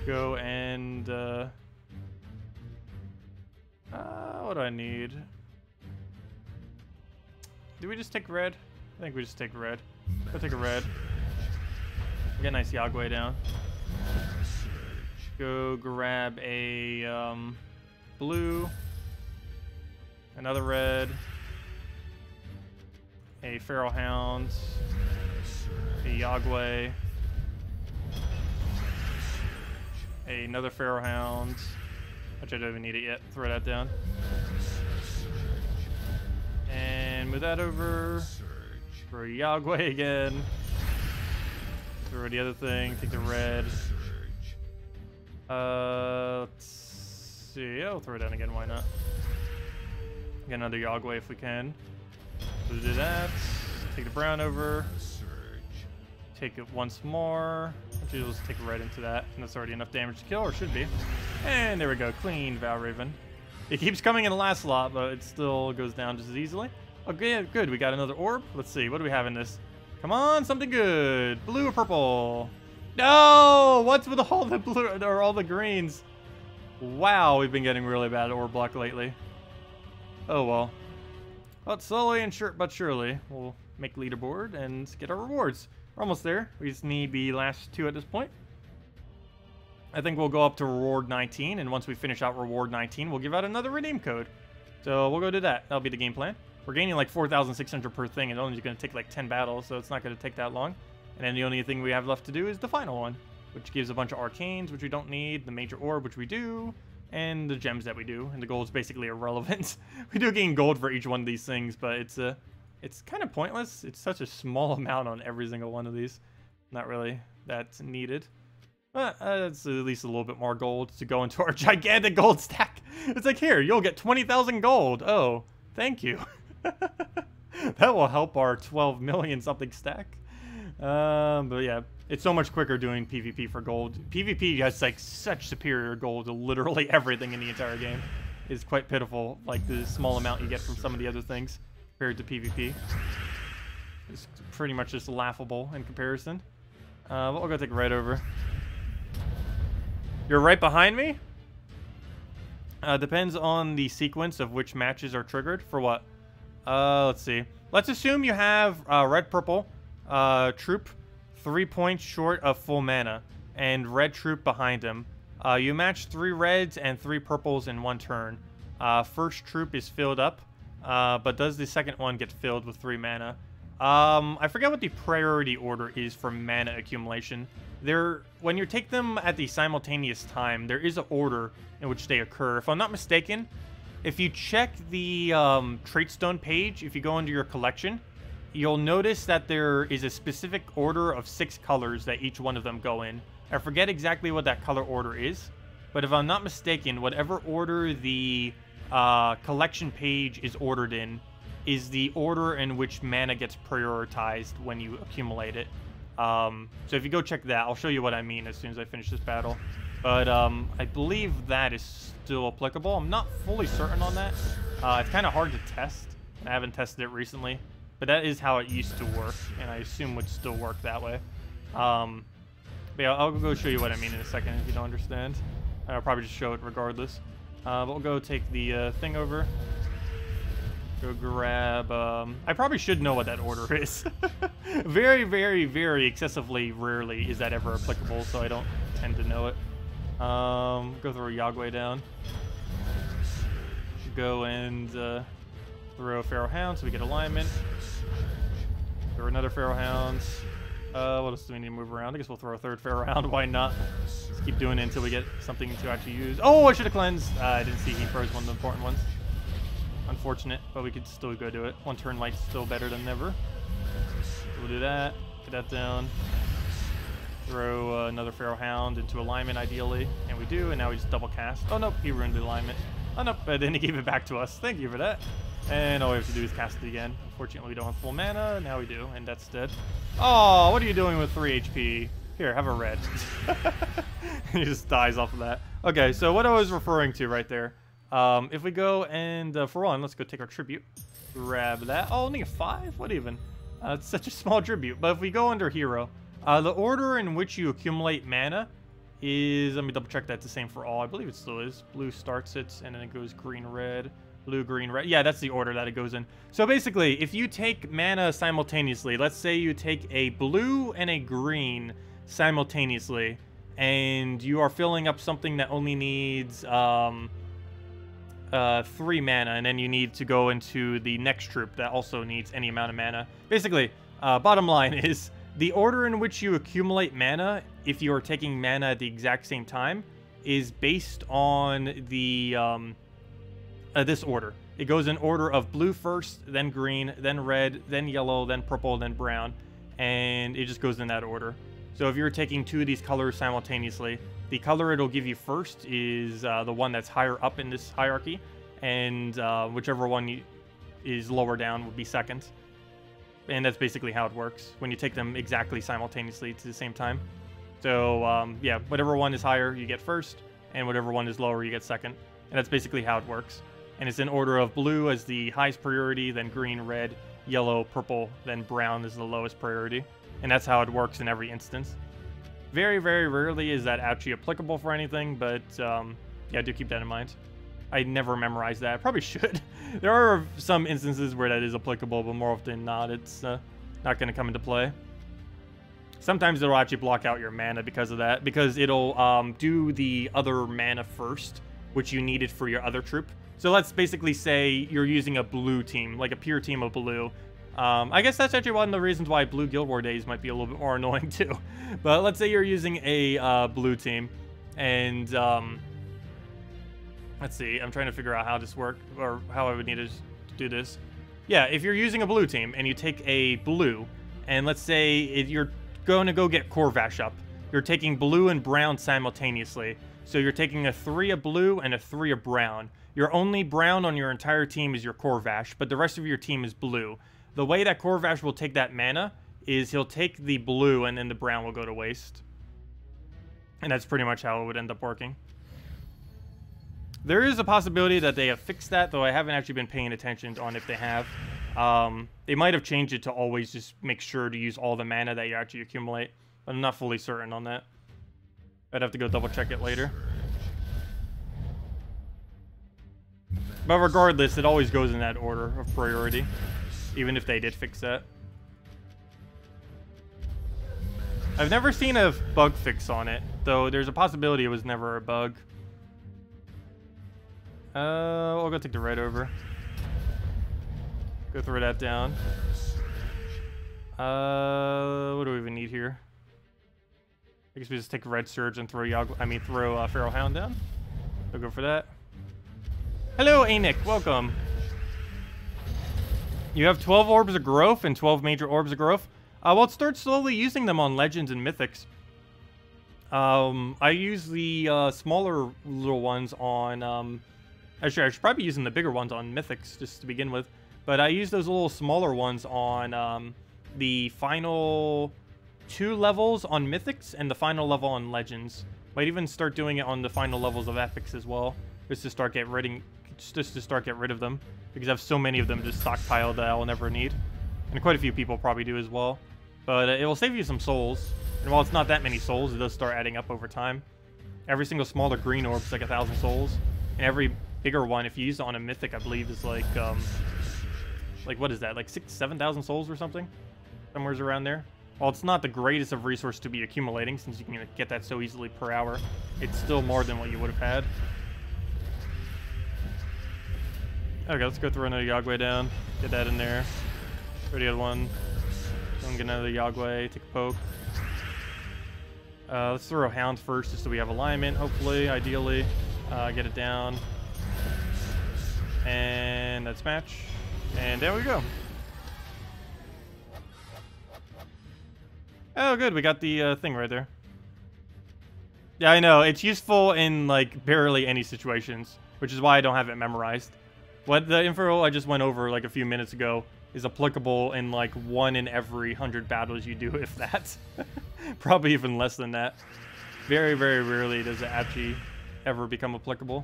Go and what do I need? do we just take red? I think we just take red. Go take a red. Get a nice Yog Guai down. Go grab a blue. Another red. A Feral Hound. A Yog Guai. Another Feral Hound. Which I don't even need it yet. Throw that down. And move that over. Throw Yog Guai again. Throw the other thing. Take the red. Let's see. I'll throw it down again. Why not? Get another Yog Guai if we can. So do that. Take the brown over. Take it once more. Actually, let's take a red into that. And that's already enough damage to kill, or should be. And there we go. Clean Valraven. It keeps coming in the last slot, but it still goes down just as easily. Okay, good. We got another orb. Let's see. What do we have in this? Come on, something good. Blue or purple? No! What's with all the blue or all the greens? Wow, we've been getting really bad at orb block lately. Oh well. But slowly and but surely, we'll make leaderboard and get our rewards. We're almost there. We just need the last two at this point. I think we'll go up to reward 19, and once we finish out reward 19, we'll give out another redeem code. So we'll go do that. That'll be the game plan. We're gaining like 4,600 per thing, and it's only going to take like 10 battles, so it's not going to take that long. And then the only thing we have left to do is the final one, which gives a bunch of arcanes, which we don't need, the major orb, which we do, and the gems that we do. And the gold's basically irrelevant. We do gain gold for each one of these things, but it's kind of pointless. It's such a small amount on every single one of these. Not really that needed. But it's at least a little bit more gold to go into our gigantic gold stack. It's like, here, you'll get 20,000 gold. Oh, thank you. That will help our 12 million something stack. But yeah, it's so much quicker doing PvP for gold. PvP has like such superior gold to literally everything in the entire game. It's quite pitiful, like the small amount you get from some of the other things compared to PvP. It's pretty much just laughable in comparison. But we'll go take red over. You're right behind me? Depends on the sequence of which matches are triggered. For what? Let's see. Let's assume you have red-purple troop 3 points short of full mana, and red troop behind him. You match 3 reds and 3 purples in one turn. First troop is filled up, but does the second one get filled with 3 mana? I forget what the priority order is for mana accumulation. When you take them at the simultaneous time, there is an order in which they occur. If I'm not mistaken, if you check the trait stone page, if you go into your collection, you'll notice that there is a specific order of 6 colors that each one of them go in. I forget exactly what that color order is, but if I'm not mistaken, whatever order the collection page is ordered in is the order in which mana gets prioritized when you accumulate it. So if you go check that, I'll show you what I mean as soon as I finish this battle. But I believe that is still applicable. I'm not fully certain on that. It's kind of hard to test. I haven't tested it recently. But that is how it used to work, and I assume would still work that way. But yeah, I'll go show you what I mean in a second if you don't understand. I'll probably just show it regardless. But we'll go take the thing over. Go grab... I probably should know what that order is. Very, very, very excessively rarely is that ever applicable, so I don't tend to know it. Go throw Yog Guai down. Go and throw Feral Hound so we get alignment. Throw another Feral Hound. What else do we need to move around? I guess we'll throw a third Feral Hound. Why not? Just keep doing it until we get something to actually use. Oh, I should have cleansed. I didn't see he froze one of the important ones. Unfortunate, but we could still go do it. One turn light's still better than never. We'll do that. Get that down. Throw another Feral Hound into alignment, ideally. And we do, and now we just double cast. Oh, nope, he ruined the alignment. Oh, nope, but then he gave it back to us. Thank you for that. And all we have to do is cast it again. Unfortunately, we don't have full mana. Now we do, and that's dead. Oh, what are you doing with 3 HP? Here, have a red. He just dies off of that. Okay, so what I was referring to right there. If we go and, for one, let's go take our tribute. Grab that. Oh, only a 5? What even? It's such a small tribute. But if we go under hero, the order in which you accumulate mana is, let me double check that's the same for all. I believe it still is. Blue starts it, and then it goes green, red. Blue, green, red. Yeah, that's the order that it goes in. So basically, if you take mana simultaneously, let's say you take a blue and a green simultaneously, and you are filling up something that only needs 3 mana, and then you need to go into the next troop that also needs any amount of mana. Basically, bottom line is, the order in which you accumulate mana, if you are taking mana at the exact same time, is based on the this order. It goes in order of blue first, then green, then red, then yellow, then purple, then brown, and it just goes in that order. So if you're taking 2 of these colors simultaneously, the color it'll give you first is the one that's higher up in this hierarchy, and whichever one is lower down would be second. And that's basically how it works when you take them exactly simultaneously at the same time. So yeah, whatever one is higher, you get first, and whatever one is lower, you get second. And that's basically how it works. And it's in order of blue as the highest priority, then green, red, yellow, purple, then brown is the lowest priority. And that's how it works in every instance. Very, very rarely is that actually applicable for anything, but yeah, do keep that in mind. I never memorized that. Probably should. There are some instances where that is applicable, but more often than not, it's not going to come into play. Sometimes it'll actually block out your mana because of that, because it'll do the other mana first, which you needed for your other troop. So let's basically say you're using a blue team, like a pure team of blue. I guess that's actually one of the reasons why blue Guild War days might be a little bit more annoying too. But let's say you're using a blue team, and let's see, I'm trying to figure out how this works, or how I would need to do this. Yeah, if you're using a blue team and you take a blue, and let's say you're going to go get Corvash up, you're taking blue and brown simultaneously. So you're taking a 3 of blue and a 3 of brown. Your only brown on your entire team is your Corvash, but the rest of your team is blue. The way that Corvash will take that mana is he'll take the blue and then the brown will go to waste. And that's pretty much how it would end up working. There is a possibility that they have fixed that, though I haven't actually been paying attention on if they have. They might have changed it to always just make sure to use all the mana that you actually accumulate. But I'm not fully certain on that. I'd have to go double check it later. But regardless, it always goes in that order of priority, even if they did fix that. I've never seen a bug fix on it, though there's a possibility it was never a bug. I'll go take the red over. Go throw that down. What do we even need here? I guess we just take Red Surge and throw Feral Hound down. I'll go for that. Hello, Anik. Welcome. You have 12 Orbs of Growth and 12 Major Orbs of Growth. Well, start slowly using them on Legends and Mythics. I use the smaller little ones on... Actually, I should probably be using the bigger ones on Mythics just to begin with. But I use those little smaller ones on the final 2 levels on Mythics and the final level on Legends. Might even start doing it on the final levels of Epics as well, just to start get rid of them, because I have so many of them just stockpiled that I'll never need, and quite a few people probably do as well. But it will save you some souls, and while it's not that many souls, it does start adding up over time. Every single smaller green orb is like 1,000 souls, and every bigger one, if you use it on a Mythic, I believe is like what is that, like 6,000-7,000 souls or something, somewhere's around there. While it's not the greatest of resource to be accumulating, since you can get that so easily per hour, it's still more than what you would have had. Okay, let's go throw another Yog Guai down. Get that in there. Throw the other one. Then get another Yog Guai, take a poke. Let's throw a Hound first, just so we have alignment, hopefully, ideally. Get it down. And that's match. And there we go. Oh, good. We got the thing right there. Yeah, I know. It's useful in, like, barely any situations, which is why I don't have it memorized. What the info I just went over, like, a few minutes ago is applicable in, like, 1 in every 100 battles you do, if that. Probably even less than that. Very, very rarely does it actually ever become applicable.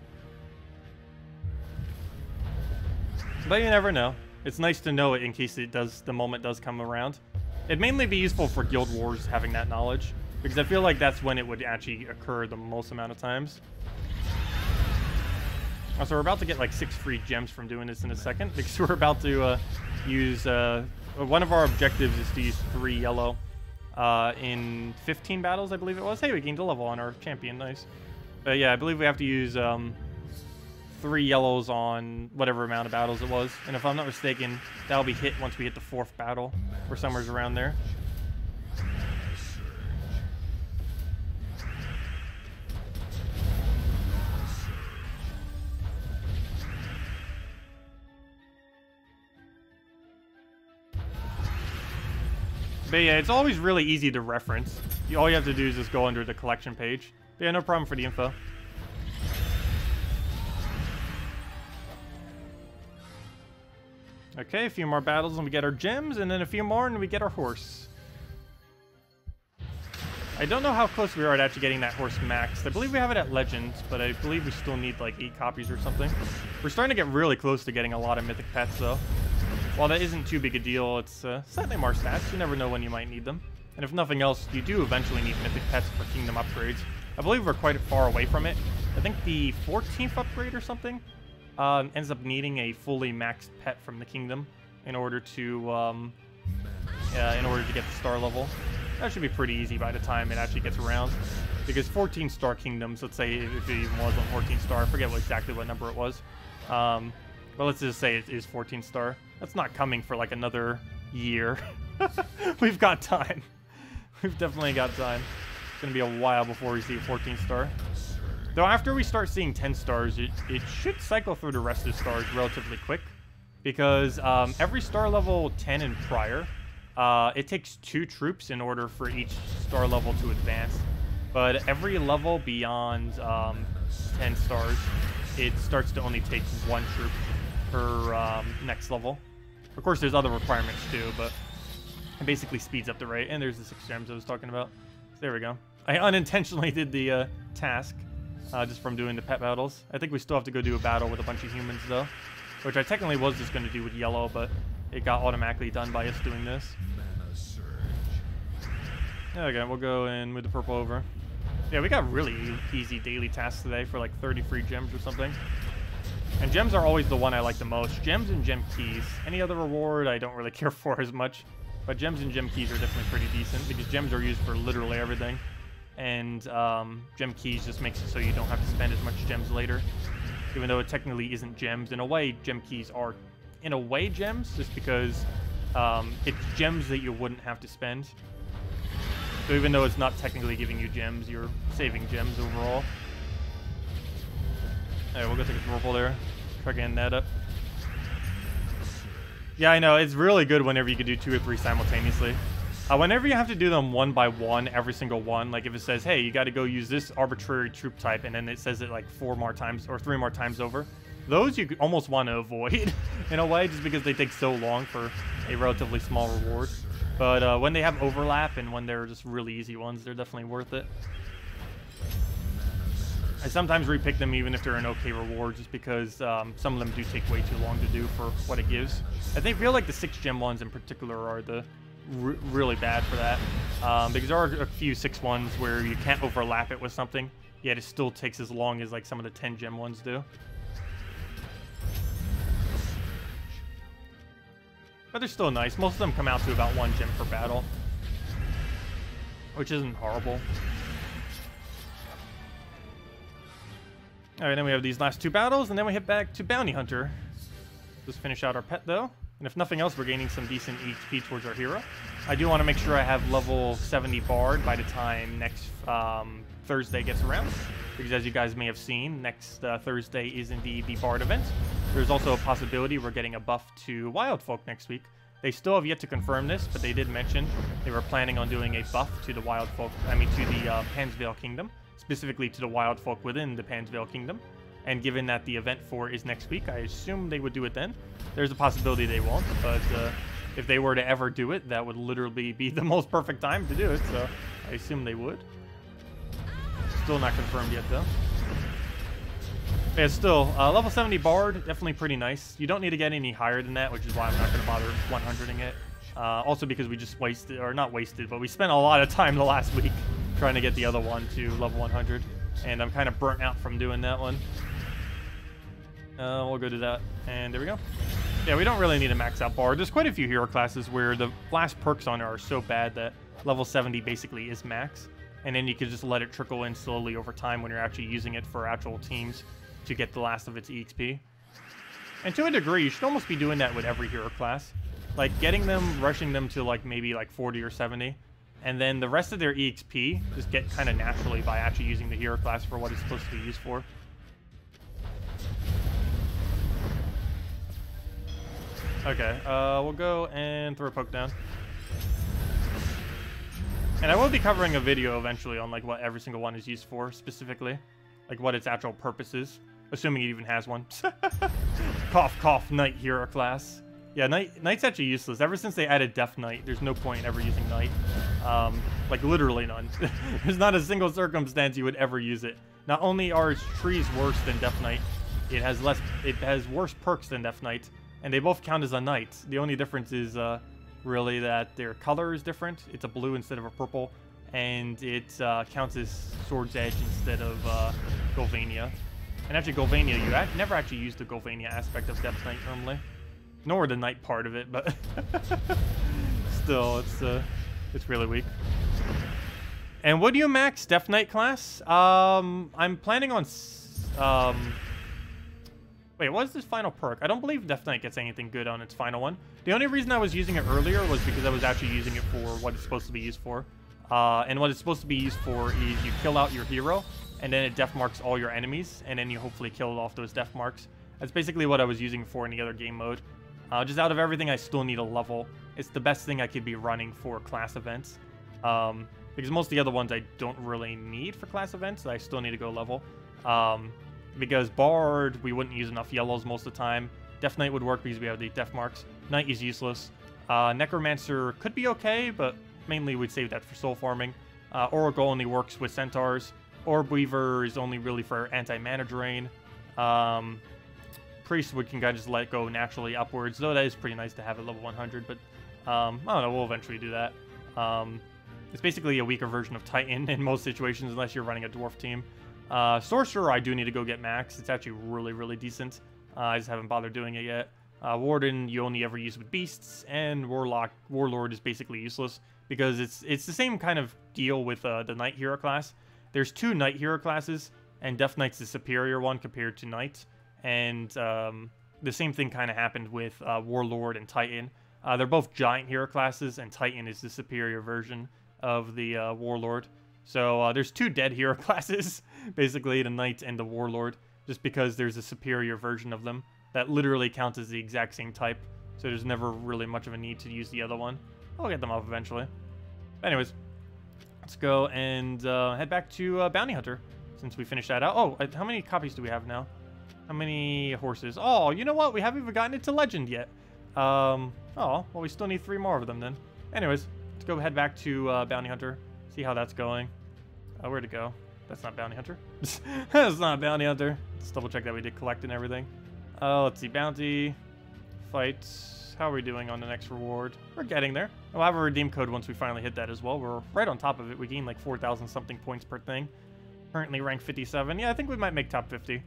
But you never know. It's nice to know it in case it does, the moment does come around. It'd mainly be useful for Guild Wars having that knowledge, because I feel like that's when it would actually occur the most amount of times. Also, we're about to get like 6 free gems from doing this in a second, because we're about to use, one of our objectives is to use 3 yellow in 15 battles, I believe it was. Hey, we gained a level on our champion, nice. But yeah, I believe we have to use 3 yellows on whatever amount of battles it was. And if I'm not mistaken, that'll be hit once we hit the 4th battle, or somewhere's around there. But yeah, it's always really easy to reference. All you have to do is just go under the collection page. But yeah, no problem for the info. Okay, a few more battles and we get our gems, and then a few more and we get our horse. I don't know how close we are to actually getting that horse maxed. I believe we have it at Legends, but I believe we still need like 8 copies or something. We're starting to get really close to getting a lot of mythic pets though. While that isn't too big a deal, it's slightly more stats. You never know when you might need them. And if nothing else, you do eventually need mythic pets for kingdom upgrades. I believe we're quite far away from it. I think the 14th upgrade or something ends up needing a fully maxed pet from the kingdom in order to get the star level. That should be pretty easy by the time it actually gets around. Because 14-star kingdoms, let's say if it even was on 14-star, I forget exactly what number it was. But let's just say it is 14-star. That's not coming for like another year. We've got time. We've definitely got time. It's going to be a while before we see a 14-star. Though after we start seeing 10 stars, it should cycle through the rest of the stars relatively quick. Because every star level 10 and prior, it takes 2 troops in order for each star level to advance. But every level beyond 10 stars, it starts to only take 1 troop per next level. Of course, there's other requirements too, but it basically speeds up the rate. And there's the 6 gems I was talking about. So there we go. I unintentionally did the task just from doing the pet battles. I think we still have to go do a battle with a bunch of humans though, which I technically was just going to do with yellow, but it got automatically done by us doing this. Okay, we'll go and move the purple over. Yeah, we got really easy daily tasks today for like 30 free gems or something. And gems are always the one I like the most. Gems and gem keys. Any other reward I don't really care for as much. But gems and gem keys are definitely pretty decent because gems are used for literally everything. And gem keys just makes it so you don't have to spend as much gems later. Even though it technically isn't gems. In a way, gem keys are, in a way, gems. Just because it's gems that you wouldn't have to spend. So even though it's not technically giving you gems, you're saving gems overall. Alright, we'll go take a purple there. Try getting that up. Yeah, I know. It's really good whenever you can do 2 or 3 simultaneously. Whenever you have to do them one by one, every single one, like if it says, hey, you got to go use this arbitrary troop type, and then it says it like 4 more times or 3 more times over, those you almost want to avoid in a way, just because they take so long for a relatively small reward. But when they have overlap and when they're just really easy ones, they're definitely worth it. I sometimes repick them even if they're an okay reward, just because some of them do take way too long to do for what it gives. I feel like the 6 gem ones in particular are the really bad for that, because there are a few 6 ones where you can't overlap it with something, yet it still takes as long as like some of the 10 gem ones do. But they're still nice. Most of them come out to about 1 gem per battle, which isn't horrible. Alright, then we have these last 2 battles, and then we hit back to Bounty Hunter. Just finish out our pet, though. And if nothing else, we're gaining some decent HP towards our hero. I do want to make sure I have level 70 Bard by the time next Thursday gets around. Because as you guys may have seen, next Thursday is indeed the Bard event. There's also a possibility we're getting a buff to Wild Folk next week. They still have yet to confirm this, but they did mention they were planning on doing a buff to the Wild Folk, to the Pansvale Kingdom. Specifically to the Wild Folk within the Pansvale Kingdom. And given that the event for is next week, I assume they would do it then. There's a possibility they won't, but if they were to ever do it, that would literally be the most perfect time to do it, so I assume they would. Still not confirmed yet, though. But yeah, still, level 70 Bard, definitely pretty nice. You don't need to get any higher than that, which is why I'm not going to bother 100ing it. Also because we just wasted, or not wasted, but we spent a lot of time the last week trying to get the other one to level 100. And I'm kind of burnt out from doing that one. We'll go to that, and there we go. Yeah, we don't really need a max out bar. There's quite a few hero classes where the last perks on it are so bad that level 70 basically is max, and then you can just let it trickle in slowly over time when you're actually using it for actual teams to get the last of its EXP. And to a degree, you should almost be doing that with every hero class. Like, getting them, rushing them to, like, maybe, like, 40 or 70, and then the rest of their EXP just get kind of naturally by actually using the hero class for what it's supposed to be used for. Okay, we'll go and throw a poke down. And I will be covering a video eventually on, like, what every single one is used for, specifically. Like, what its actual purpose is. Assuming it even has one. Cough, cough, Knight hero class. Yeah, Knight's actually useless. Ever since they added Death Knight, there's no point in ever using Knight. Like, literally none. There's not a single circumstance you would ever use it. Not only are its trees worse than Death Knight, it has worse perks than Death Knight. And they both count as a knight. The only difference is really that their color is different. It's a blue instead of a purple. And it counts as Sword's Edge instead of Golvania. And actually, Golvania, you never actually use the Golvania aspect of Death Knight normally. Nor the knight part of it, but still, it's really weak. And what do you max Death Knight class? I'm planning on... Wait, what is this final perk? I don't believe Death Knight gets anything good on its final one. The only reason I was using it earlier was because I was actually using it for what it's supposed to be used for. And what it's supposed to be used for is you kill out your hero, and then it death marks all your enemies, and then you hopefully kill off those death marks. That's basically what I was using for any other game mode. Just out of everything, I still need a level. It's the best thing I could be running for class events. Because most of the other ones I don't really need for class events, I still need to go level. Because Bard, we wouldn't use enough yellows most of the time. Death Knight would work because we have the death marks. Knight is useless. Necromancer could be okay, but mainly we'd save that for soul farming. Oracle only works with centaurs. Orb Weaver is only really for anti-mana drain. Priest we can kind of just let go naturally upwards, though that is pretty nice to have at level 100, but I don't know, we'll eventually do that. It's basically a weaker version of Titan in most situations, unless you're running a dwarf team. Sorcerer, I do need to go get max. It's actually really, really decent. I just haven't bothered doing it yet. Warden, you only ever use with beasts, and Warlord is basically useless, because it's the same kind of deal with the Knight hero class. There's two Knight hero classes, and Death Knight's the superior one compared to Knight. And the same thing kind of happened with Warlord and Titan. They're both giant hero classes, and Titan is the superior version of the Warlord. So there's two dead hero classes, basically, the Knight and the Warlord, just because there's a superior version of them that literally counts as the exact same type. So there's never really much of a need to use the other one. I'll get them off eventually. Anyways, let's go and head back to Bounty Hunter, since we finished that out. Oh, how many copies do we have now? How many horses? Oh, you know what? We haven't even gotten into Legend yet. Oh, well, we still need 3 more of them then. Anyways, let's go head back to Bounty Hunter, see how that's going. Where'd it go? That's not Bounty Hunter. That's not Bounty Hunter. Let's double check that we did collect and everything. Let's see. Bounty. Fight. How are we doing on the next reward? We're getting there. We'll have a redeem code once we finally hit that as well. We're right on top of it. We gain like 4,000 something points per thing. Currently ranked 57. Yeah, I think we might make top 50.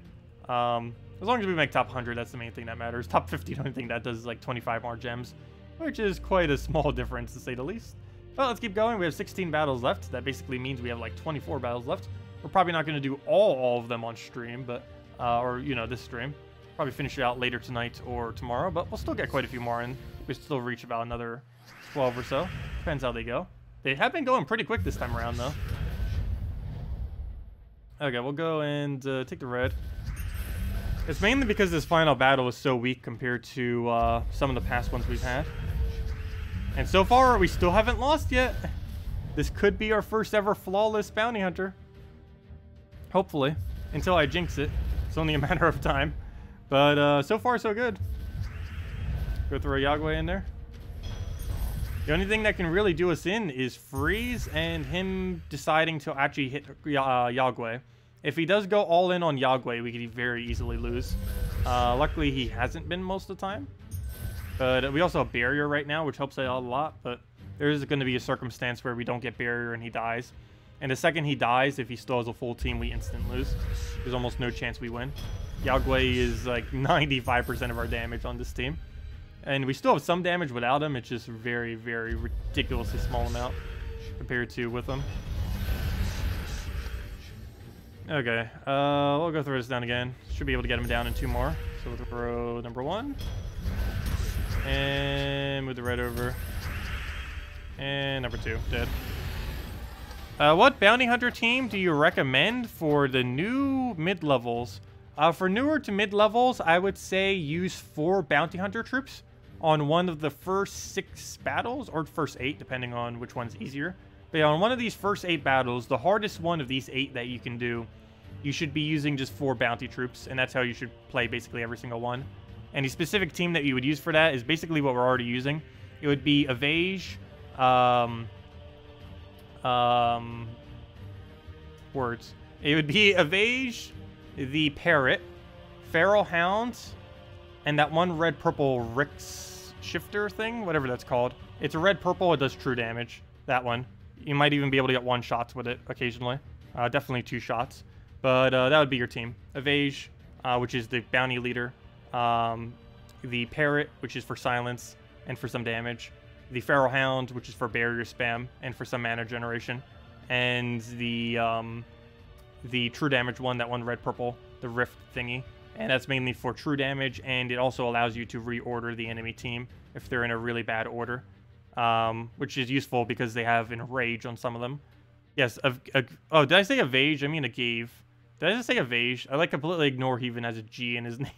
As long as we make top 100, that's the main thing that matters. Top 50, the only thing that does is like 25 more gems, which is quite a small difference to say the least. Well, let's keep going. We have 16 battles left. That basically means we have like 24 battles left. We're probably not going to do all of them on stream, but or you know, this stream. Probably finish it out later tonight or tomorrow, but we'll still get quite a few more in. We still reach about another 12 or so. Depends how they go. They have been going pretty quick this time around, though. Okay, we'll go and take the red. It's mainly because this final battle is so weak compared to some of the past ones we've had. And so far, we still haven't lost yet. This could be our first ever flawless bounty hunter. Hopefully. Until I jinx it. It's only a matter of time. But so far, so good. Go throw a Yog Guai in there. The only thing that can really do us in is freeze and him deciding to actually hit Yog Guai. If he does go all in on Yog Guai, we could very easily lose. Luckily, he hasn't been most of the time. But we also have barrier right now, which helps out a lot. But there is going to be a circumstance where we don't get barrier and he dies. And the second he dies, if he still has a full team, we instant lose. There's almost no chance we win. Yog Guai is like 95% of our damage on this team. And we still have some damage without him. It's just very, very ridiculously small amount compared to with him. Okay, we'll go throw this down again. Should be able to get him down in 2 more. So we'll throw number 1. And move the red over. And number 2, dead. What bounty hunter team do you recommend for the new mid-levels? For newer to mid-levels, I would say use 4 bounty hunter troops on one of the first 6 battles, or first 8, depending on which one's easier. But yeah, on one of these first 8 battles, the hardest one of these 8 that you can do, you should be using just 4 bounty troops, and that's how you should play basically every single one. And the specific team that you would use for that is basically what we're already using. It would be Evage, words. It would be Evage, the Parrot, Feral Hound, and that one red-purple Rick's Shifter thing, whatever that's called. It's a red-purple, it does true damage, that one. You might even be able to get 1 shots with it occasionally. Definitely 2 shots. But that would be your team. Evage, which is the bounty leader. The Parrot, which is for silence and for some damage. The Feral Hound, which is for barrier spam and for some mana generation. And the true damage one, that one red-purple, the Rift thingy. And that's mainly for true damage, and it also allows you to reorder the enemy team if they're in a really bad order. Which is useful because they have Enrage on some of them. Yes, oh, did I say Evage? I mean Agave. Did I just say Evage? I like completely ignore he even has a G in his name.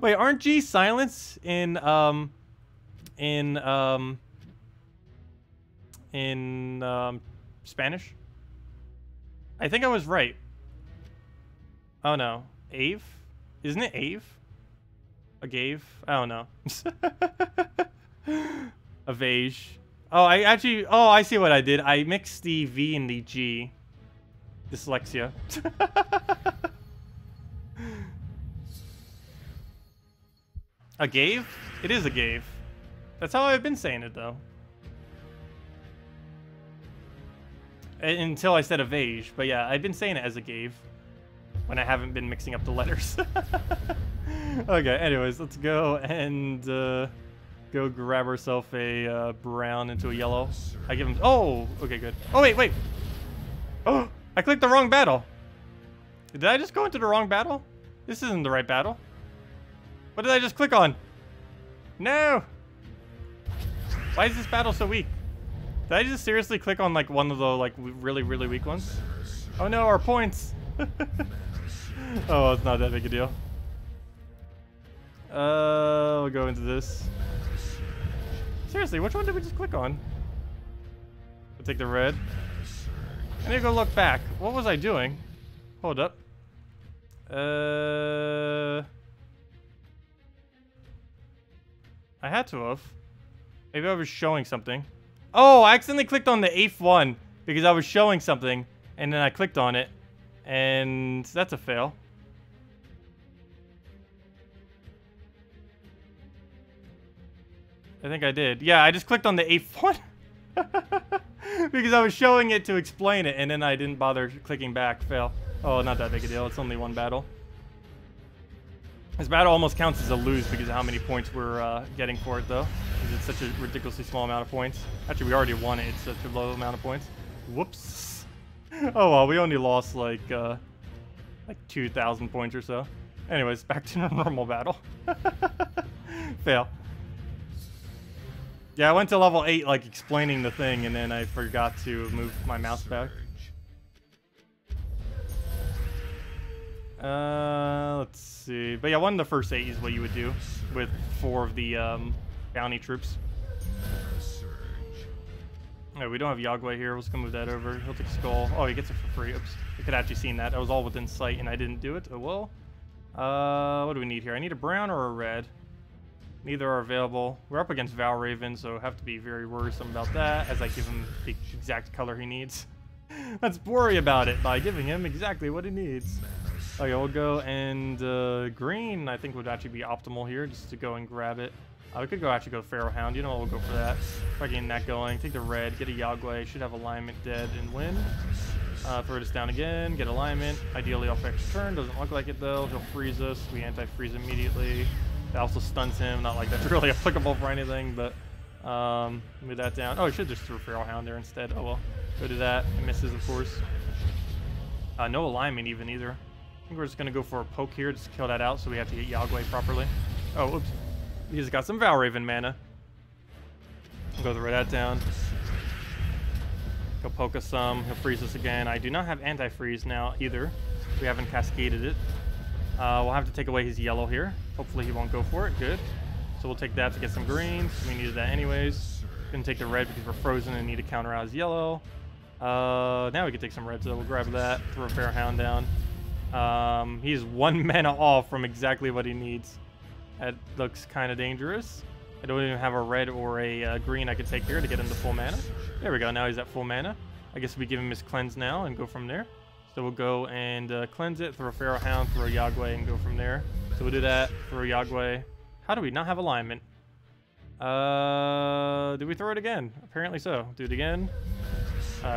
Wait, aren't G silence in Spanish? I think I was right. Oh no, Ave? Isn't it Ave? Agave? I don't know. Evage. Oh, I see what I did. I mixed the V and the G. Dyslexia. Agave? It is Agave. That's how I've been saying it, though. Until I said Evage. But yeah, I've been saying it as Agave when I haven't been mixing up the letters. Okay, anyways, let's go and go grab ourselves a brown into a yellow. I give him... Oh! Okay, good. Oh, wait! Oh! I clicked the wrong battle. Did I just go into the wrong battle? This isn't the right battle. What did I just click on? No! Why is this battle so weak? Did I just seriously click on like one of the like really, really weak ones? Oh no, our points! Oh, it's not that big a deal. We'll go into this. Seriously, which one did we just click on? We'll take the red. I need to go look back. What was I doing? Hold up. I had to have. Maybe I was showing something. Oh, I accidentally clicked on the 8th one because I was showing something and then I clicked on it and that's a fail. I think I did. Yeah, I just clicked on the 8th one because I was showing it to explain it and then I didn't bother clicking back. Fail. Oh, not that big a deal. It's only one battle. This battle almost counts as a lose because of how many points we're getting for it, though. Because it's such a ridiculously small amount of points. Actually, we already won it. It's such a low amount of points. Whoops. Oh, well, we only lost, like 2,000 points or so. Anyways, back to the normal battle. Fail. Yeah, I went to level 8, like, explaining the thing, and then I forgot to move my mouse back. Let's see. But yeah, one of the first 8 is what you would do with 4 of the bounty troops. Oh, we don't have Yog Guai here. Let's go move that over. He'll take a skull. Oh, he gets it for free. Oops. I could have actually seen that. That was all within sight, and I didn't do it. Oh, well. What do we need here? I need a brown or a red. Neither are available. We're up against Valraven, so have to be very worrisome about that as I give him the exact color he needs. Let's worry about it by giving him exactly what he needs. Okay, we'll go and green I think would actually be optimal here just to go and grab it. We could actually go Pharaoh Hound. You know what, we'll go for that. Try getting that going. Take the red, get a Yog Guai. Should have alignment dead and win. Throw this down again, get alignment. Ideally off extra turn. Doesn't look like it though. He'll freeze us. We anti-freeze immediately. That also stuns him. Not like that's really applicable for anything, but move that down. Oh, I should just throw Pharaoh Hound there instead. Oh well. Go do that. It misses, of course. No alignment even either. I think we're just gonna go for a poke here, just to kill that out so we have to get Yog Guai properly. Oh, oops. He's got some Valraven mana. Go throw that down. He'll poke us some. He'll freeze us again. I do not have anti-freeze now either. We haven't cascaded it. We'll have to take away his yellow here. Hopefully he won't go for it. Good. So we'll take that to get some greens. We needed that anyways. Gonna take the red because we're frozen and need to counter out his yellow. Now we can take some red, so we'll grab that. Throw a Pharaoh Hound down. He's 1 mana off from exactly what he needs. That looks kind of dangerous. I don't even have a red or a green I could take here to get him to full mana. There we go. Now he's at full mana. I guess we give him his cleanse now and go from there. So we'll go and cleanse it, throw a Pharaoh Hound, throw a Yog Guai, and go from there. So we'll do that, throw a Yog Guai. How do we not have alignment? Do we throw it again? Apparently so. Do it again.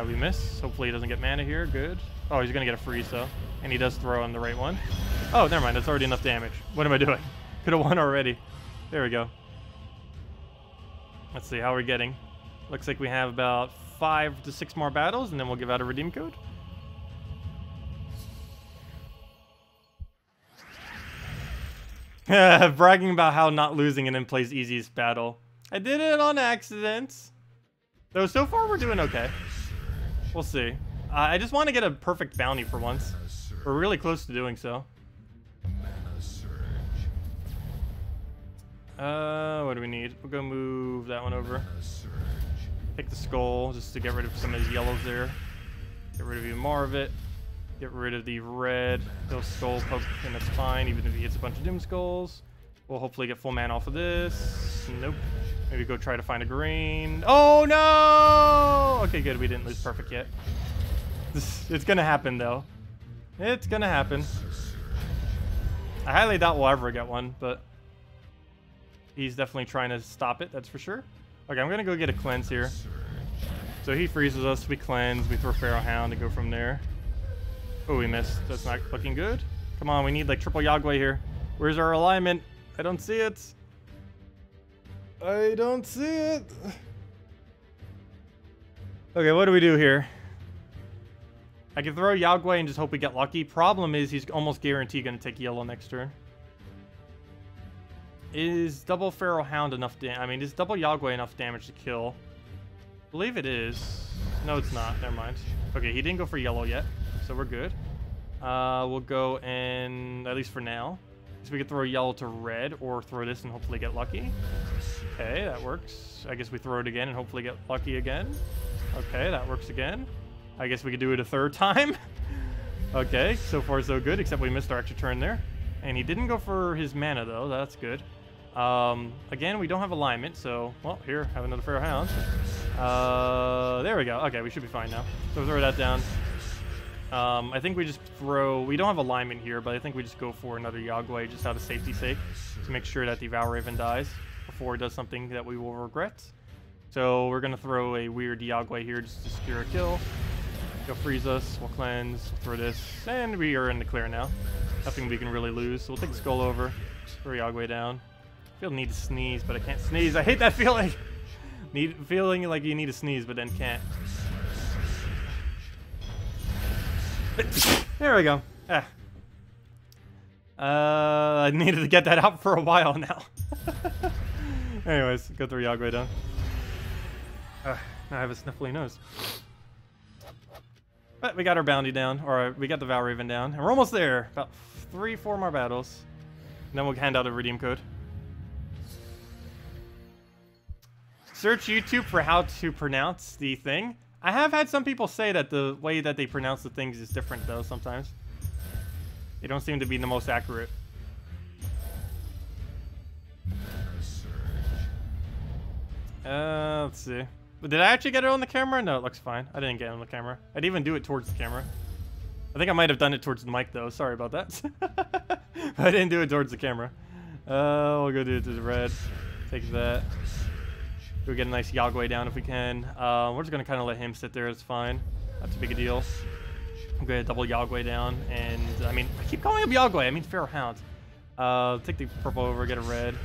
We miss. Hopefully he doesn't get mana here. Good. Oh, he's going to get a freeze though. And he does throw on the right one. Oh, never mind. That's already enough damage. What am I doing? Could have won already. There we go. Let's see how we're getting. Looks like we have about 5 to 6 more battles, and then we'll give out a redeem code. Bragging about how not losing and then plays easiest battle. I did it on accident. Though so far we're doing okay. We'll see. I just want to get a perfect bounty for once. We're really close to doing so. What do we need? We'll go move that one over. Take the skull just to get rid of some of these yellows there. Get rid of even more of it. Get rid of the red. Those skull poke, and that's fine, even if he hits a bunch of doom skulls. We'll hopefully get full mana off of this. Nope. Maybe go try to find a green. Oh no! Okay, good. We didn't lose perfect yet. It's gonna happen though. It's gonna happen. I highly doubt we'll ever get one, but he's definitely trying to stop it, that's for sure. Okay, I'm gonna go get a cleanse here. So he freezes us, we cleanse, we throw Pharaoh Hound and go from there. Oh, we missed. That's not looking good. Come on, we need like triple Yog Guai here. Where's our alignment? I don't see it. I don't see it. Okay, what do we do here? I can throw Yog Guai and just hope we get lucky. Problem is he's almost guaranteed going to take yellow next turn. Is double Pharaoh Hound enough damage? I mean, is double Yog Guai enough damage to kill? I believe it is. No, it's not. Never mind. Okay, he didn't go for yellow yet, so we're good. We'll go and, at least for now, so we could throw yellow to red or throw this and hopefully get lucky. Okay, that works. I guess we throw it again and hopefully get lucky again. Okay, that works again. I guess we could do it a third time. Okay, so far so good, except we missed our extra turn there. And he didn't go for his mana though, that's good. Again, we don't have alignment, so, well, here, have another Pharaoh Hound. There we go. Okay, we should be fine now. So throw that down. I think we just throw, we don't have alignment here, but I think we just go for another Yog Guai just out of safety's sake to make sure that the Valraven dies before it does something that we will regret. So we're going to throw a weird Yog Guai here just to secure a kill. He'll freeze us, we'll cleanse, we'll throw this, and we are in the clear now. Nothing we can really lose, so we'll take the skull over, throw Yog Guai down. I feel the need to sneeze, but I can't sneeze. I hate that feeling. Feeling like you need to sneeze, but then can't. There we go. I needed to get that out for a while now. Anyways, go through Yog Guai down. Now I have a sniffly nose. But we got our bounty down, or we got the Valraven down, and we're almost there. About 3-4 more battles. And then we'll hand out a redeem code. Search YouTube for how to pronounce the thing. I have had some people say that the way that they pronounce the things is different though sometimes. They don't seem to be the most accurate. Let's see. But did I actually get it on the camera? No, it looks fine. I didn't get it on the camera. I'd even do it towards the camera. I think I might have done it towards the mic though. Sorry about that. I didn't do it towards the camera. We'll go do it to the red. Take that. We get a nice Yog Guai down if we can. We're just gonna kind of let him sit there. It's fine. Not too big a deal. I'm gonna double Yog Guai down, and I mean, I keep calling him Yog Guai. I mean Feral Hound. Take the purple over, get a red.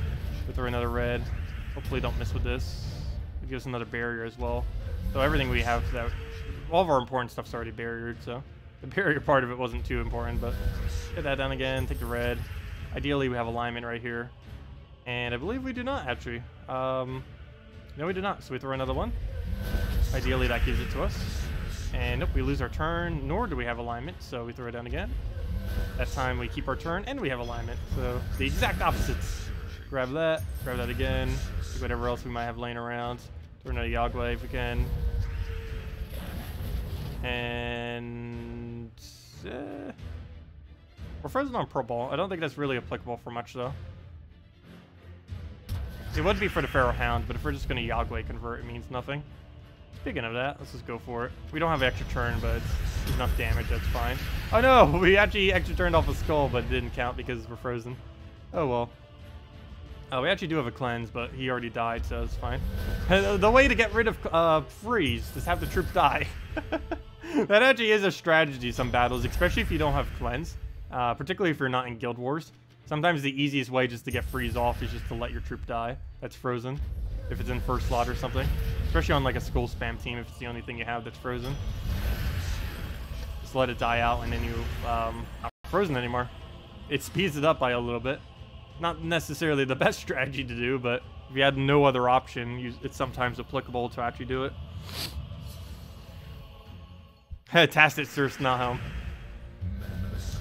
Go through another red. Hopefully, don't miss with this. It gives us another barrier as well. So everything we have, all of our important stuff's already barriered. So the barrier part of it wasn't too important, but get that down again. Take the red. Ideally, we have alignment right here, and I believe we do not actually. No, we do not. So we throw another one. Ideally, that gives it to us. And nope, we lose our turn, nor do we have alignment, so we throw it down again. That time we keep our turn, and we have alignment, so the exact opposites. Grab that again, take whatever else we might have laying around. Throw another Yog Guai if we can. And... we're frozen on purple. I don't think that's really applicable for much, though. It would be for the Feral Hound, but if we're just going to Yog Guai convert, it means nothing. Speaking of that, let's just go for it. We don't have extra turn, but it's enough damage, that's fine. Oh no, we actually extra turned off a skull, but it didn't count because we're frozen. Oh well. We actually do have a cleanse, but he already died, so it's fine. The way to get rid of freeze is have the troop die. That actually is a strategy some battles, especially if you don't have cleanse. Particularly if you're not in Guild Wars. Sometimes the easiest way just to get freeze off is just to let your troop die that's frozen. If it's in first slot or something. Especially on like a skull spam team if it's the only thing you have that's frozen. Just let it die out and then you not frozen anymore. It speeds it up by a little bit. Not necessarily the best strategy to do, but if you had no other option, it's sometimes applicable to actually do it. Tacet Sir Snahelm.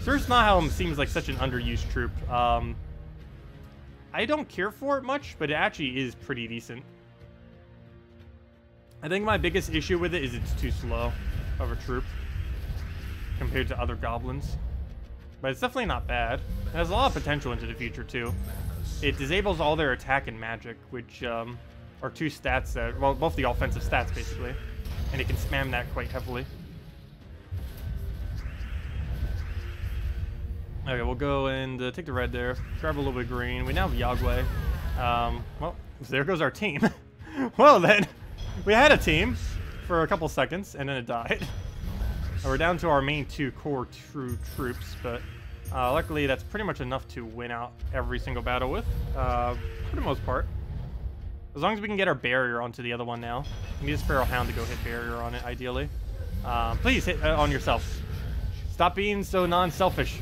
Sir Snahelm seems like such an underused troop. I don't care for it much, but it actually is pretty decent. I think my biggest issue with it is it's too slow of a troop compared to other goblins. But it's definitely not bad. It has a lot of potential into the future, too. It disables all their attack and magic, which are two stats that, well, both the offensive stats, basically. And it can spam that quite heavily. Okay, we'll go and take the red there. Grab a little bit of green. We now have Yog Guai. Well, there goes our team. Well, then. We had a team for a couple seconds, and then it died. We're down to our main two core troops, but luckily that's pretty much enough to win out every single battle with, for the most part. As long as we can get our barrier onto the other one now. We need this Feral Hound to go hit barrier on it, ideally. Please hit on yourself. Stop being so non-selfish.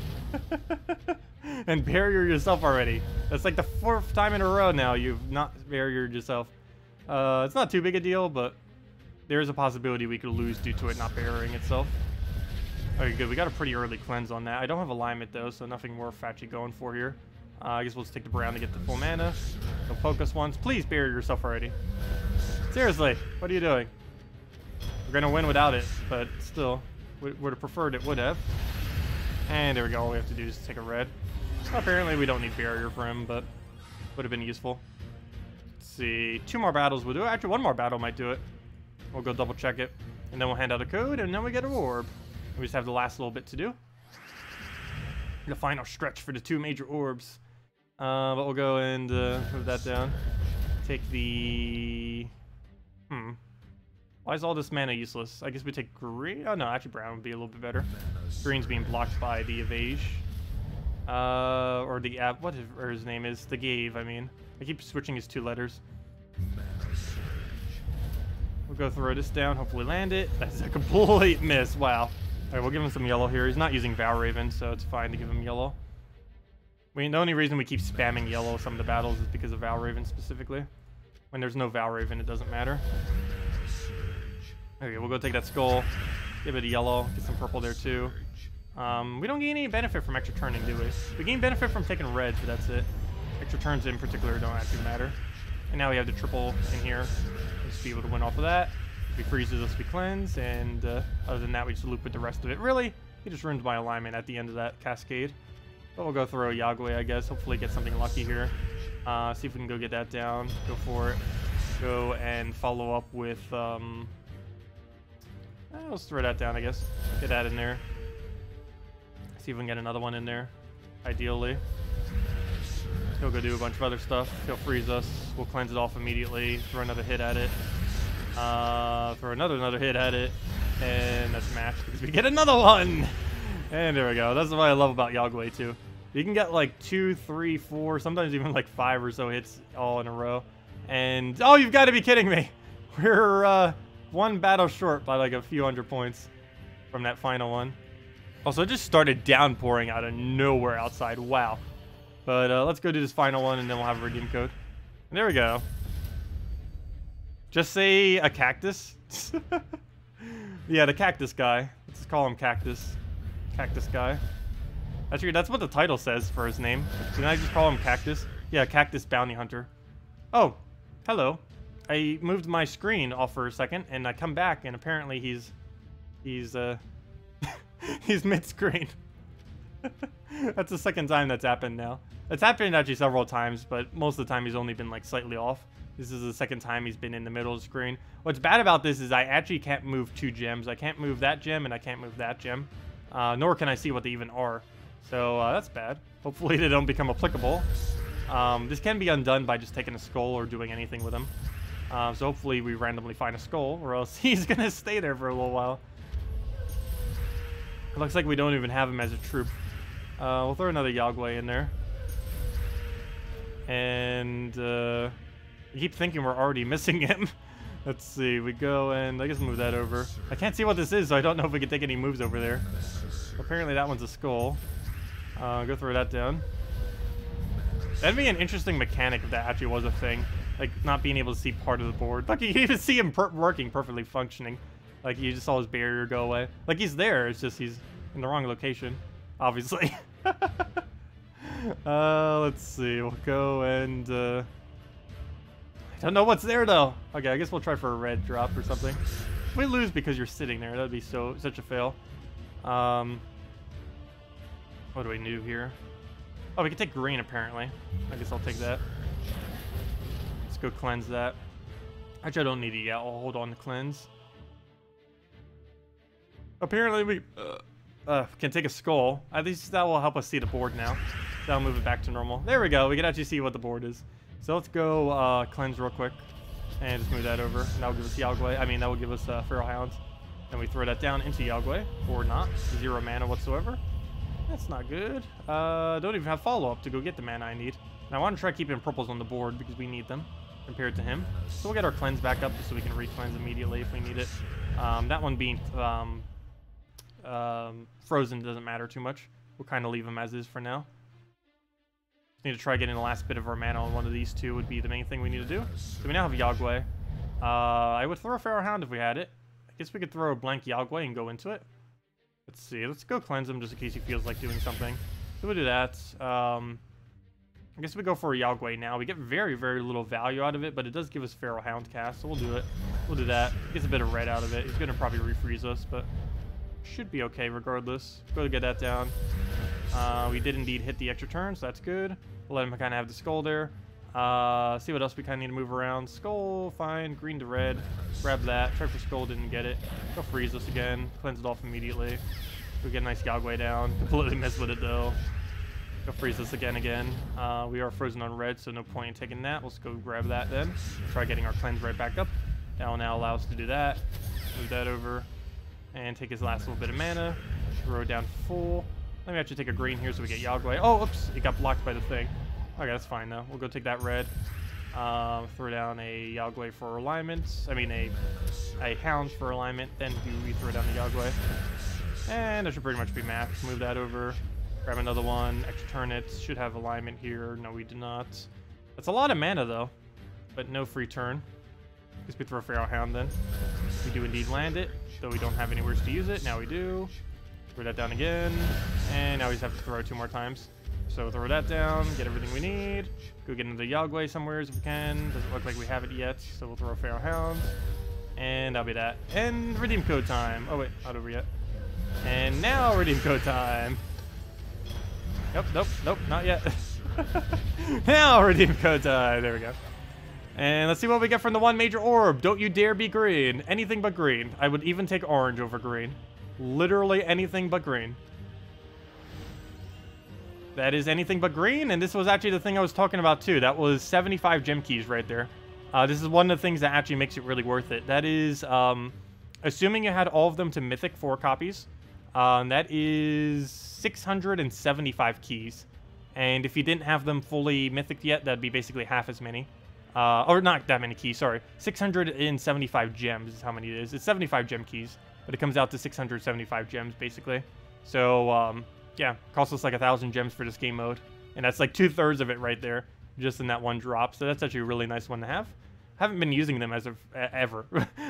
And barrier yourself already. That's like the 4th time in a row now you've not barriered yourself. It's not too big a deal, but there is a possibility we could lose due to it not barriering itself. Okay, good. We got a pretty early cleanse on that. I don't have alignment, though, so nothing worth actually going for here. I guess we'll just take the brown to get the full mana. They'll poke us once. Please barrier yourself already. Seriously, what are you doing? We're going to win without it, but still, would have preferred it would have. And there we go. All we have to do is take a red. Apparently, we don't need barrier for him, but would have been useful. See, 2 more battles will do it. Actually, 1 more battle might do it. We'll go double check it, and then we'll hand out a code, and then we get a orb. We just have the last little bit to do. The final stretch for the 2 major orbs. But we'll go and move that down. Take the... Why is all this mana useless? I guess we take green. Oh no, actually brown would be a little bit better. Green's being blocked by the Evage. Or the app, whatever his name is. The Gave, I mean. I keep switching his 2 letters. We'll go throw this down, hopefully land it. That's a complete miss, wow. Alright, we'll give him some yellow here. He's not using Valraven, so it's fine to give him yellow. The only reason we keep spamming yellow some of the battles is because of Valraven specifically. When there's no Valraven, it doesn't matter. Okay, we'll go take that skull, give it a yellow, get some purple there too. We don't gain any benefit from extra turning, do we? We gain benefit from taking red, but that's it. Extra turns in particular don't actually matter. And now we have the triple in here. Just be able to win off of that. If he freezes us, we cleanse, and other than that, we just loop with the rest of it. Really, he just ruins my alignment at the end of that cascade. But we'll go throw Yog Guai, I guess. Hopefully get something lucky here. See if we can go get that down. Go for it. Go and follow up with... let's throw that down, I guess. Get that in there. See if we can get another one in there. Ideally. He'll go do a bunch of other stuff. He'll freeze us. We'll cleanse it off immediately. Throw another hit at it. Throw another hit at it. And that's matched because we get another one! And there we go. That's what I love about Yog Guai too. You can get like 2, 3, 4, sometimes even like 5 or so hits all in a row. And, oh, you've got to be kidding me! We're, one battle short by like a few hundred points from that final one. Also, it just started downpouring out of nowhere outside. Wow. But let's go do this final one, and then we'll have a redeem code. And there we go. Just say a cactus. Yeah, the cactus guy. Let's call him Cactus. Cactus guy. Actually, that's what the title says for his name. Didn't I just call him Cactus? Yeah, Cactus Bounty Hunter. Oh, hello. I moved my screen off for a second, and I come back, and apparently he's he's mid-screen. That's the second time that's happened now. It's happened actually several times, but most of the time he's only been like slightly off. This is the second time he's been in the middle of the screen. What's bad about this is I actually can't move 2 gems. I can't move that gem, and I can't move that gem. Nor can I see what they even are. So that's bad. Hopefully they don't become applicable. This can be undone by just taking a skull or doing anything with him. So hopefully we randomly find a skull, or else he's going to stay there for a little while. It looks like we don't even have him as a troop. We'll throw another Yog Guai in there. And I keep thinking we're already missing him. Let's see, we go and I guess move that over. I can't see what this is, so I don't know if we can take any moves over there. Apparently that one's a skull. Go throw that down. That'd be an interesting mechanic if that actually was a thing. Like, not being able to see part of the board. Like, you can even see him working, perfectly functioning. Like, you just saw his barrier go away. Like, he's there, it's just he's in the wrong location. Obviously. Let's see, we'll go and, I don't know what's there, though. Okay, I guess we'll try for a red drop or something. If we lose because you're sitting there, that'd be such a fail. What do we do here? Oh, we can take green, apparently. I guess I'll take that. Let's go cleanse that. Actually, I don't need it yet. I'll hold on to cleanse. Apparently, we can take a skull. At least that will help us see the board now. That'll move it back to normal. There we go. We can actually see what the board is. So let's go cleanse real quick. And just move that over. And that'll give us Yog Guai. I mean, that will give us Feral Hound. Then we throw that down into Yog Guai. Or not. 0 mana whatsoever. That's not good. Don't even have follow-up to go get the mana I need. And I want to try keeping purples on the board because we need them compared to him. So we'll get our cleanse back up just so we can re-cleanse immediately if we need it. That one being frozen doesn't matter too much. We'll kind of leave him as is for now. Just need to try getting the last bit of our mana on one of these two would be the main thing we need to do. So we now have Yog Guai. I would throw a Feral Hound if we had it. I guess we could throw a blank Yog Guai and go into it. Let's see. Let's go cleanse him just in case he feels like doing something. So we'll do that. I guess we go for a Yog Guai now. We get very, very little value out of it, but it does give us Feral Hound cast, so we'll do it. We'll do that. Gets a bit of red out of it. He's going to probably refreeze us, but should be okay regardless. Go to get that down. We did indeed hit the extra turn, so that's good. We'll let him kind of have the skull there. See what else we kind of need to move around. Skull, fine. Green to red. Grab that. Try for skull, didn't get it. Go freeze us again. Cleanse it off immediately. Go get a nice Yog Guai down. Completely missed with it though. Go freeze us again. We are frozen on red, so no point in taking that. Let's go grab that then. Try getting our cleanse right back up. That will now allow us to do that. Move that over. And take his last little bit of mana. Throw it down full. Let me actually take a green here so we get Yog Guai. Oh, oops. It got blocked by the thing. Okay, that's fine though. We'll go take that red. Throw down a Yog Guai for alignment. I mean a Hound for alignment. Then we throw down the Yog Guai. And that should pretty much be mapped. Move that over. Grab another one. Extra turn it. Should have alignment here. No, we do not. That's a lot of mana though. But no free turn. Guess we throw Feral Hound then. We do indeed land it. Though we don't have anywhere to use it. Now we do. Throw that down again. And now we just have to throw it 2 more times. So throw that down, get everything we need. Go get into Yog Guai somewhere if we can. Doesn't look like we have it yet, so we'll throw a Feral Hound. And that'll be that. And redeem code time. Oh wait, not over yet. And now redeem code time. Nope, not yet. Now redeem code time. There we go. And let's see what we get from the 1 major orb. Don't you dare be green. Anything but green. I would even take orange over green. Literally anything but green. That is anything but green, and this was actually the thing I was talking about too. That was 75 gem keys right there. This is one of the things that actually makes it really worth it. That is, assuming you had all of them to Mythic 4 copies, that is 675 keys. And if you didn't have them fully Mythic yet, that'd be basically half as many. Or not that many keys, sorry. 675 gems is how many it is. It's 75 gem keys, but it comes out to 675 gems, basically. So, yeah, costs us like 1,000 gems for this game mode. And that's like 2/3 of it right there, just in that one drop. So that's actually a really nice one to have. Haven't been using them as of ever,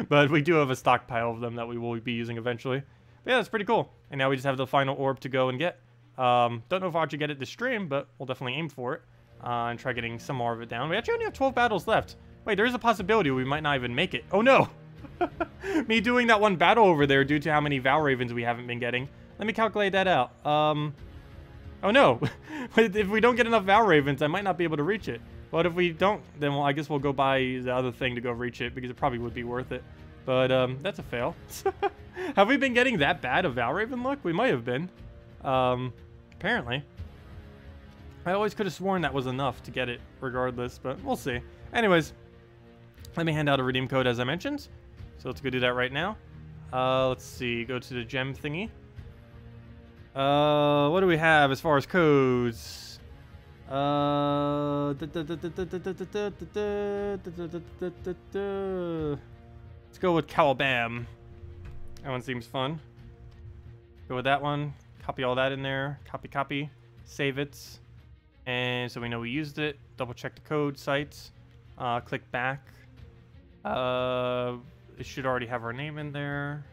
but we do have a stockpile of them that we will be using eventually. But yeah, that's pretty cool. And now we just have the final orb to go and get. Don't know if I'll actually get it this stream, but we'll definitely aim for it and try getting some more of it down. We actually only have 12 battles left. Wait, there is a possibility we might not even make it. Oh no! Me doing that one battle over there due to how many Val Ravens we haven't been getting. Let me calculate that out. Oh no! If we don't get enough Val Ravens, I might not be able to reach it. But if we don't, then I guess we'll go buy the other thing to go reach it, because it probably would be worth it. But that's a fail. Have we been getting that bad of Val Raven luck? We might have been. Apparently. I always could have sworn that was enough to get it regardless, but we'll see. Anyways, let me hand out a redeem code as I mentioned. So let's go do that right now. Let's see, go to the gem thingy. What do we have as far as codes? Let's go with Cowabam. That one seems fun. Go with that one. Copy all that in there. Copy. Save it. And so we know we used it. Double check the code sites. Click back. It should already have our name in there.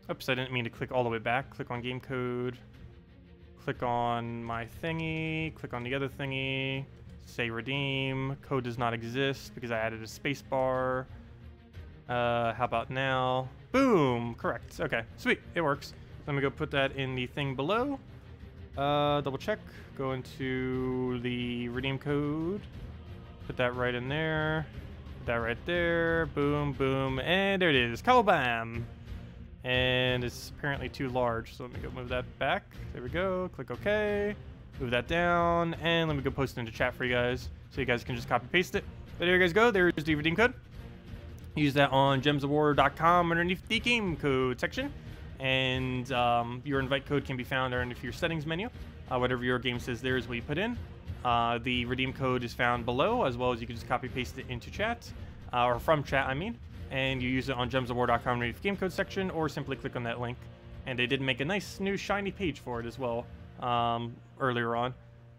Oops, I didn't mean to click all the way back. Click on game code. Click on my thingy. Click on the other thingy. Say redeem. Code does not exist because I added a space bar. How about now? Boom! Correct. Okay, sweet. It works. Let me go put that in the thing below. Double check. Go into the redeem code. Put that right in there. Put that right there. Boom, boom, and there it is. Kabam! And it's apparently too large, so let me go move that back. There we go. Click OK. Move that down, and let me go post it into chat for you guys, so you guys can just copy paste it. But there you guys go. There's the redeem code. Use that on gemsofwar.com underneath the game code section. And your invite code can be found underneath your settings menu. Whatever your game says there is what you put in. The redeem code is found below, as well as you can just copy paste it into chat, or from chat, I mean. And you use it on gemsofwar.com underneath the game code section, or simply click on that link. And they did make a nice new shiny page for it as well earlier on.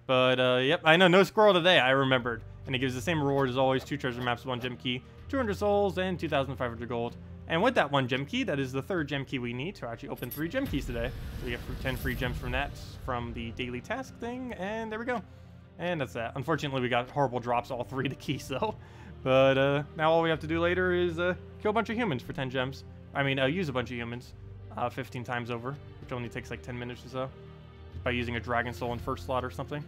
But yep, I know, no scroll today, I remembered. And it gives the same reward as always: 2 treasure maps, 1 gem key, 200 souls, and 2,500 gold. And with that 1 gem key, that is the 3rd gem key we need to actually open 3 gem keys today. So we get 10 free gems from that, from the daily task thing, and there we go. And that's that. Unfortunately, we got horrible drops all 3 of the keys though. But now all we have to do later is kill a bunch of humans for 10 gems. I mean, use a bunch of humans 15 times over, which only takes like 10 minutes or so, by using a dragon soul in first slot or something.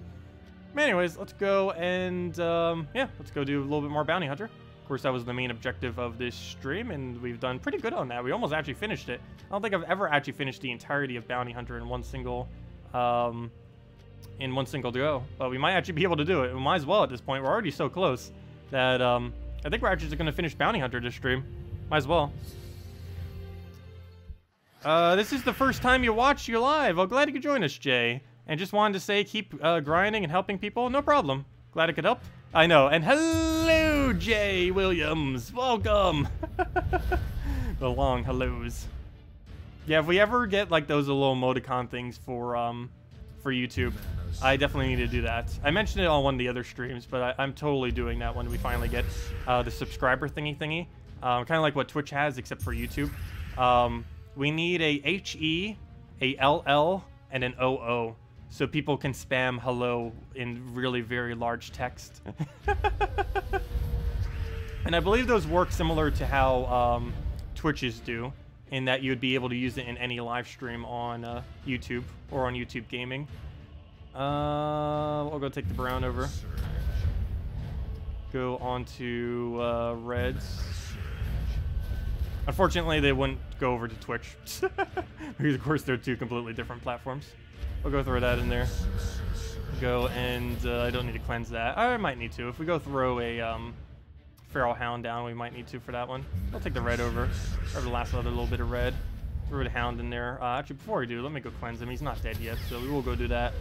But anyways, let's go and yeah, let's go do a little bit more bounty hunter. Of course, that was the main objective of this stream, and we've done pretty good on that. We almost actually finished it. I don't think I've ever actually finished the entirety of bounty hunter in one single go, but we might actually be able to do it. We might as well at this point. We're already so close that I think we're actually just gonna finish bounty hunter this stream. Might as well. This is the first time you watch you live. Well, glad you could join us, Jay. And just wanted to say, keep grinding and helping people. No problem. Glad I could help. I know. And hello, Jay Williams. Welcome. The long hellos. Yeah, if we ever get like those little emoticon things for YouTube, I definitely need to do that. I mentioned it on one of the other streams, but I'm totally doing that when we finally get the subscriber thingy. Kind of like what Twitch has, except for YouTube. We need a HE, a LL, and an OO, so people can spam hello in really very large text. And I believe those work similar to how Twitches do, in that you would be able to use it in any live stream on YouTube or on YouTube Gaming. We'll go take the brown over. Go on to Reds. Unfortunately, they wouldn't go over to Twitch. Because, of course, they're 2 completely different platforms. We'll go throw that in there. Go and I don't need to cleanse that. I might need to. If we go throw a Feral Hound down, we might need to for that one. I'll take the red over the last other little bit of red. Throw the Hound in there. Actually, before we do, let me go cleanse him. He's not dead yet, so we will go do that.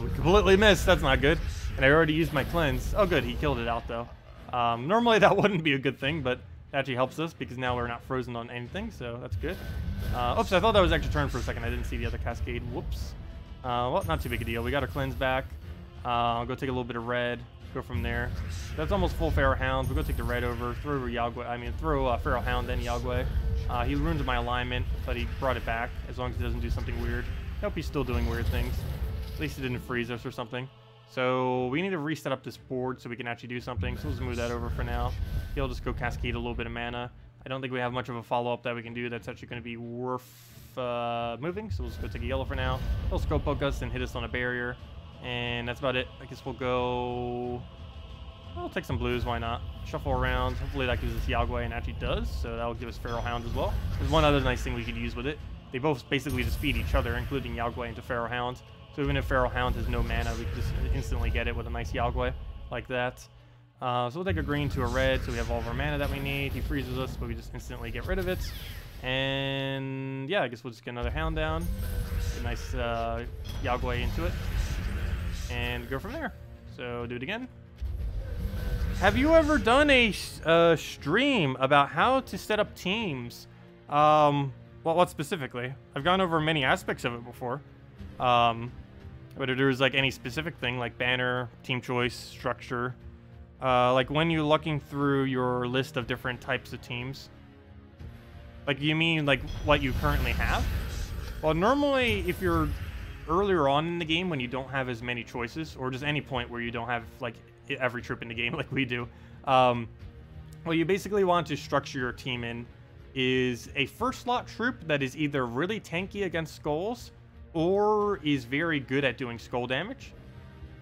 We completely missed. That's not good. And I already used my cleanse. Oh, good. He killed it out, though. Normally, that wouldn't be a good thing, but it actually helps us because now we're not frozen on anything, so that's good. Oops, I thought that was extra turn for a second. I didn't see the other cascade. Whoops. Well, not too big a deal. We got our cleanse back. I'll go take a little bit of red. Go from there. That's almost full Feral Hounds. We'll go take the red over. Throw Yog Guai. I mean, throw Feral Hound, then Yog Guai. He ruined my alignment, but he brought it back as long as he doesn't do something weird. I hope he's still doing weird things. At least he didn't freeze us or something. So we need to reset up this board so we can actually do something. So let's move that over for now. He'll just go cascade a little bit of mana. I don't think we have much of a follow-up that we can do that's actually going to be worth moving. So we'll just go take a yellow for now. He'll scope poke us and hit us on a barrier. And that's about it. I guess we'll go... We'll take some blues, why not? Shuffle around. Hopefully that gives us Yog Guai, and actually does. So that'll give us Feral Hound as well. There's one other nice thing we could use with it. They both basically just feed each other, including Yog Guai into Feral Hound. So even if Feral Hound has no mana, we can just instantly get it with a nice Yog Guai like that. So we'll take a green to a red, so we have all of our mana that we need. He freezes us, but we just instantly get rid of it. And yeah, I guess we'll just get another Hound down. Get a nice Yog Guai into it. And go from there. So do it again. Have you ever done a stream about how to set up teams? Well, what specifically? I've gone over many aspects of it before. Whether there's like any specific thing like banner, team choice, structure. Like when you're looking through your list of different types of teams. Like you mean like what you currently have? Well, normally if you're earlier on in the game when you don't have as many choices, or just any point where you don't have like every troop in the game like we do, what you basically want to structure your team in is a first slot troop that is either really tanky against skulls or is very good at doing skull damage,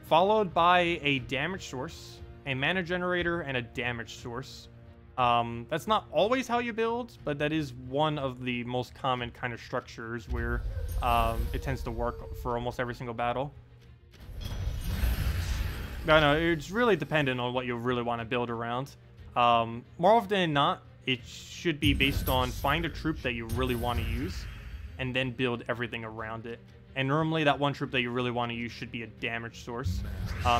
followed by a damage source, a mana generator, and a damage source. That's not always how you build, but that is one of the most common kind of structures where it tends to work for almost every single battle. No, it's really dependent on what you really want to build around. More often than not, it should be based on find a troop that you really want to use and then build everything around it. And normally that one troop that you really want to use should be a damage source.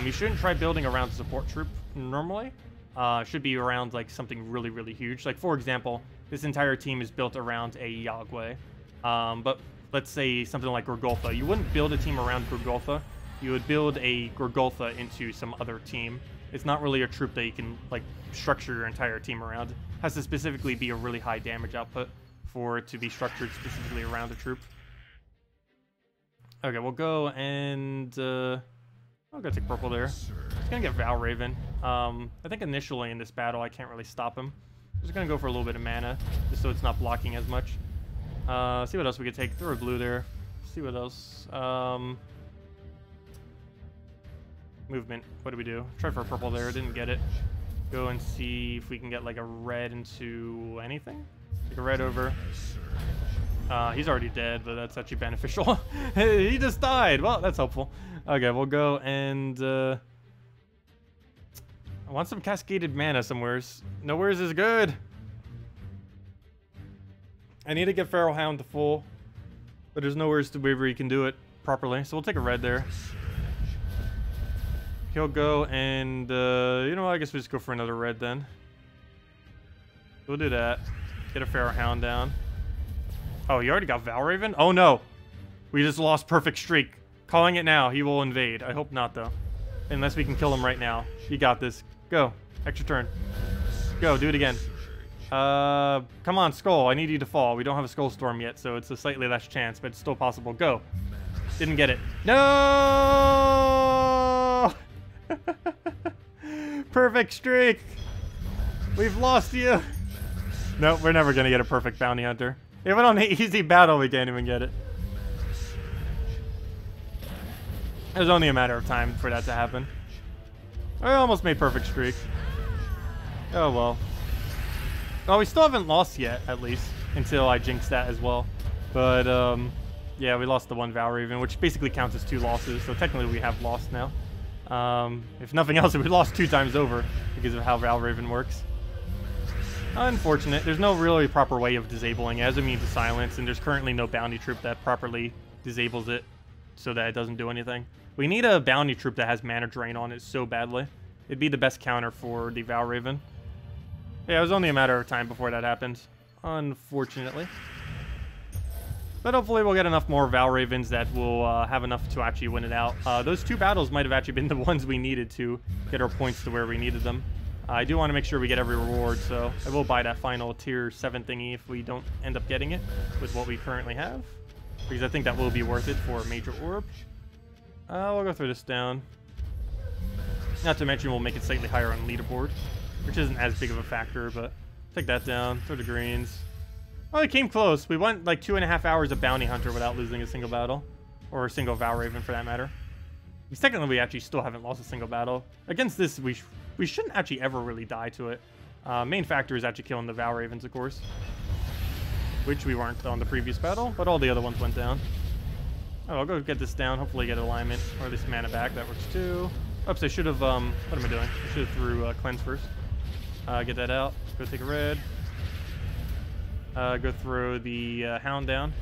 You shouldn't try building around a support troop normally. It should be around like something really, really huge. Like for example, this entire team is built around a Yog Guai. But let's say something like Gorgulfa. You wouldn't build a team around Gorgulfa. You would build a Gorgulfa into some other team. It's not really a troop that you can like structure your entire team around. It has to specifically be a really high damage output for it to be structured specifically around a troop. Okay, we'll go and I'll go take purple there. He's gonna get Valraven. I think initially in this battle I can't really stop him. I'm just gonna go for a little bit of mana just so it's not blocking as much. See what else we could take. Throw a blue there. See what else. Movement. What do we do? Try for a purple there. Didn't get it. Go and see if we can get like a red into anything. Take a red over. He's already dead, but that's actually beneficial. He just died. Well, that's helpful. Okay, we'll go and I want some cascaded mana somewheres. Nowheres is good. I need to get Feral Hound to full, but there's nowheres to where you can do it properly. So we'll take a red there. He'll go and, you know what, I guess we just go for another red then. We'll do that. Get a Feral Hound down. Oh, he already got Valraven? Oh no! We just lost Perfect Streak. Calling it now. He will invade. I hope not, though. Unless we can kill him right now. You got this. Go. Extra turn. Go. Do it again. Come on, Skull. I need you to fall. We don't have a Skull Storm yet, so it's a slightly less chance, but it's still possible. Go. Didn't get it. No! Perfect Streak. We've lost you. Nope, we're never going to get a perfect Bounty Hunter. Even on the easy battle, we can't even get it. It was only a matter of time for that to happen. I almost made Perfect Streak. Oh well. Well, we still haven't lost yet, at least. Until I jinxed that as well. But, Yeah, we lost the one Valraven, which basically counts as 2 losses, so technically we have lost now. If nothing else, we lost 2 times over because of how Valraven works. Unfortunate. There's no really proper way of disabling it. It has immune to silence, and there's currently no bounty troop that properly disables it so that it doesn't do anything. We need a bounty troop that has mana drain on it so badly. It'd be the best counter for the Valraven. Yeah, it was only a matter of time before that happened, unfortunately. But hopefully we'll get enough more Valravens that will have enough to actually win it out. Those 2 battles might have actually been the ones we needed to get our points to where we needed them. I do want to make sure we get every reward, so I will buy that final tier 7 thingy if we don't end up getting it with what we currently have. Because I think that will be worth it for a major orb. We'll go through this down. Not to mention we'll make it slightly higher on leaderboard, which isn't as big of a factor, but take that down, throw the greens. Well, it came close. We went like 2.5 hours of Bounty Hunter without losing a single battle. Or a single Valraven for that matter. Because technically we actually still haven't lost a single battle. Against this, we shouldn't actually ever really die to it. Main factor is actually killing the Valravens, of course. Which we weren't on the previous battle, but all the other ones went down. Oh, I'll go get this down, hopefully get alignment, or at least mana back, that works too. Oops, I should have, what am I doing? I should have threw cleanse first. Get that out, go take a red. Go throw the hound down.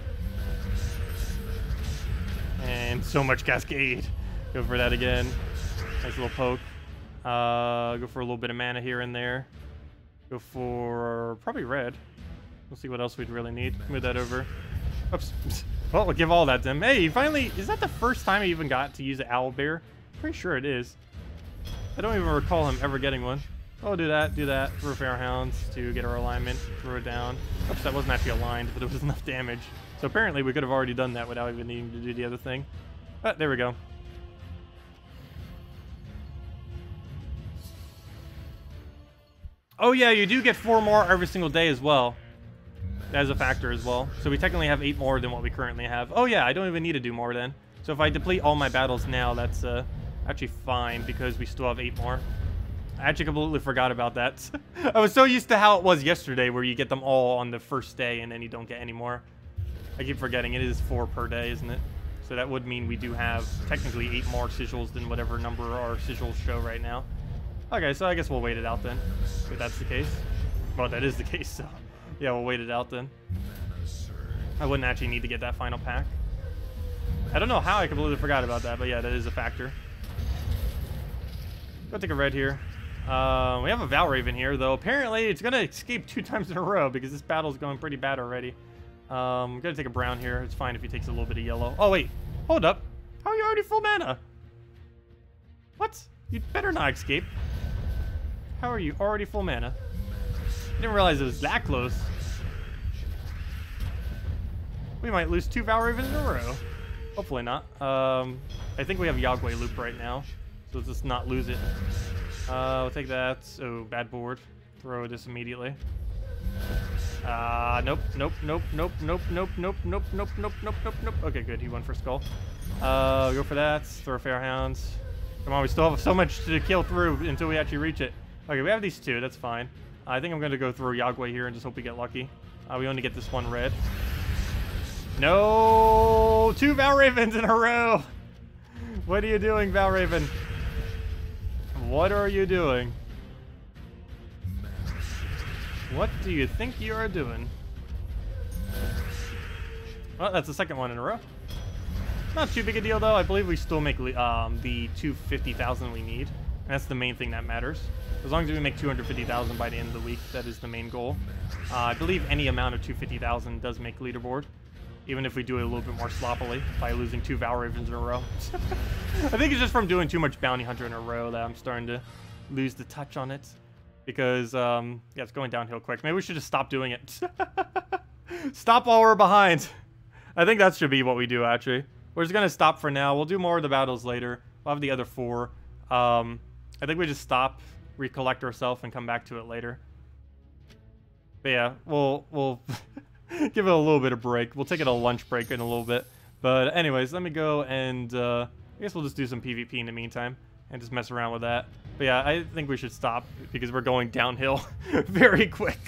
And so much cascade. Go for that again. Nice little poke. Go for a little bit of mana here and there. Go for probably red. We'll see what else we'd really need. Move that over. Oops. Well, we'll give all that to him. Hey, finally, is that the first time I even got to use an owl bear? Pretty sure it is. I don't even recall him ever getting one. Oh, do that, throw Fair Hounds to get our alignment, throw it down. Oops, that wasn't actually aligned, but it was enough damage. So apparently we could have already done that without even needing to do the other thing. But there we go. Oh yeah, you do get 4 more every single day as well. That is a factor as well. So we technically have 8 more than what we currently have. Oh yeah, I don't even need to do more then. So if I deplete all my battles now, that's actually fine because we still have 8 more. I actually completely forgot about that. I was so used to how it was yesterday where you get them all on the first day and then you don't get any more. I keep forgetting it is 4 per day, isn't it? So that would mean we do have technically 8 more sigils than whatever number our sigils show right now. Okay, so I guess we'll wait it out then, if that's the case. Well, that is the case, so yeah, we'll wait it out then. I wouldn't actually need to get that final pack. I don't know how I completely forgot about that, but yeah, that is a factor. Go take a red here. We have a Valraven here, though. Apparently, it's going to escape 2 times in a row because this battle's going pretty bad already. I'm going to take a brown here. It's fine if he takes a little bit of yellow. Oh, wait. Hold up. How are you already full mana? What? You'd better not escape. How are you already full mana? I didn't realize it was that close. We might lose 2 Valravens in a row. Hopefully not. I think we have Yog Guai loop right now. So let's just not lose it. We'll take that. Oh, bad board. Throw this immediately. Nope. Okay, good. He went for skull. Go for that. Throw Fair Hounds. Come on, we still have so much to kill through until we actually reach it. Okay, we have these 2. That's fine. I think I'm going to go through Yog Guai here and just hope we get lucky. We only get this 1 red. No! 2 Valravens in a row! What are you doing, Valraven? What are you doing? What do you think you are doing? Well, that's the 2nd one in a row. Not too big a deal, though. I believe we still make the 250,000 we need. And that's the main thing that matters. As long as we make 250,000 by the end of the week, that is the main goal. I believe any amount of 250,000 does make leaderboard. Even if we do it a little bit more sloppily by losing 2 Valravens in a row. I think it's just from doing too much Bounty Hunter in a row that I'm starting to lose the touch on it. Because, yeah, it's going downhill quick. Maybe we should just stop doing it. Stop while we're behind. I think that should be what we do, actually. We're just going to stop for now. We'll do more of the battles later. We'll have the other 4. I think we just stop, recollect ourselves, and come back to it later. But yeah, we'll give it a little bit of break. We'll take it a lunch break in a little bit. But anyways, let me go and I guess we'll just do some PvP in the meantime and just mess around with that. But yeah, I think we should stop because we're going downhill very quick.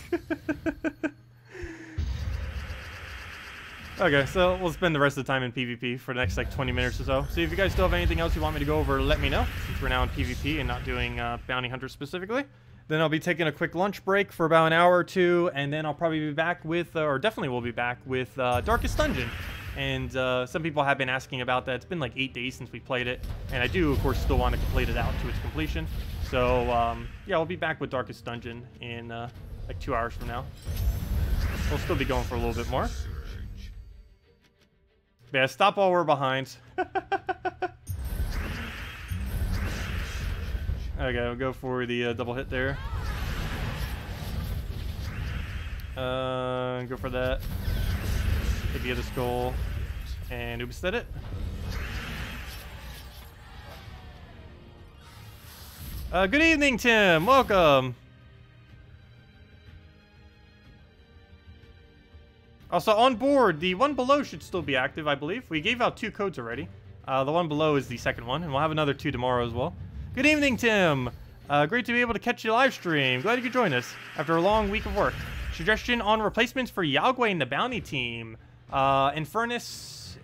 Okay, so we'll spend the rest of the time in PvP for the next like 20 minutes or so. So if you guys still have anything else you want me to go over, let me know. Since we're now in PvP and not doing Bounty Hunter specifically. Then I'll be taking a quick lunch break for about an hour or two, and then I'll probably be back with, or definitely will be back with Darkest Dungeon. And some people have been asking about that. It's been like 8 days since we played it, and I do, of course, still want to complete it out to its completion. So, yeah, I'll be back with Darkest Dungeon in like 2 hours from now. We'll still be going for a little bit more. But yeah, stop while we're behind. Okay, we'll go for the double hit there. Go for that. Hit the other skull. And oops, that it. Good evening, Tim. Welcome. Also, on board, the one below should still be active, I believe. We gave out 2 codes already. The one below is the second one, and we'll have another 2 tomorrow as well. Good evening, Tim. Great to be able to catch you live stream. Glad you could join us after a long week of work. Suggestion on replacements for Yog Guai and the bounty team. Infernus,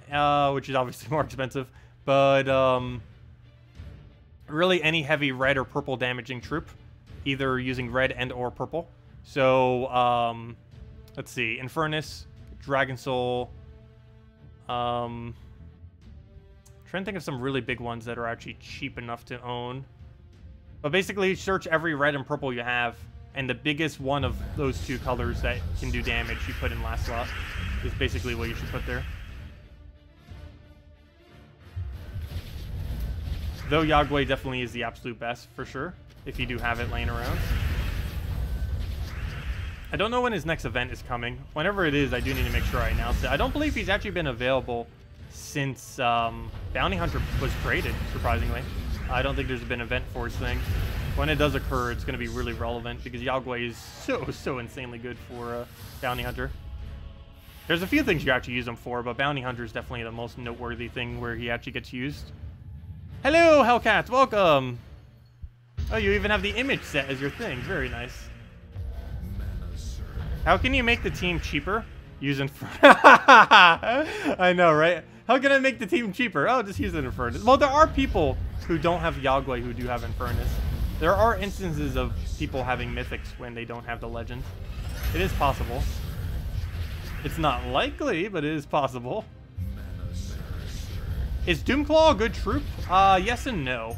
which is obviously more expensive, but really any heavy red or purple damaging troop, either using red and or purple. So, let's see, Infernus, Dragon Soul, trying to think of some really big ones that are actually cheap enough to own. But basically, search every red and purple you have, and the biggest one of those 2 colors that can do damage you put in last slot is basically what you should put there. Though Yog Guai definitely is the absolute best, for sure, if you do have it laying around. I don't know when his next event is coming. Whenever it is, I do need to make sure I announce it. I don't believe he's actually been available since Bounty Hunter was created, surprisingly. I don't think there's been an event for his thing. When it does occur, it's going to be really relevant because Yog Guai is so insanely good for Bounty Hunter. There's a few things you actually use him for, but Bounty Hunter is definitely the most noteworthy thing where he actually gets used. Hello, Hellcats, welcome! Oh, you even have the image set as your thing. Very nice. How can you make the team cheaper? Using I know, right? How can I make the team cheaper? Oh, just use an Infernus. Well, there are people who don't have Yog Guai who do have Infernus. There are instances of people having mythics when they don't have the legend. It is possible. It's not likely, but it is possible. Is Doomclaw a good troop? Yes and no.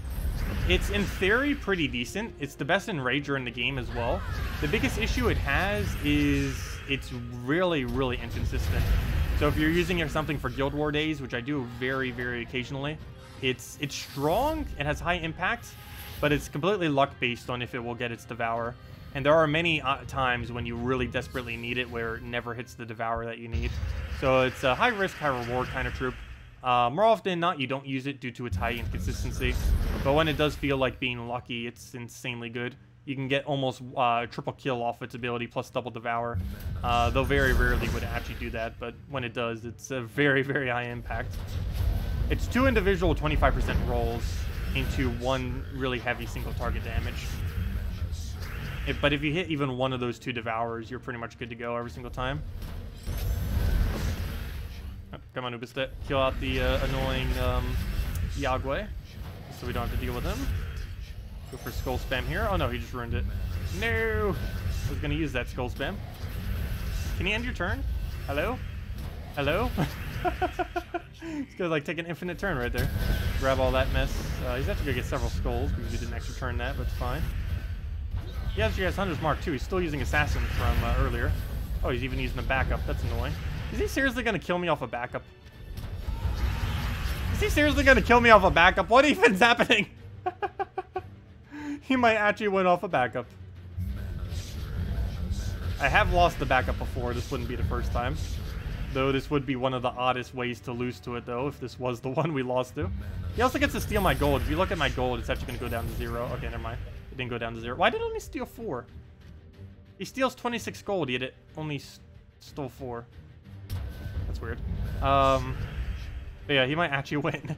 It's, in theory, pretty decent. It's the best Enrager in the game as well. The biggest issue it has is it's really inconsistent. So if you're using it for something for Guild War days, which I do very occasionally, it's strong, it has high impact, but it's completely luck-based on if it will get its Devour. And there are many times when you really desperately need it where it never hits the Devour that you need. So it's a high-risk, high-reward kind of troop. More often than not, you don't use it due to its high inconsistency. But when it does feel like being lucky, it's insanely good. You can get almost triple kill off its ability plus double Devour. Though very rarely would it actually do that, but when it does, it's a very high impact. It's 2 individual 25% rolls into 1 really heavy single target damage. But if you hit even one of those 2 Devours, you're pretty much good to go every single time. Oh, come on, Ubistet. Kill out the annoying Yog Guai, so we don't have to deal with him. Go for skull spam here. Oh no, he just ruined it. No! I was gonna use that skull spam. Can you end your turn? Hello? Hello? He's gonna like take an infinite turn right there. Grab all that mess. He's actually gonna get several skulls because he didn't actually turn that, but it's fine. He actually has Hunter's Mark too. He's still using Assassin from earlier. Oh, he's even using a backup. That's annoying. Is he seriously gonna kill me off a backup? Is he seriously gonna kill me off a backup? What even's happening? He might actually win off a backup. I have lost the backup before. This wouldn't be the first time. Though this would be one of the oddest ways to lose to it, though, if this was the one we lost to. He also gets to steal my gold. If you look at my gold, it's actually going to go down to 0. Okay, never mind. It didn't go down to 0. Why did it only steal 4? He steals 26 gold, yet it only stole 4. That's weird. But yeah, he might actually win.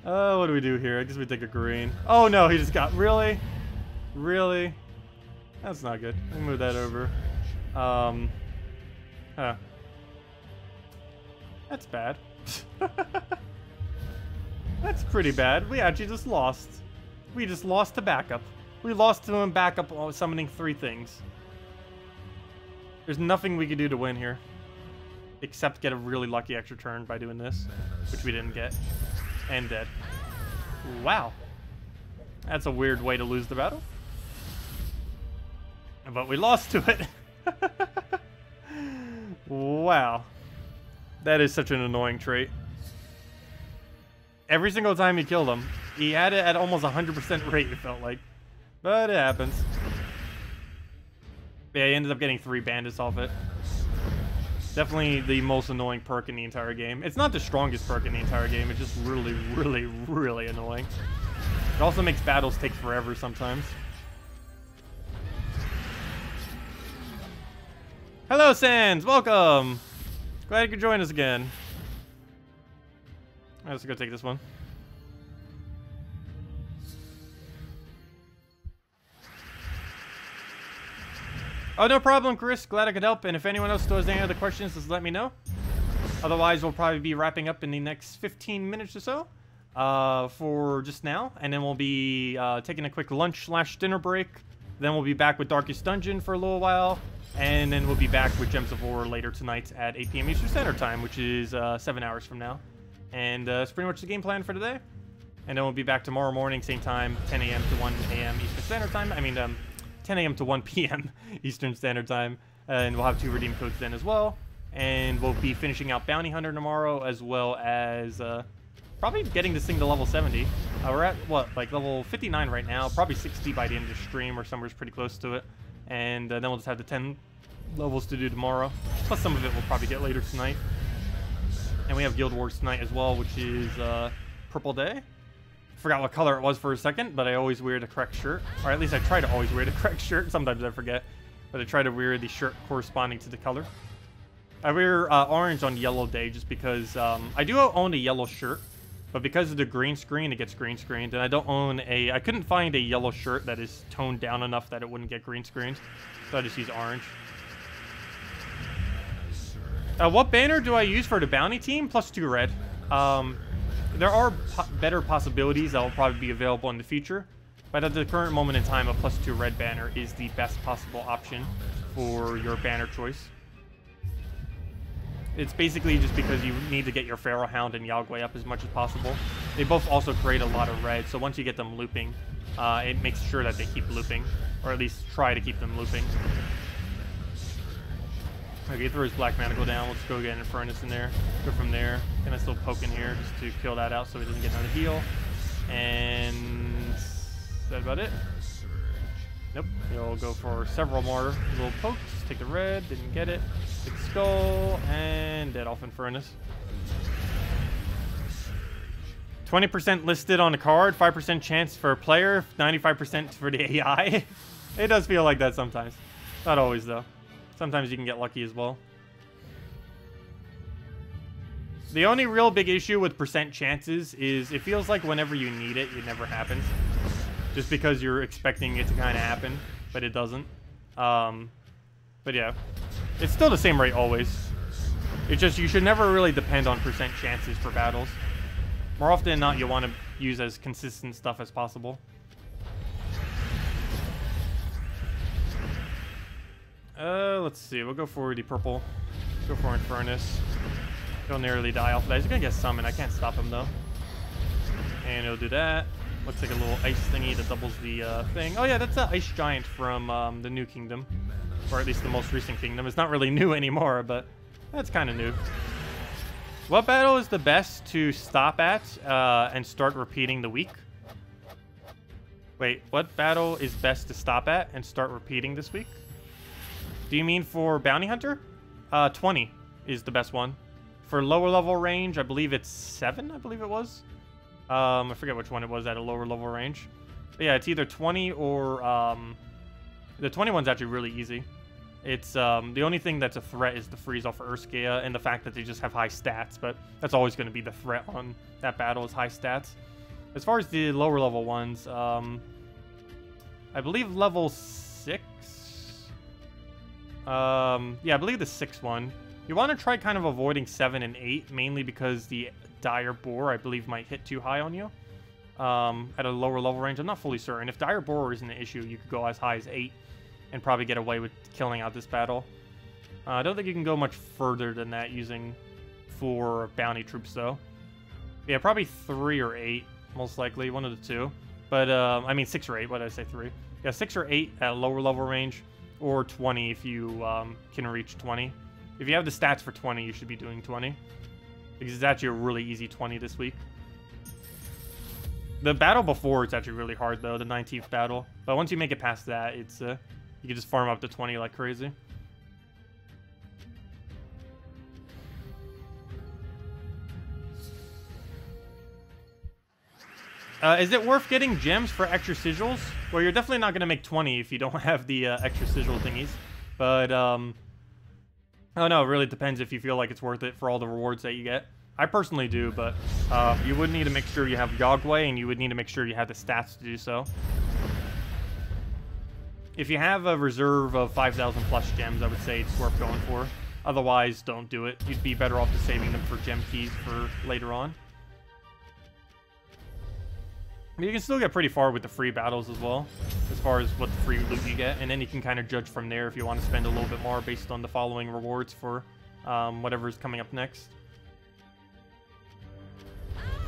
What do we do here? I guess we take a green. Oh no, he just got... Really? Really? That's not good. Let me move that over. Huh. That's bad. That's pretty bad. We actually just lost. We just lost to backup. We lost to him backup while summoning 3 things. There's nothing we could do to win here. Except get a really lucky extra turn by doing this. Which we didn't get. And dead. Wow. That's a weird way to lose the battle. But we lost to it. Wow. That is such an annoying trait. Every single time he killed him, he had it at almost 100% rate, it felt like. But it happens. Yeah, he ended up getting 3 bandits off it. Definitely the most annoying perk in the entire game. It's not the strongest perk in the entire game. It's just really, really, really annoying. It also makes battles take forever sometimes. Hello, Sans! Welcome! Glad you could join us again. Alright, let's go take this one. Oh, no problem, Chris. Glad I could help. And if anyone else still has any other questions, just let me know. Otherwise, we'll probably be wrapping up in the next 15 minutes or so for just now. And then we'll be taking a quick lunch/dinner break. Then we'll be back with Darkest Dungeon for a little while. And then we'll be back with Gems of War later tonight at 8 p.m. Eastern Standard Time, which is 7 hours from now. And that's pretty much the game plan for today. And then we'll be back tomorrow morning, same time, 10 a.m. to 1 a.m. Eastern Standard Time. I mean, 10 a.m. to 1 p.m. Eastern Standard Time. And we'll have 2 redeem codes then as well. And we'll be finishing out Bounty Hunter tomorrow, as well as probably getting this thing to level 70. We're at, what, like level 59 right now. Probably 60 by the end of the stream, or somewhere pretty close to it. And then we'll just have the 10 levels to do tomorrow. Plus some of it we'll probably get later tonight. And we have Guild Wars tonight as well, which is Purple Day. Forgot what color it was for a second, but I always wear the correct shirt. Or at least I try to always wear the correct shirt. Sometimes I forget. But I try to wear the shirt corresponding to the color. I wear orange on Yellow Day just because I do own a yellow shirt. But because of the green screen, it gets green screened. And I don't own a... I couldn't find a yellow shirt that is toned down enough that it wouldn't get green screened. So I just use orange. What banner do I use for the bounty team? +2 red. There are better possibilities that will probably be available in the future. But at the current moment in time, a +2 red banner is the best possible option for your banner choice. It's basically just because you need to get your Pharaoh Hound and Yog Guai up as much as possible. They both also create a lot of red, so once you get them looping, it makes sure that they keep looping. Or at least try to keep them looping. Okay, throw his Black Manacle down. Let's go get an Furnace in there. Go from there. Gonna still poke in here just to kill that out so he doesn't get another heal. And... is that about it? Nope. He'll go for several more little pokes. Take the red. Didn't get it. Take the skull. And dead off in Furnace. 20% listed on the card. 5% chance for a player. 95% for the AI. It does feel like that sometimes. Not always, though. Sometimes you can get lucky as well. The only real big issue with percent chances is it feels like whenever you need it, it never happens. Just because you're expecting it to kind of happen, but it doesn't. But yeah, it's still the same rate always. It's just you should never really depend on percent chances for battles. More often than not, you want to use as consistent stuff as possible. Let's see. We'll go for the purple. Go for Furnace. He'll nearly die off of that. He's gonna get summoned. I can't stop him though. And he'll do that. Looks like a little ice thingy that doubles the thing. Oh yeah, that's an ice giant from the new kingdom, or at least the most recent kingdom. It's not really new anymore, but that's kind of new. What battle is the best to stop at and start repeating the week? Wait, what battle is best to stop at and start repeating this week? Do you mean for Bounty Hunter? 20 is the best one. For lower level range, I believe it's 7, I believe it was. I forget which one it was at a lower level range. But yeah, it's either 20 or... the 20 one's actually really easy. It's the only thing that's a threat is the freeze off of Urskea and the fact that they just have high stats, but that's always going to be the threat on that battle is high stats. As far as the lower level ones, I believe level 6. Yeah, I believe the 6th one You want to try kind of avoiding 7 and 8, mainly because the Dire Boar, I believe, might hit too high on you at a lower level range. I'm not fully certain. If Dire Boar isn't an issue, you could go as high as 8 and probably get away with killing out this battle. I don't think you can go much further than that using 4 bounty troops, though. Yeah, probably 3 or 8, most likely, one of the two. But, I mean, 6 or 8, what did I say, 3? Yeah, 6 or 8 at lower level range, or 20 if you can reach 20. If you have the stats for 20, you should be doing 20. Because it's actually a really easy 20 this week. The battle before, it's actually really hard, though, the 19th battle. But once you make it past that, it's you can just farm up to 20 like crazy. Is it worth getting gems for extra sigils? Well, you're definitely not going to make 20 if you don't have the extra sigil thingies. But, I don't know, it really depends if you feel like it's worth it for all the rewards that you get. I personally do, but you would need to make sure you have Yog Guai, and you would need to make sure you have the stats to do so. If you have a reserve of 5,000 plus gems, I would say it's worth going for. Otherwise, don't do it. You'd be better off just saving them for gem keys for later on. I mean, you can still get pretty far with the free battles as well, as far as what the free loot you get, and then you can kind of judge from there if you want to spend a little bit more based on the following rewards for whatever's coming up next.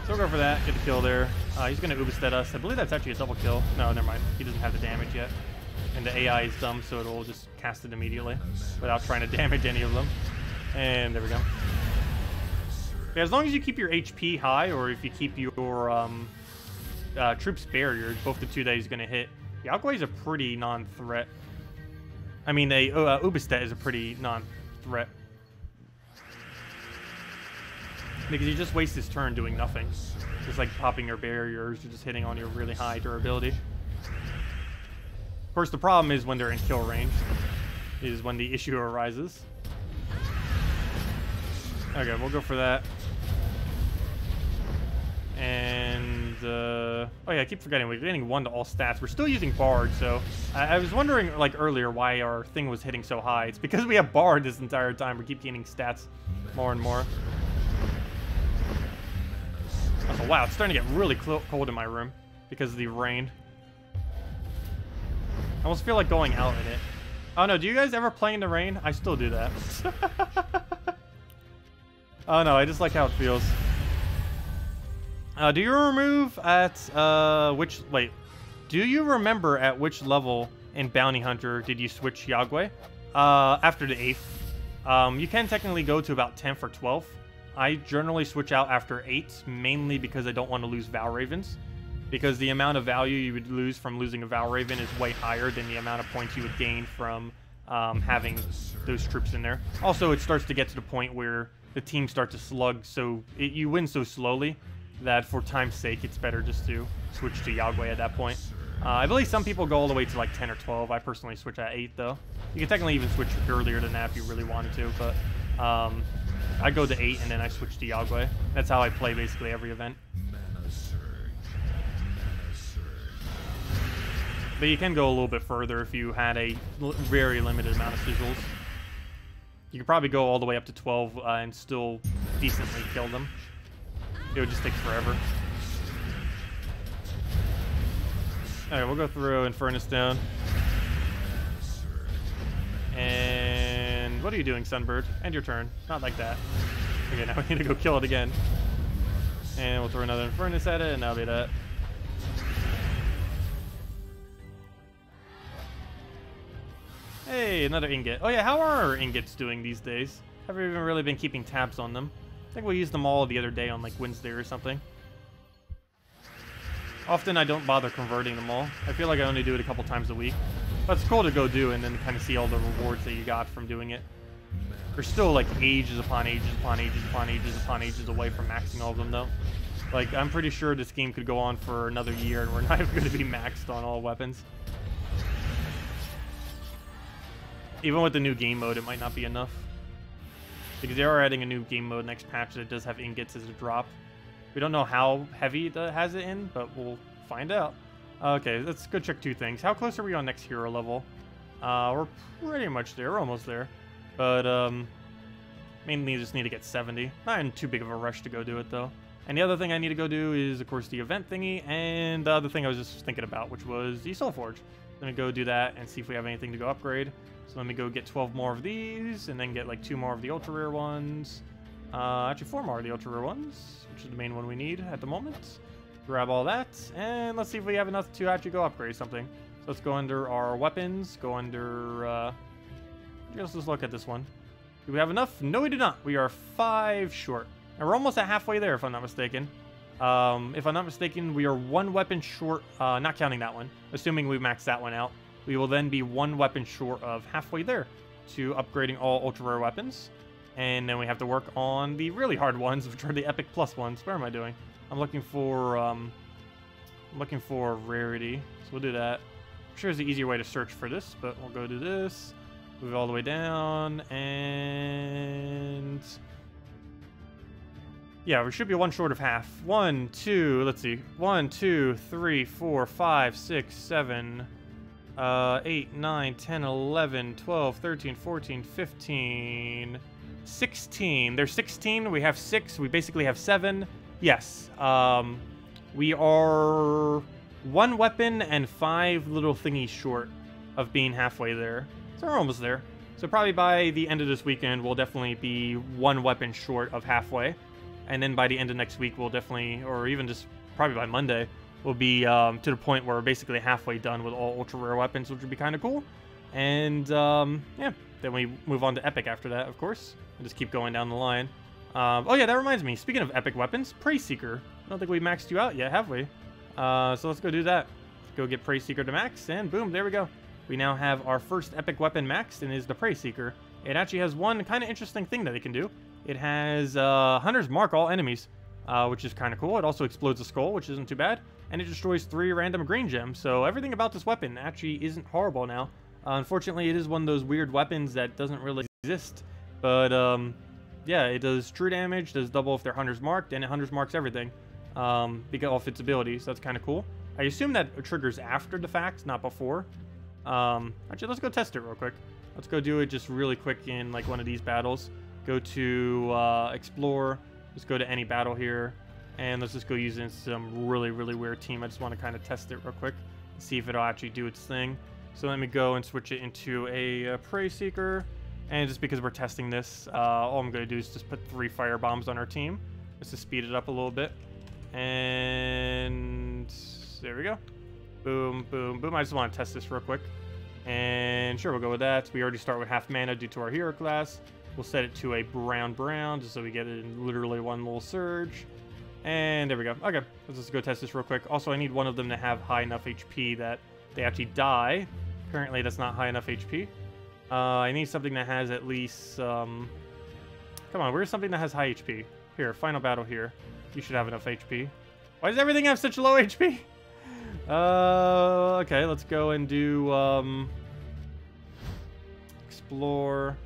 So we'll go for that, get the kill there. He's going to Ubestead us. I believe that's actually a double kill. No, never mind. He doesn't have the damage yet. And the AI is dumb, so it'll just cast it immediately without trying to damage any of them. And there we go. Yeah, as long as you keep your HP high, or if you keep your troops barriers, both the two that he's going to hit. Yog Guai is a pretty non-threat. I mean, Ubestead is a pretty non-threat. Because you just waste his turn doing nothing. Just like popping your barriers or just hitting on your really high durability. Of course, the problem is when they're in kill range, is when the issue arises. Okay, we'll go for that. And, oh yeah, I keep forgetting, we're getting 1 to all stats. We're still using Bard, so I was wondering, like, earlier why our thing was hitting so high. It's because we have Bard this entire time. We keep getting stats more and more. Oh, wow, it's starting to get really cold in my room because of the rain. I almost feel like going out in it. Oh no, do you guys ever play in the rain? I still do that. Oh no, I just like how it feels. Do you remove at, do you remember at which level in Bounty Hunter did you switch Yog Guai? After the 8th. You can technically go to about 10th or 12th. I generally switch out after 8, mainly because I don't want to lose Val Ravens. Because the amount of value you would lose from losing a Val Raven is way higher than the amount of points you would gain from having those troops in there. Also, it starts to get to the point where the team starts to slug, so you win so slowly that for time's sake, it's better just to switch to Yog Guai at that point. I believe some people go all the way to like 10 or 12. I personally switch at 8, though. You can technically even switch earlier than that if you really wanted to, but I go to 8 and then I switch to Yog Guai. That's how I play basically every event. But you can go a little bit further if you had a very limited amount of sigils. You could probably go all the way up to 12 and still decently kill them. It would just take forever. Alright, we'll go through Infernus down. And what are you doing, Sunbird? End your turn. Not like that. Okay, now we need to go kill it again. And we'll throw another Infernus at it, and that'll be that. Hey, another ingot. Oh yeah, how are our ingots doing these days? Haven't even really been keeping tabs on them. I think we used them all the other day on like Wednesday or something. Often I don't bother converting them all. I feel like I only do it a couple times a week. But it's cool to go do and then kind of see all the rewards that you got from doing it. We're still like ages upon ages upon ages upon ages upon ages away from maxing all of them though. Like, I'm pretty sure this game could go on for another year and we're not even going to be maxed on all weapons. Even with the new game mode, it might not be enough. Because they are adding a new game mode next patch that does have ingots as a drop. We don't know how heavy it has it in, but we'll find out. Okay, let's go check 2 things. How close are we on next hero level? We're pretty much there. We're almost there. But, Mainly just need to get 70. Not in too big of a rush to go do it, though. And the other thing I need to go do is, of course, the event thingy, and the other thing I was just thinking about, which was the Soul Forge. Let me go do that and see if we have anything to go upgrade. So let me go get 12 more of these, and then get like 2 more of the ultra rare ones. Actually 4 more of the ultra rare ones, which is the main one we need at the moment. Grab all that, and let's see if we have enough to actually go upgrade something. So let's go under our weapons, go under, let's just look at this one. Do we have enough? No, we do not. We are 5 short. And we're almost at halfway there, if I'm not mistaken. If I'm not mistaken, we are 1 weapon short, not counting that one. Assuming we max that one out, we will then be 1 weapon short of halfway there to upgrading all ultra rare weapons. And then we have to work on the really hard ones, which are the epic plus ones. Where am I doing? I'm looking for rarity. So we'll do that. I'm sure there's an easier way to search for this, but we'll go do this. Move it all the way down, and yeah, we should be 1 short of half. 1, 2, let's see. 1, 2, 3, 4, 5, 6, 7, 8, 9, 10, 11, 12, 13, 14, 15, 16. There's 16. We have 6. We basically have 7. Yes. We are 1 weapon and 5 little thingies short of being halfway there. So we're almost there. So probably by the end of this weekend, we'll definitely be 1 weapon short of halfway. And then by the end of next week, we'll definitely, or even just probably by Monday, we'll be to the point where we're basically halfway done with all ultra rare weapons, which would be kind of cool. And yeah, then we move on to epic after that, of course, and just keep going down the line. Oh yeah, that reminds me. Speaking of epic weapons, Praise Seeker. I don't think we maxed you out yet, have we? So let's go do that. Let's go get Praise Seeker to max, and boom, there we go. We now have our first epic weapon maxed, and is the Praise Seeker. It actually has one kind of interesting thing that it can do. It has Hunter's Mark all enemies, which is kind of cool. It also explodes a skull, which isn't too bad. And it destroys 3 random green gems. So everything about this weapon actually isn't horrible now. Unfortunately, it is one of those weird weapons that doesn't really exist. But yeah, it does true damage, does double if they're Hunter's Marked, and it Hunter's Marks everything because of its abilities. So that's kind of cool. I assume that triggers after the fact, not before. Actually, let's go test it real quick. Let's go do it just really quick in like one of these battles. Go to explore. Just go to any battle here, and let's just go using some really weird team. I just want to kind of test it real quick, see if it'll actually do its thing. So let me go and switch it into a Praise Seeker, and just because we're testing this, all I'm going to do is just put 3 fire bombs on our team, just to speed it up a little bit. And there we go. Boom, boom, boom. I just want to test this real quick. And sure, we'll go with that. We already start with half mana due to our hero class. We'll set it to a brown, just so we get it in literally 1 little surge. And there we go. Okay, let's just go test this real quick. Also, I need one of them to have high enough HP that they actually die. Currently, that's not high enough HP. I need something that has at least... come on, where's something that has high HP? Here, final battle here. You should have enough HP. Why does everything have such low HP? Okay, let's go and do, explore.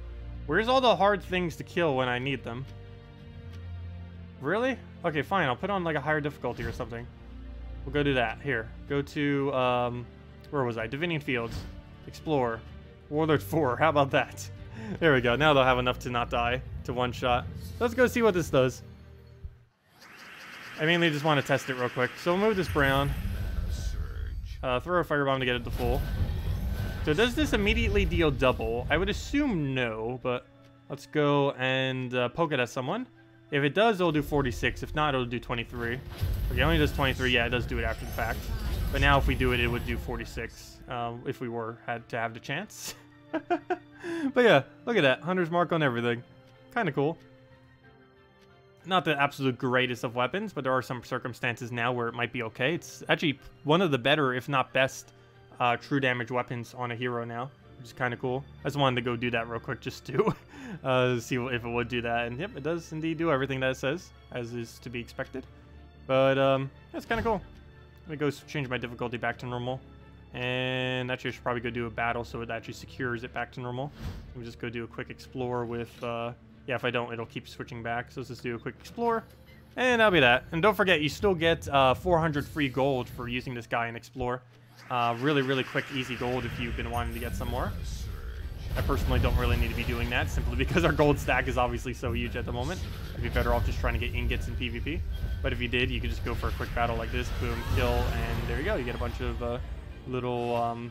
Where's all the hard things to kill when I need them? Really? Okay, fine. I'll put on like a higher difficulty or something. We'll go do that. Here. Go to, where was I? Divinian Fields. Explore. Warlord 4. How about that? There we go. Now they'll have enough to not die to 1 shot. Let's go see what this does. I mainly just want to test it real quick. So we'll move this brown. Throw a firebomb to get it to full. So does this immediately deal double? I would assume no, but let's go and poke it at someone. If it does, it'll do 46. If not, it'll do 23. Okay, it only does 23. Yeah, it does do it after the fact. But now if we do it, it would do 46. If we had to have the chance. But yeah, look at that. Hunter's Mark on everything. Kind of cool. Not the absolute greatest of weapons, but there are some circumstances now where it might be okay. It's actually one of the better, if not best, true damage weapons on a hero now, which is kind of cool. I just wanted to go do that real quick just to see if it would do that. And yep, it does indeed do everything that it says, as is to be expected. But that's kind of cool. Let me go change my difficulty back to normal. And actually, I should probably go do a battle so it actually secures it back to normal. Let me just go do a quick explore with... yeah, if I don't, it'll keep switching back. So let's just do a quick explore. And that'll be that. And don't forget, you still get 400 free gold for using this guy in explore. Really quick, easy gold if you've been wanting to get some more. I personally don't really need to be doing that, simply because our gold stack is obviously so huge at the moment. I'd be better off just trying to get ingots in PvP. But if you did, you could just go for a quick battle like this, boom, kill, and there you go. You get a bunch of little,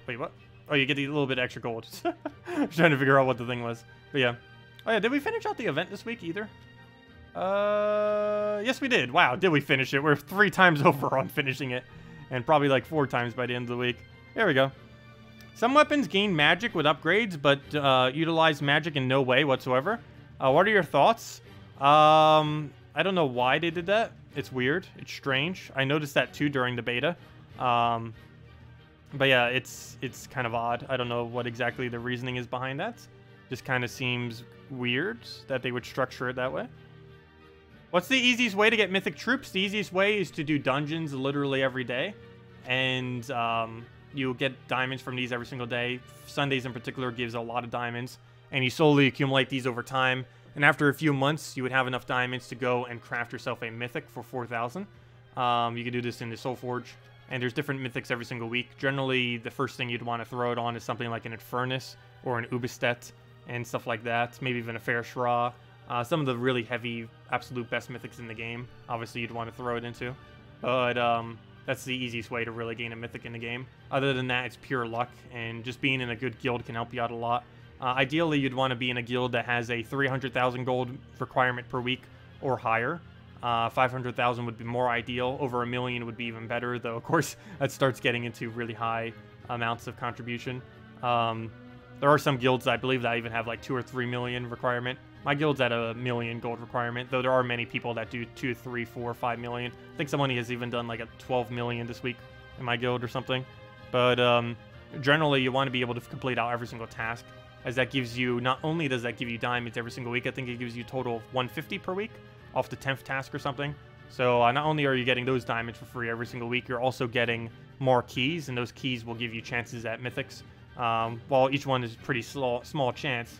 wait, what? Oh, you get a little bit extra gold. I was trying to figure out what the thing was. But yeah. Oh yeah, did we finish out the event this week either? Yes we did. Wow, did we finish it? We're 3 times over on finishing it. And probably like 4 times by the end of the week. There we go. Some weapons gain magic with upgrades, but utilize magic in no way whatsoever. What are your thoughts? I don't know why they did that. It's weird. It's strange. I noticed that too during the beta. But yeah, it's kind of odd. I don't know what exactly the reasoning is behind that. Just kind of seems weird that they would structure it that way. What's the easiest way to get mythic troops? The easiest way is to do dungeons literally every day. And you'll get diamonds from these every single day. Sundays in particular gives a lot of diamonds. And you slowly accumulate these over time. And after a few months, you would have enough diamonds to go and craft yourself a mythic for 4,000. You can do this in the Soul Forge. And there's different mythics every single week. Generally, the first thing you'd want to throw it on is something like an Infernus or an Ubistet and stuff like that. Maybe even a Fair Shra. Some of the really heavy, absolute best mythics in the game. Obviously, you'd want to throw it into. But that's the easiest way to really gain a mythic in the game. Other than that, it's pure luck. And just being in a good guild can help you out a lot. Ideally, you'd want to be in a guild that has a 300,000 gold requirement per week or higher. 500,000 would be more ideal. Over 1 million would be even better, though, of course, that starts getting into really high amounts of contribution. There are some guilds, I believe, that even have like 2 or 3 million requirement. My guild's at a 1 million gold requirement, though there are many people that do 2, 3, 4, 5 million. I think someone has even done like a 12 million this week in my guild or something. But generally, you want to be able to complete out every single task, as that gives you, not only does that give you diamonds every single week, I think it gives you a total of 150 per week off the 10th task or something. So not only are you getting those diamonds for free every single week, you're also getting more keys, and those keys will give you chances at mythics. While each one is pretty small chance,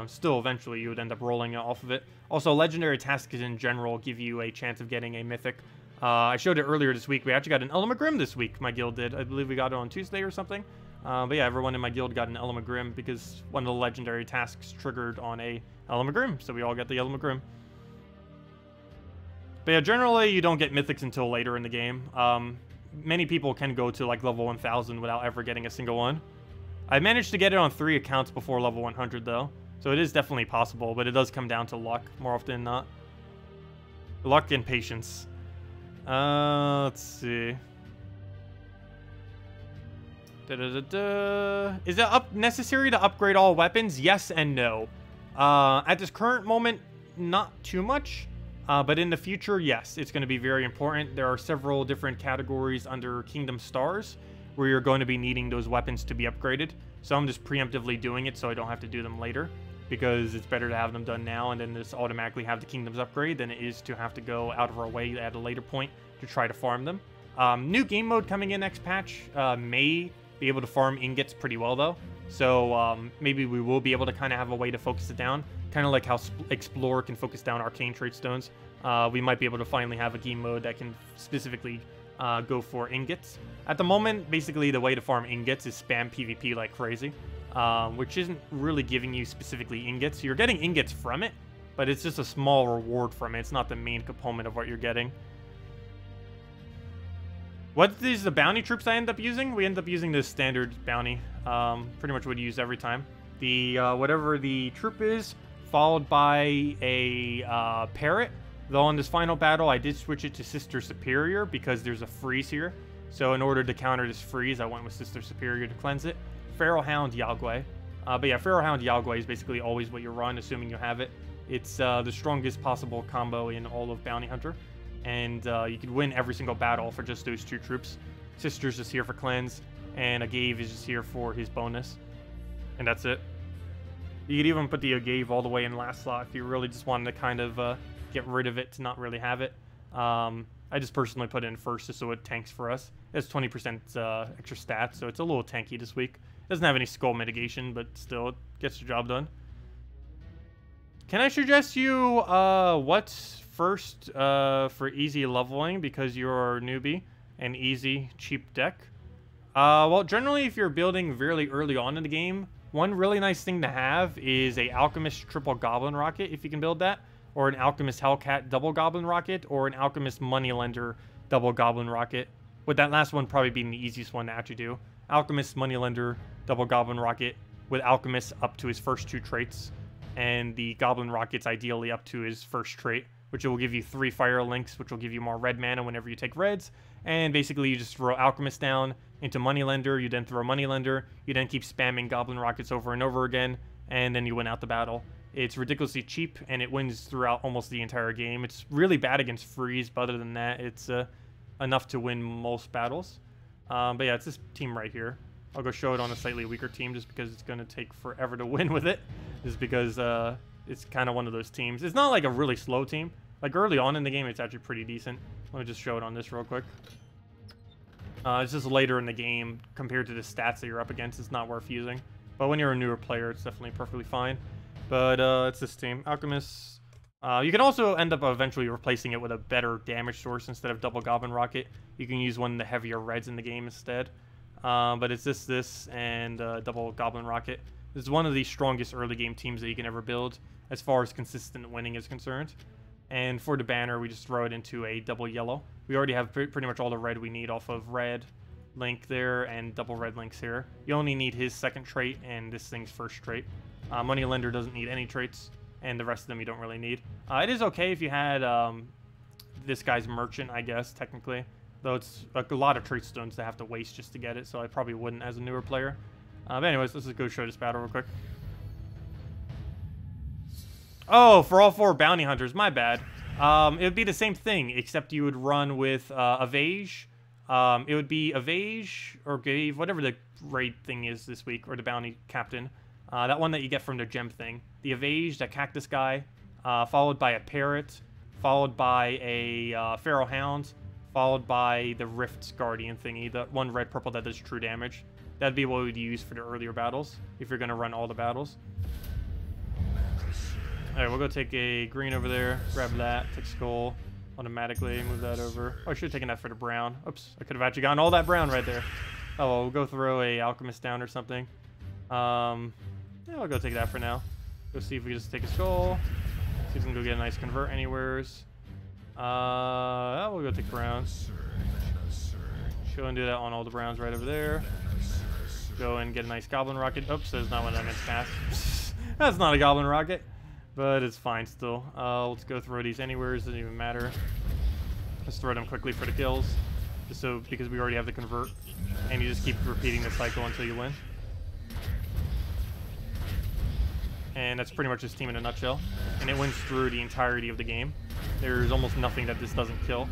still eventually you would end up rolling off of it. Also, legendary tasks in general give you a chance of getting a mythic. I showed it earlier this week. We actually got an Elamagrim this week, my guild did. I believe we got it on Tuesday or something. But yeah, everyone in my guild got an Elamagrim because one of the legendary tasks triggered on a Elamagrim, so we all got the Elamagrim. But yeah, generally you don't get mythics until later in the game. Many people can go to like level 1000 without ever getting a single one. I managed to get it on 3 accounts before level 100 though, so it is definitely possible, but it does come down to luck more often than not. Luck and patience. Let's see. Is it necessary to upgrade all weapons? Yes and no. At this current moment, not too much. But in the future, yes, it's going to be very important. There are several different categories under Kingdom Stars where you're going to be needing those weapons to be upgraded. So I'm just preemptively doing it so I don't have to do them later, because it's better to have them done now and then just automatically have the Kingdoms upgrade than it is to have to go out of our way at a later point to try to farm them. New game mode coming in next patch may be able to farm ingots pretty well though. So maybe we will be able to kind of have a way to focus it down. Kind of like how Explorer can focus down arcane trait stones. We might be able to finally have a game mode that can specifically go for ingots. At the moment, basically the way to farm ingots is spam PvP like crazy, which isn't really giving you specifically ingots. You're getting ingots from it, but it's just a small reward from it. It's not the main component of what you're getting. What is the bounty troops I end up using? We end up using the standard bounty. Pretty much what you use every time. The whatever the troop is, followed by a parrot. Though on this final battle, I did switch it to Sister Superior because there's a freeze here. So in order to counter this freeze, I went with Sister Superior to cleanse it. Feral Hound Yog Guai. But yeah, Feral Hound Yog Guai is basically always what you run, assuming you have it. It's the strongest possible combo in all of Bounty Hunter. And you could win every single battle for just those 2 troops. Sister's just here for cleanse, and Agave is just here for his bonus. And that's it. You could even put the Agave all the way in last slot if you really just wanted to kind of get rid of it to not really have it. I just personally put it in first just so it tanks for us. It's 20% extra stats, so it's a little tanky this week. It doesn't have any skull mitigation, but still, it gets the job done. Can I suggest you what's first for easy leveling because you're a newbie and easy cheap deck? Well, generally, if you're building really early on in the game, one really nice thing to have is a Alchemist triple goblin rocket, if you can build that, or an Alchemist Hellcat double goblin rocket, or an Alchemist Moneylender double goblin rocket. With that last one probably being the easiest one to actually do. Alchemist Moneylender double goblin rocket with Alchemist up to his first 2 traits, and the goblin rockets ideally up to his first trait, which will give you 3 fire links, which will give you more red mana whenever you take reds. And basically you just throw Alchemist down into Moneylender, you then throw Moneylender, you then keep spamming goblin rockets over and over again, and then you win out the battle. It's ridiculously cheap, and it wins throughout almost the entire game. It's really bad against freeze, but other than that, it's enough to win most battles. But yeah, it's this team right here. I'll go show it on a slightly weaker team just because it's going to take forever to win with it. Just because it's kind of one of those teams. It's not like a really slow team. Like early on in the game, it's actually pretty decent. Let me just show it on this real quick. It's just later in the game, compared to the stats that you're up against, it's not worth using. But when you're a newer player, it's definitely perfectly fine. But it's this team. Alchemist. You can also end up eventually replacing it with a better damage source instead of double goblin rocket. You can use one of the heavier reds in the game instead. But it's this, and double goblin rocket. This is one of the strongest early game teams that you can ever build as far as consistent winning is concerned. And for the banner, we just throw it into a double yellow. We already have pretty much all the red we need off of red link there and double red links here. You only need his second trait and this thing's first trait. Moneylender doesn't need any traits, and the rest of them you don't really need. It is okay if you had this guy's merchant, I guess, technically. Though it's like a lot of trait stones to have to waste just to get it, so I probably wouldn't as a newer player. But anyways, let's just go show this battle real quick. Oh, for all 4 bounty hunters, my bad. It would be the same thing, except you would run with Evage. It would be Evage or Gave, whatever the raid thing is this week, or the bounty captain. That one that you get from the gem thing. The Evage, the Cactus guy, followed by a Parrot, followed by a Feral Hound, followed by the Rift's Guardian thingy, the one red-purple that does true damage. That'd be what we'd use for the earlier battles, if you're going to run all the battles. Alright, we'll go take a green over there, grab that, take skull, automatically move that over. Oh, I should have taken that for the brown. Oops, I could have actually gotten all that brown right there. Oh, well, we'll go throw a alchemist down or something. Yeah, I'll go take that for now. Go see if we can just take a skull. See if we can go get a nice convert anywheres. We'll go take browns. Go and do that on all the browns right over there. Go and get a nice goblin rocket. Oops, that's not what I meant to cast. That's not a goblin rocket. But it's fine still. Let's go throw these anywheres, doesn't even matter. Let's throw them quickly for the kills. Just so, because we already have the convert. And you just keep repeating the cycle until you win. And that's pretty much this team in a nutshell. And it wins through the entirety of the game. There's almost nothing that this doesn't kill.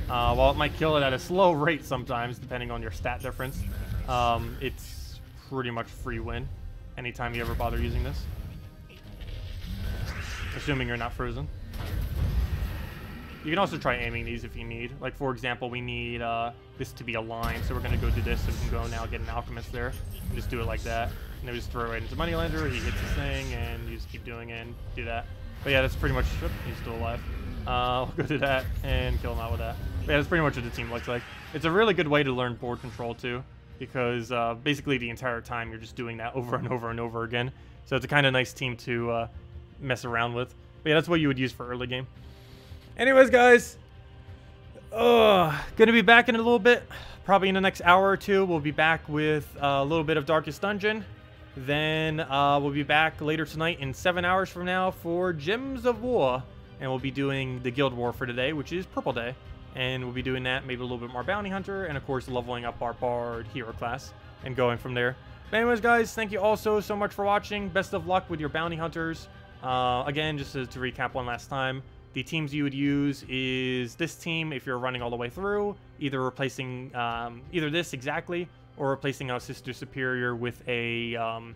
While it might kill it at a slow rate sometimes, depending on your stat difference, it's pretty much free win anytime you ever bother using this. Assuming you're not frozen. You can also try aiming these if you need. Like, for example, we need this to be aligned, so we're going to go do this, so we can go now get an alchemist there. And just do it like that. And then we just throw it right into Moneylender, he hits his thing, and you just keep doing it and do that. But yeah, that's pretty much... Oh, he's still alive. We'll go do that and kill him out with that. But yeah, that's pretty much what the team looks like. It's a really good way to learn board control, too. Because basically the entire time you're just doing that over and over and over again. So it's a kind of nice team to... mess around with. But yeah, that's what you would use for early game. Anyways, guys, gonna be back in a little bit. Probably in the next hour or two, we'll be back with a little bit of Darkest Dungeon. Then we'll be back later tonight in 7 hours from now for Gems of War. And we'll be doing the Guild War for today, which is Purple Day. And we'll be doing that, maybe a little bit more Bounty Hunter, and of course leveling up our Bard hero class and going from there. But anyways, guys, thank you all so much for watching. Best of luck with your Bounty Hunters. Again, just to recap one last time, the teams you would use is this team if you're running all the way through, either replacing either this exactly, or replacing a Sister Superior with a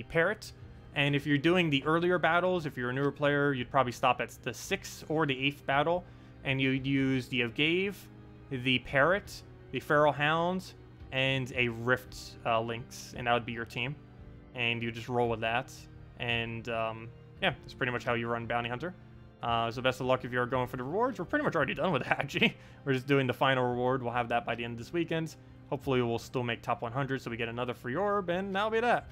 Parrot. And if you're doing the earlier battles, if you're a newer player, you'd probably stop at the 6th or the 8th battle, and you'd use the Gave, the Parrot, the Feral Hound, and a Rift Lynx, and that would be your team. And you just roll with that. And yeah, that's pretty much how you run Bounty Hunter. So best of luck if you're going for the rewards. We're pretty much already done with that, actually. We're just doing the final reward. We'll have that by the end of this weekend. Hopefully we'll still make top 100 so we get another free orb, and that'll be that.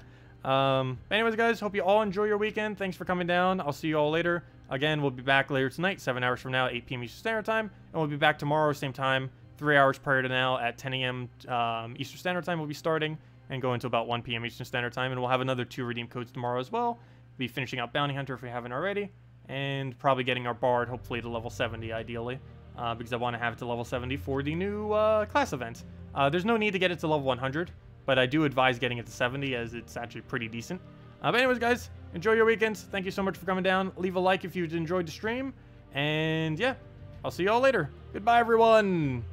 Anyways, guys, hope you all enjoy your weekend. Thanks for coming down. I'll see you all later. Again, we'll be back later tonight, 7 hours from now, 8 p.m. Eastern Standard Time. And we'll be back tomorrow, same time, 3 hours prior to now at 10 a.m. Eastern Standard Time. We'll be starting and go until about 1 p.m. Eastern Standard Time. And we'll have another 2 redeem codes tomorrow as well. We'll be finishing out Bounty Hunter if we haven't already. And probably getting our Bard, hopefully, to level 70, ideally. Because I want to have it to level 70 for the new class event. There's no need to get it to level 100. But I do advise getting it to 70 as it's actually pretty decent. But anyways, guys, enjoy your weekends. Thank you so much for coming down. Leave a like if you enjoyed the stream. And yeah, I'll see you all later. Goodbye, everyone.